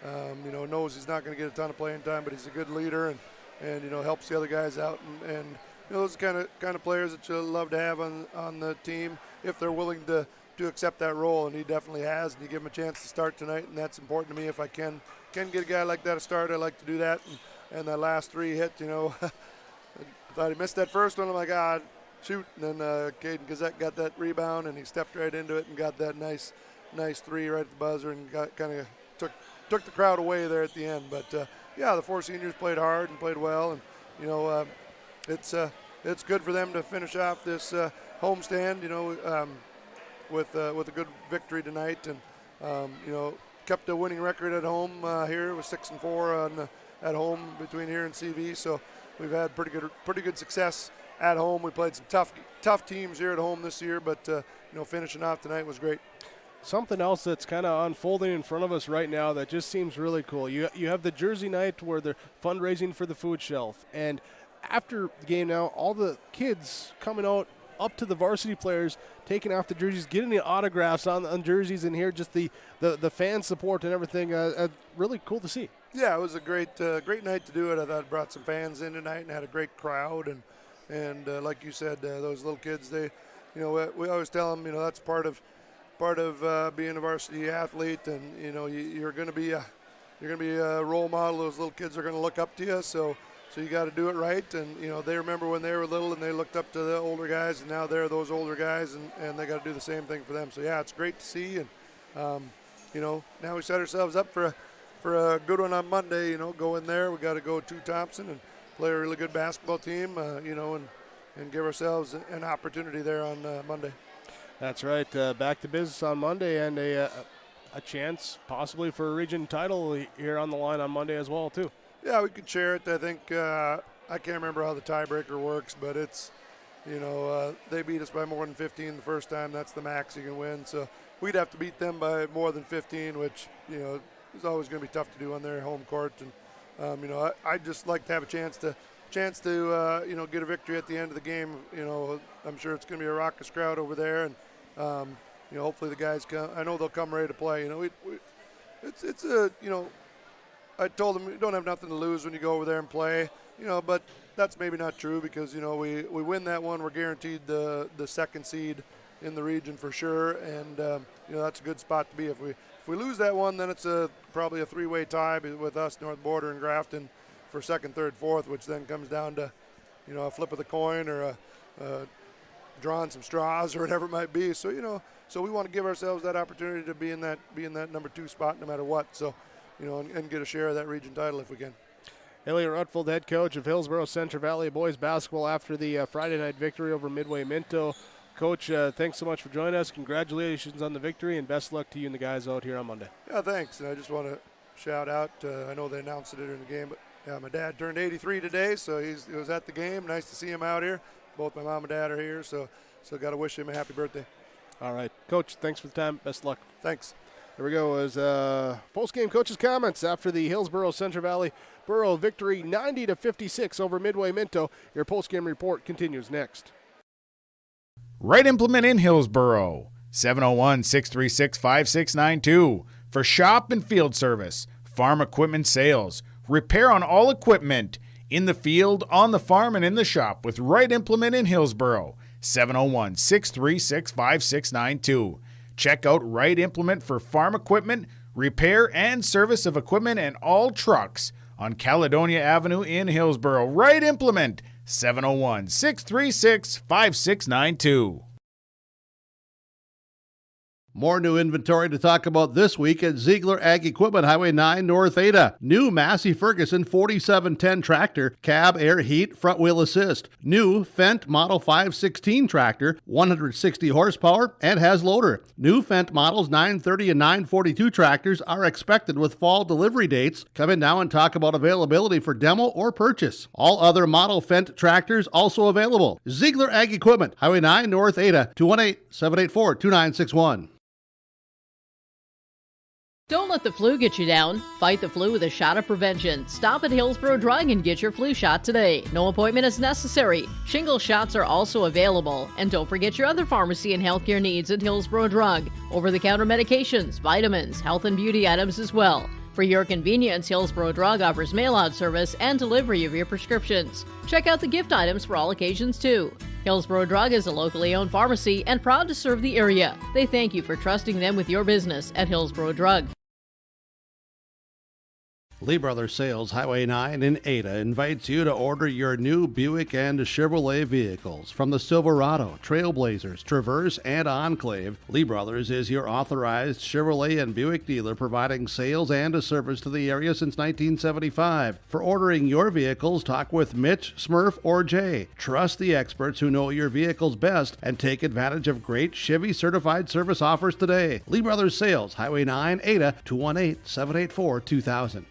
[SPEAKER 4] and knows he's not going to get a ton of playing time, but he's a good leader and helps the other guys out, and those kind of players that you love to have on the team if they're willing to accept that role, and he definitely has, and you give him a chance to start tonight, and that's important to me. If I can get a guy like that a start, I like to do that, and that last three hit, I thought he missed that first one. I'm like, shoot, and then Caden Gazette got that rebound, and he stepped right into it and got that nice three right at the buzzer, and kind of took the crowd away there at the end. But yeah, the four seniors played hard and played well, and it's good for them to finish off this homestand, with a good victory tonight, and kept a winning record at home here. It was 6-4 at home between here and CV, so we've had pretty good success at home. We played some tough teams here at home this year, but finishing off tonight was great.
[SPEAKER 1] Something else that's kind of unfolding in front of us right now that just seems really cool. You have the Jersey night where they're fundraising for the food shelf, and after the game now, all the kids coming out up to the varsity players, taking off the jerseys, getting the autographs on jerseys, and here just the fan support and everything. Really cool to see.
[SPEAKER 4] Yeah, it was a great night to do it. I thought it brought some fans in tonight and had a great crowd, and like you said, those little kids, we always tell them, that's part of being a varsity athlete, and you're going to be a role model. Those little kids are going to look up to you, so you got to do it right. And they remember when they were little and they looked up to the older guys, and now they're those older guys, and they got to do the same thing for them. So yeah, it's great to see, and now we set ourselves up for a good one on Monday. Go in there, we got to go to Thompson and play a really good basketball team, and give ourselves an opportunity there on Monday.
[SPEAKER 1] That's right. Back to business on Monday, and a chance possibly for a region title here on the line on Monday as well, too.
[SPEAKER 4] Yeah, we could share it. I think I can't remember how the tiebreaker works, but it's, they beat us by more than 15 the first time. That's the max you can win. So we'd have to beat them by more than 15, which, is always going to be tough to do on their home court. And, I'd just like to have a chance to get a victory at the end of the game. I'm sure it's going to be a raucous crowd over there. And, hopefully the guys come. I know they'll come ready to play. I told them we don't have nothing to lose when you go over there and play, but that's maybe not true because, we win that one, we're guaranteed the second seed in the region for sure. And, that's a good spot to be. If we lose that one, then it's probably a three-way tie with us, North Border, and Grafton for second, third, fourth, which then comes down to, a flip of the coin or drawing some straws or whatever it might be. So, so we want to give ourselves that opportunity to be in that number 2 spot no matter what. So, and get a share of that region title if we can.
[SPEAKER 1] Elliot Rutfeld, head coach of Hillsboro Central Valley boys basketball after the Friday night victory over Midway Minto. Coach, thanks so much for joining us. Congratulations on the victory, and best luck to you and the guys out here on Monday.
[SPEAKER 4] Yeah, thanks. And I just want to shout out, I know they announced it during the game, but my dad turned 83 today, so he was at the game. Nice to see him out here. Both my mom and dad are here, so got to wish him a happy birthday.
[SPEAKER 1] All right. Coach, thanks for the time. Best luck.
[SPEAKER 4] Thanks.
[SPEAKER 1] There we go. As post-game coaches' comments after the Hillsboro Central Valley Borough victory 90-56 over Midway Minto. Your post-game report continues next.
[SPEAKER 20] Right Implement in Hillsboro, 701-636-5692. For shop and field service, farm equipment sales, repair on all equipment, in the field, on the farm, and in the shop with Right Implement in Hillsboro, 701-636-5692. Check out Right Implement for farm equipment, repair and service of equipment and all trucks on Caledonia Avenue in Hillsboro. Right Implement, 701-636-5692.
[SPEAKER 6] More new inventory to talk about this week at Ziegler Ag Equipment, Highway 9 North Ada. New Massey Ferguson 4710 tractor, cab, air, heat, front wheel assist. New Fendt Model 516 tractor, 160 horsepower, and has loader. New Fendt Models 930 and 942 tractors are expected with fall delivery dates. Come in now and talk about availability for demo or purchase. All other model Fendt tractors also available. Ziegler Ag Equipment, Highway 9 North Ada, 218-784-2961.
[SPEAKER 7] Don't let the flu get you down. Fight the flu with a shot of prevention. Stop at Hillsboro Drug and get your flu shot today. No appointment is necessary. Shingle shots are also available. And don't forget your other pharmacy and healthcare needs at Hillsboro Drug. Over-the-counter medications, vitamins, health and beauty items as well. For your convenience, Hillsboro Drug offers mail-out service and delivery of your prescriptions. Check out the gift items for all occasions, too. Hillsboro Drug is a locally owned pharmacy and proud to serve the area. They thank you for trusting them with your business at Hillsboro Drug.
[SPEAKER 6] Lee Brothers Sales, Highway 9 in Ada, invites you to order your new Buick and Chevrolet vehicles. From the Silverado, Trailblazers, Traverse, and Enclave, Lee Brothers is your authorized Chevrolet and Buick dealer, providing sales and a service to the area since 1975. For ordering your vehicles, talk with Mitch, Smurf, or Jay. Trust the experts who know your vehicles best and take advantage of great Chevy certified service offers today. Lee Brothers Sales, Highway 9, Ada, 218-784-2000.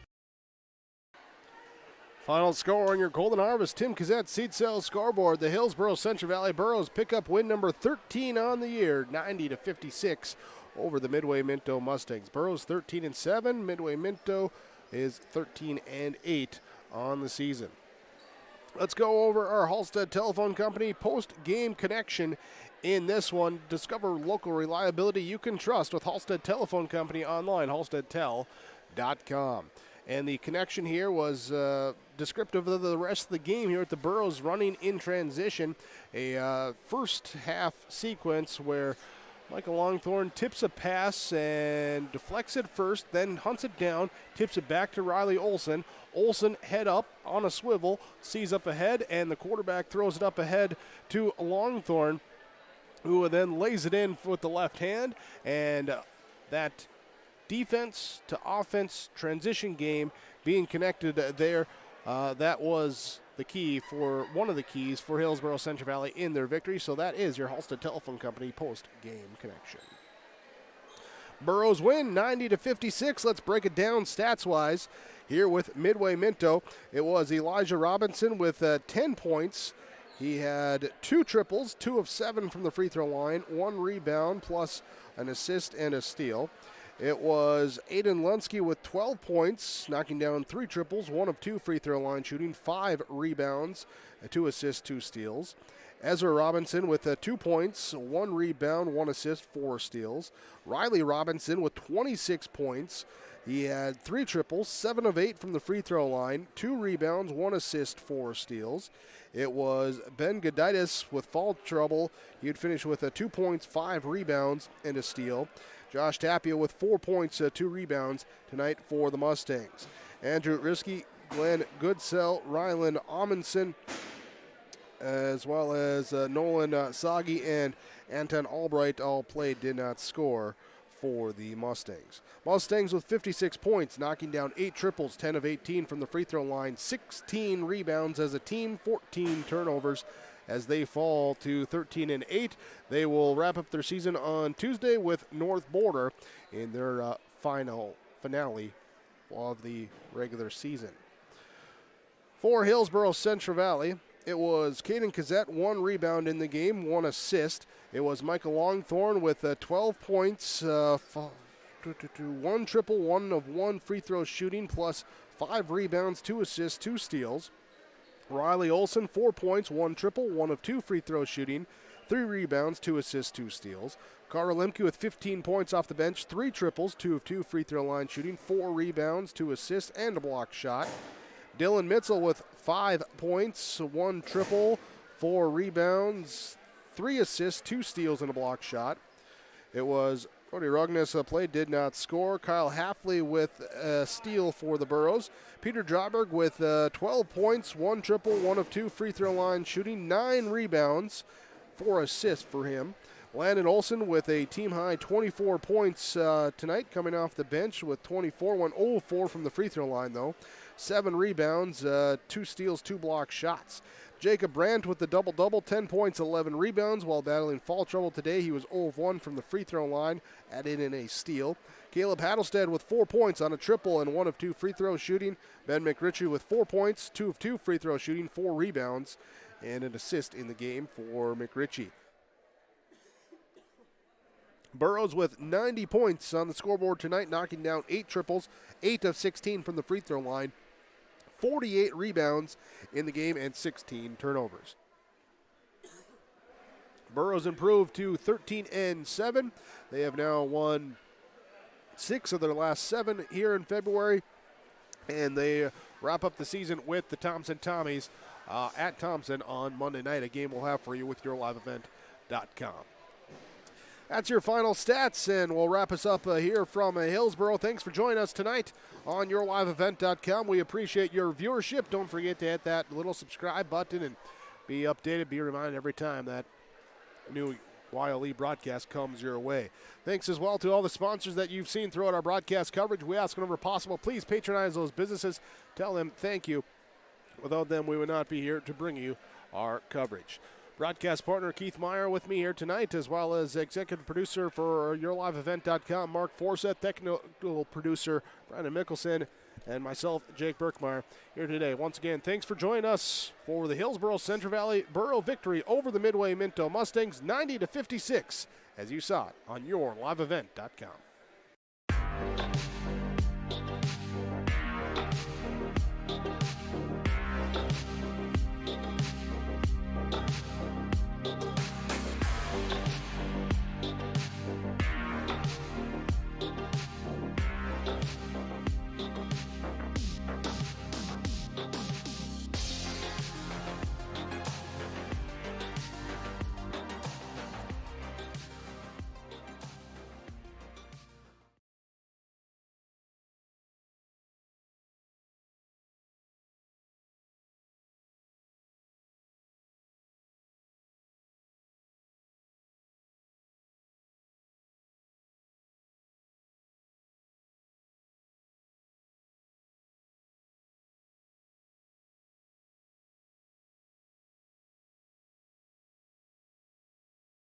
[SPEAKER 1] Final score on your Golden Harvest Tim Kazette Seed Sales scoreboard. The Hillsboro Central Valley Burros pick up win number 13 on the year, 90-56 over the Midway Minto Mustangs. Burros 13-7. Midway Minto is 13-8 on the season. Let's go over our Halstead Telephone Company post-game connection in this one. Discover local reliability you can trust with Halstead Telephone Company online, halsteadtel.com. And the connection here was descriptive of the rest of the game here with the Burros running in transition. A first half sequence where Michael Longthorne tips a pass and deflects it first, then hunts it down, tips it back to Riley Olson. Olson head up on a swivel, sees up ahead, and the quarterback throws it up ahead to Longthorne, who then lays it in with the left hand. And that defense to offense transition game being connected there that was the key for one of the keys for Hillsboro Central Valley in their victory. So that is your Halstead Telephone Company post-game connection. Burrows win 90-56. Let's break it down stats-wise here with Midway Minto. It was Elijah Robinson with 10 points. He had 2 triples, 2 of 7 from the free throw line, 1 rebound plus an assist and a steal. It was Aiden Lunsky with 12 points, knocking down 3 triples, 1 of 2 free throw line shooting, 5 rebounds, 2 assists, 2 steals. Ezra Robinson with 2 points, 1 rebound, 1 assist, 4 steals. Riley Robinson with 26 points. He had 3 triples, 7 of 8 from the free throw line, 2 rebounds, 1 assist, 4 steals. It was Ben Goditis with foul trouble. He would finish with 2 points, 5 rebounds, and a steal. Josh Tapia with 4 points, 2 rebounds tonight for the Mustangs. Andrew Risky, Glenn Goodsell, Rylan Amundsen, as well as Nolan Sagi and Anton Albright all played, did not score for the Mustangs. Mustangs with 56 points, knocking down 8 triples, 10 of 18 from the free throw line, 16 rebounds as a team, 14 turnovers as they fall to 13-8. They will wrap up their season on Tuesday with North Border in their finale of the regular season. For Hillsboro Central Valley, it was Caden Cazzette, 1 rebound in the game, 1 assist. It was Michael Longthorne with 12 points, 1 triple, 1 of 1 free throw shooting, plus 5 rebounds, 2 assists, 2 steals. Riley Olson, 4 points, 1 triple, 1 of 2 free throw shooting, 3 rebounds, 2 assists, 2 steals. Carter Lemke with 15 points off the bench, 3 triples, 2 of 2 free throw line shooting, 4 rebounds, 2 assists, and a block shot. Dylan Mitzel with 5 points, 1 triple, 4 rebounds, 3 assists, 2 steals, and a block shot. It was Cody Rugnes played, did not score. Kyle Halfley with a steal for the Burros. Peter Drawberg with 12 points, 1 triple, 1 of 2 free throw line shooting, 9 rebounds, 4 assists for him. Landon Olson with a team-high 24 points tonight, coming off the bench with 24, 1 0-4 from the free throw line, though. 7 rebounds, 2 steals, 2 block shots. Jacob Brandt with the double-double, 10 points, 11 rebounds. While battling foul trouble today, he was 0-1 from the free throw line, added in a steal. Caleb Hattelstead with 4 points on a triple and 1 of 2 free throw shooting. Ben McRitchie with 4 points, 2 of 2 free throw shooting, 4 rebounds, and an assist in the game for McRitchie. Burrows with 90 points on the scoreboard tonight, knocking down 8 triples, 8 of 16 from the free throw line, 48 rebounds in the game, and 16 turnovers. Burrows improved to 13-7. They have now won 6 of their last 7 here in February, and they wrap up the season with the Thompson Tommies at Thompson on Monday night, a game we'll have for you with yourliveevent.com. That's your final stats, and we'll wrap us up here from Hillsboro. Thanks for joining us tonight on yourliveevent.com. We appreciate your viewership. Don't forget to hit that little subscribe button and be updated, be reminded every time that new YLE broadcast comes your way. Thanks as well to all the sponsors that you've seen throughout our broadcast coverage. We ask whenever possible, please patronize those businesses. Tell them thank you. Without them, we would not be here to bring you our coverage. Broadcast partner Keith Meyer with me here tonight, as well as executive producer for yourliveevent.com, Mark Forsett, technical producer Brandon Mickelson, and myself, Jake Berkmeyer, here today. Once again, thanks for joining us for the Hillsboro Central Valley Borough victory over the Midway Minto Mustangs, 90-56, as you saw it on yourliveevent.com.